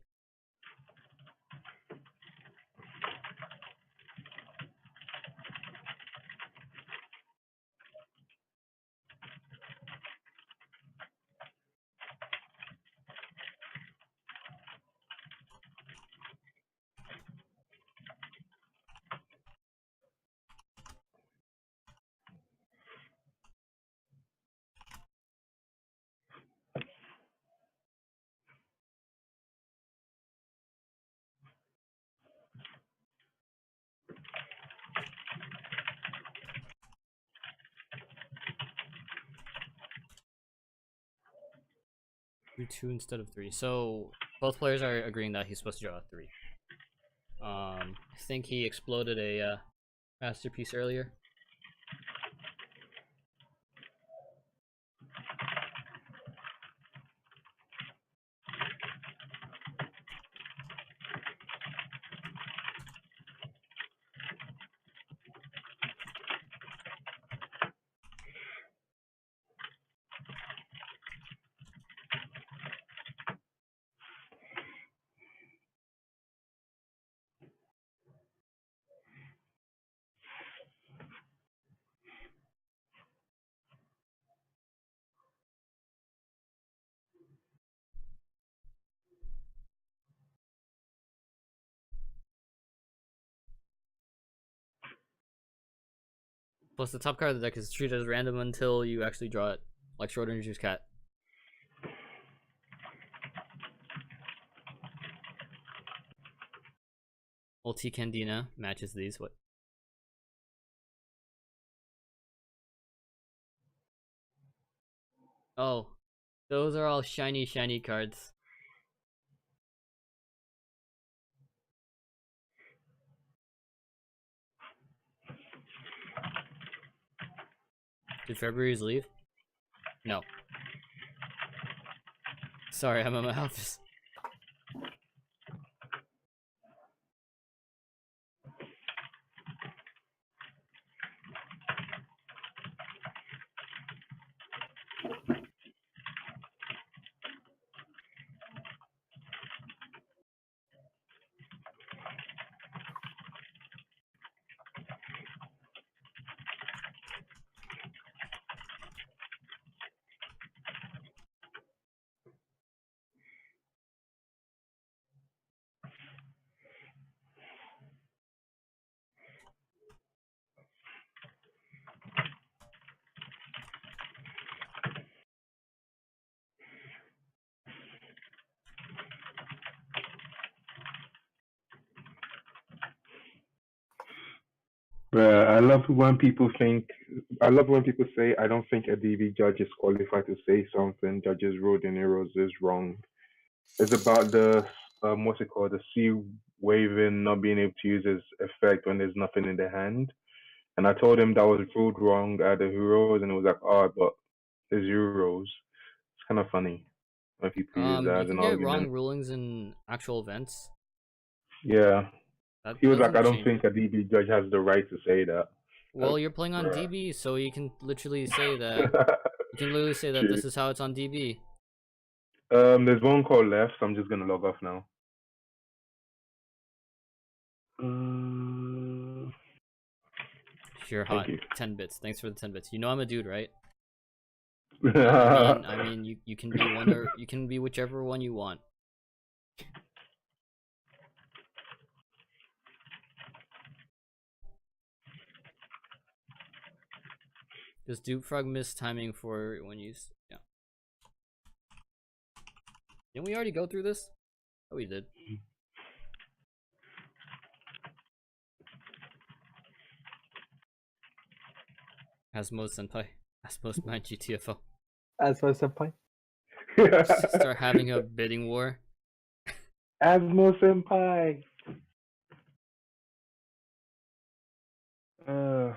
Drew 2 instead of 3. So both players are agreeing that he's supposed to draw a 3. I think he exploded a masterpiece earlier. Plus, the top card of the deck is treated as random until you actually draw it, like Schrodinger's cat. Ulti Candina matches these. What? Oh, those are all shiny cards. Did February's leave? No. Sorry, I'm at my office. But I love when people think. I love when people say, "I don't think a DB judge is qualified to say something. Judges ruled in heroes is wrong." It's about the what's it called? The C waving not being able to use his effect when there's nothing in the hand. And I told him that was ruled wrong at the heroes, and it was like, "Oh, but it's heroes." It's kind of funny when people use that You as can an get wrong argument. rulings in actual events. Yeah, That he was like, "I doesn't don't change think it. a DB judge has the right to say that." Well, you're playing on DB, so you can literally say that. You can literally say that True. this is how it's on DB. There's one call left, so I'm just gonna log off now. You're Thank hot. you. 10 bits. Thanks for the 10 bits. You know I'm a dude, right? I I mean, you can be one or you can be whichever one you want. Does Dupe Frog miss timing for when you? Yeah. Didn't we already go through this? Oh, we did. Asmo Senpai. Asmo's my GTFO. As I said, Pai. Start having a bidding war. Asmo Senpai. Uh,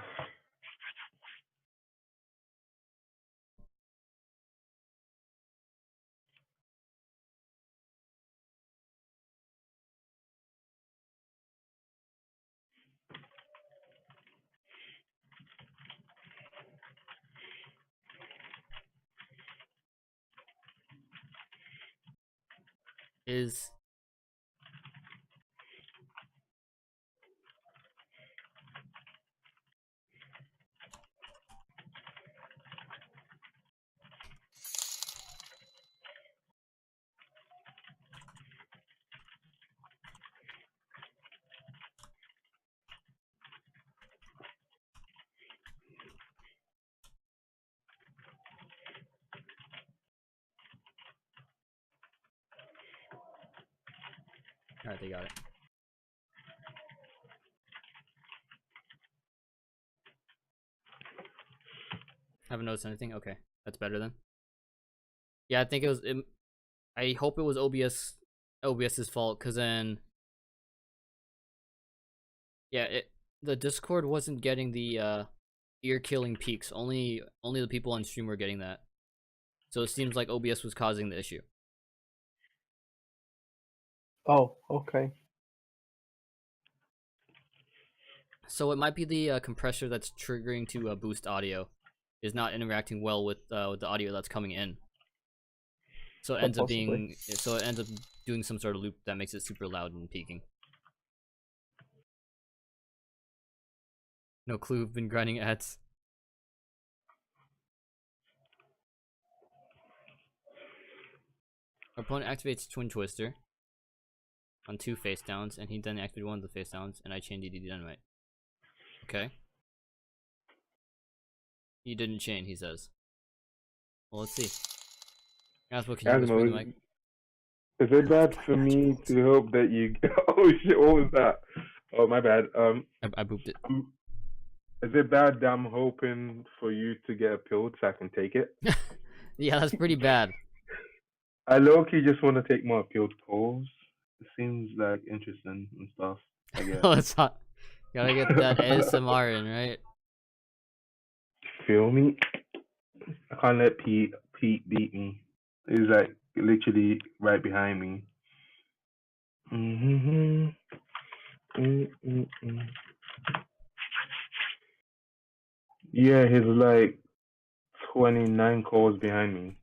Is alright, they got it. Haven't noticed anything? Okay. That's better then. Yeah, I think it was I hope it was OBS's fault, cause then yeah, the Discord wasn't getting the ear killing peaks. Only the people on stream were getting that. So it seems like OBS was causing the issue. Oh, okay. So it might be the compressor that's triggering to boost audio is not interacting well with the audio that's coming in. So it Quite ends up possibly. being so it ends up doing some sort of loop that makes it super loud and peaking. No clue. Been grinding ads. Our opponent activates Twin Twister on 2 face downs, and he then activated one of the face downs, and I chained DD Dynamite. Okay. You didn't chain, he says. Well, let's see. Asmo, can you whisper in Asmo, the mic? is it bad for me to hope that you? Oh shit! What was that? Oh my bad. I booped it. Is it bad that I'm hoping for you to get a pill so I can take it? Yeah, that's pretty bad. I low-key just want to take more peeled calls. It seems like interesting and stuff. I guess. Oh, it's hot. Gotta get that ASMR in, right? Feel me? I can't let Pete beat me. He's like literally right behind me. Mm-hmm. Mm-mm-mm. Yeah, he's like 29 calls behind me.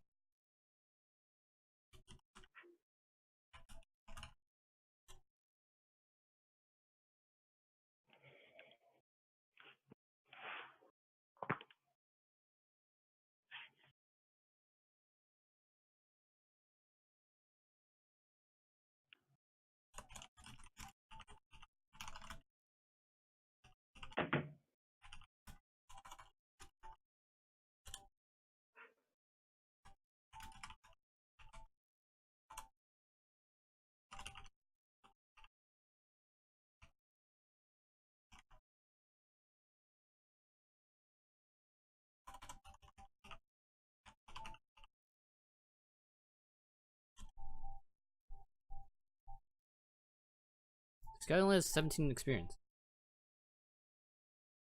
This guy only has 17 experience.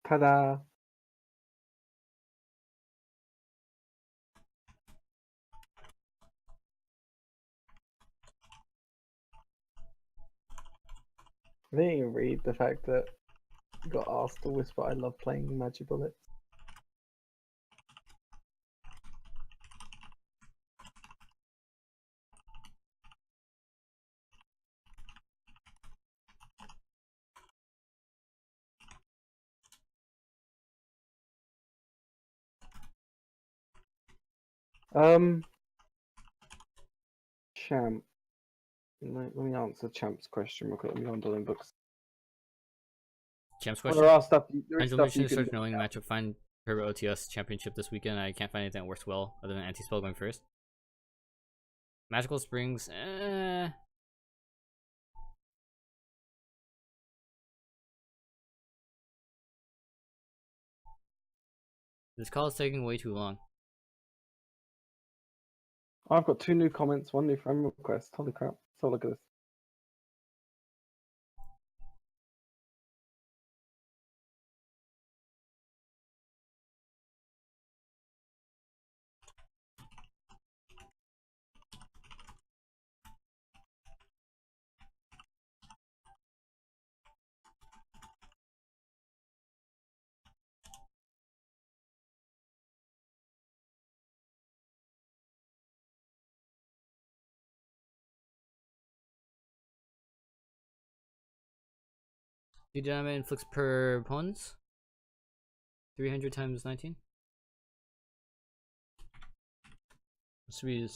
Ta-da! I didn't even read the fact that you got asked to whisper. I love playing Magic Bullets. Champ. Let me answer Champ's question real quick. Let me go on Dueling Books. Champ's Well, question. there are stuff. There is Pendulum stuff you Mission can starts do. knowing matchup find Turbo OTS Championship this weekend. I can't find anything that works well other than anti-spell going first. Magical Springs, This call is taking way too long. I've got 2 new comments, 1 new friend request. Holy crap! So look at this. The damage inflicts per opponents. 300 times 19.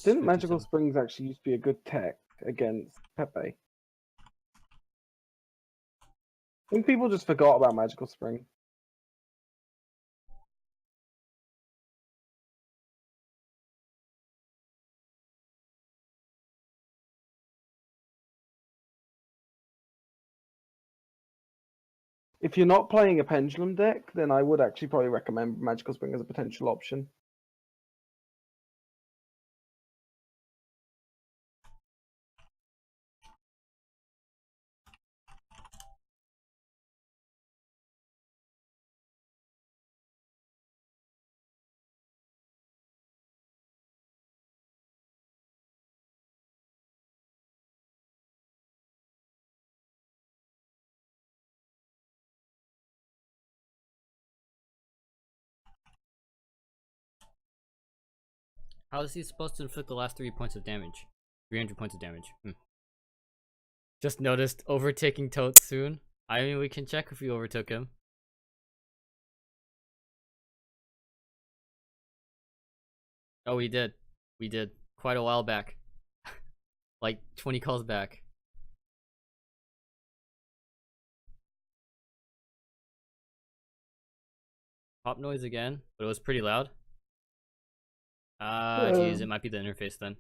Didn't Magical Springs actually used to be a good tech against Pepe? I think people just forgot about Magical Spring. If you're not playing a Pendulum deck, then I would actually probably recommend Magical Spring as a potential option. How is he supposed to inflict the last 3 points of damage? 300 points of damage. Just noticed overtaking Tote soon. I mean, we can check if we overtook him. Oh, we did. We did. Quite a while back. Like 20 calls back. Pop noise again, but it was pretty loud. Ah, Um, geez, it might be the interface then.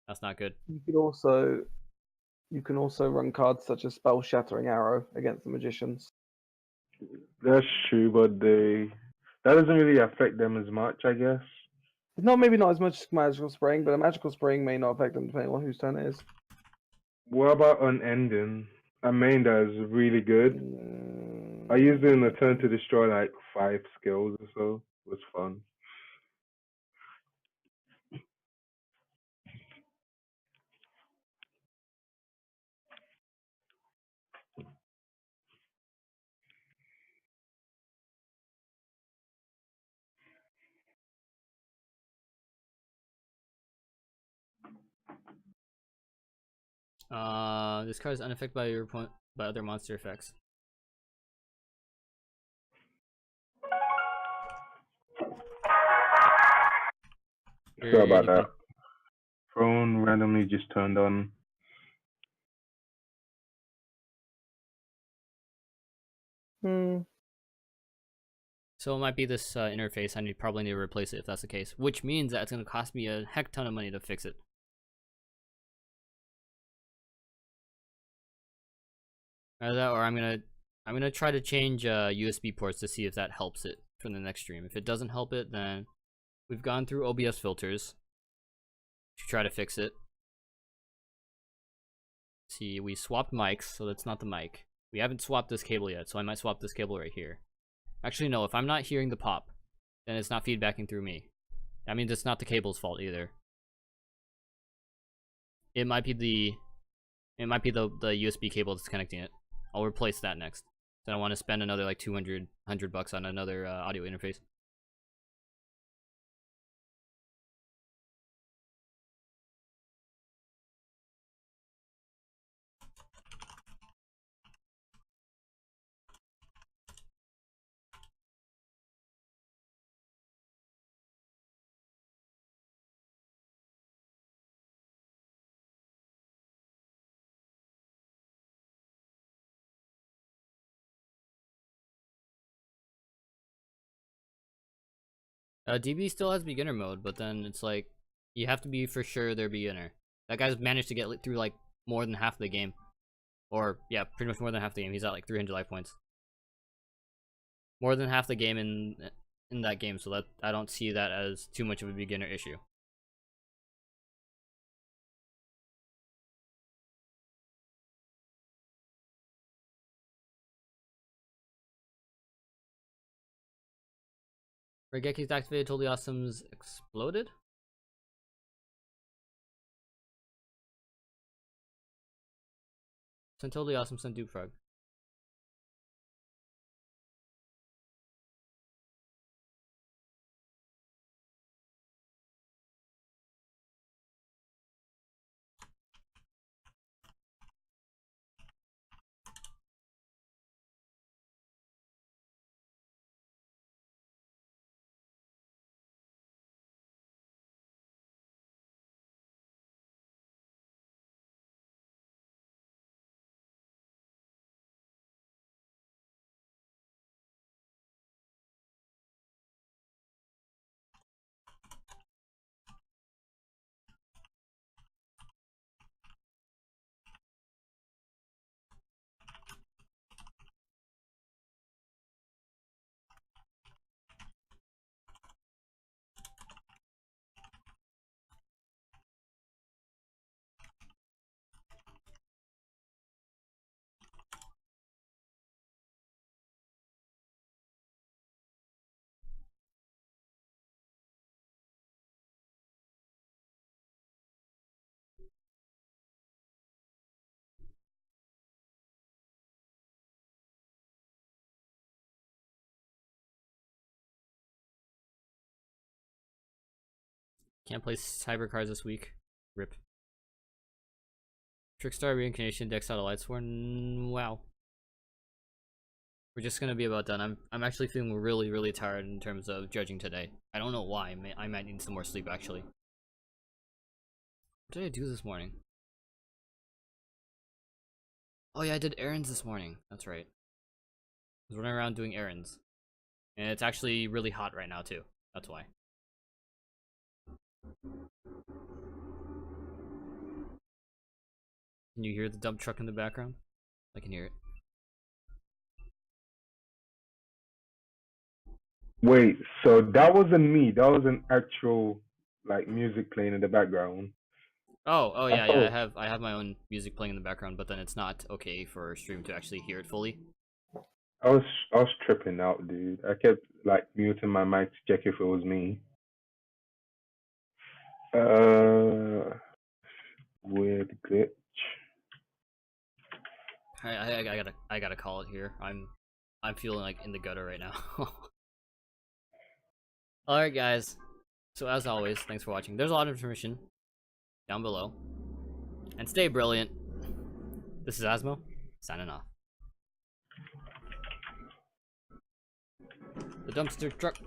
That's not good. You can also run cards such as Spell Shattering Arrow against the magicians. That's true, but that doesn't really affect them as much, I guess. It's not maybe not as much as Magical Spring, but a Magical Spring may not affect them depending on whose turn it is. What about unending? I mean, that is really good. I used it in a turn to destroy like 5 skills or so. It was fun. This card is unaffected by your opponent by other monster effects. Sorry about You can- that. Phone randomly just turned on. So it might be this interface. I probably need to replace it if that's the case. Which means that it's going to cost me a heck ton of money to fix it. Either that, or I'm gonna try to change USB ports to see if that helps it for the next stream. If it doesn't help it, then we've gone through OBS filters to try to fix it. See, we swapped mics, so that's not the mic. We haven't swapped this cable yet, so I might swap this cable right here. Actually, no, if I'm not hearing the pop, then it's not feedbacking through me. That means it's not the cable's fault either. It might be the USB cable that's connecting it. I'll replace that next. So I don't want to spend another like 200 bucks on another audio interface. DB still has beginner mode, but then it's like you have to be for sure they're beginner. That guy's managed to get through like more than half the game, or yeah, pretty much more than half the game. He's at like 300 life points, more than half the game in that game. So that I don't see that as too much of a beginner issue. Regeki's activated. Totally Awesome's exploded. Sent Totally Awesome. Sent Dupe Frog. Can't play cyber cards this week. Rip. Trickstar Reincarnation Deck Satellites for wow. We're just gonna be about done. I'm actually feeling really tired in terms of judging today. I don't know why. I might need some more sleep actually. What did I do this morning? Oh yeah, I did errands this morning. That's right. I was running around doing errands. And it's actually really hot right now too. That's why. Can you hear the dump truck in the background? I can hear it. Wait, so that wasn't me. That was an actual like music playing in the background. Oh I yeah, thought I have my own music playing in the background, but then it's not okay for stream to actually hear it fully. I was I was tripping out, dude. I kept like muting my mic to check if it was me. Weird glitch. I gotta call it here. I'm feeling like in the gutter right now. Alright guys. So as always, thanks for watching. There's a lot of information down below. And stay brilliant. This is Asmo, signing off. The dumpster truck.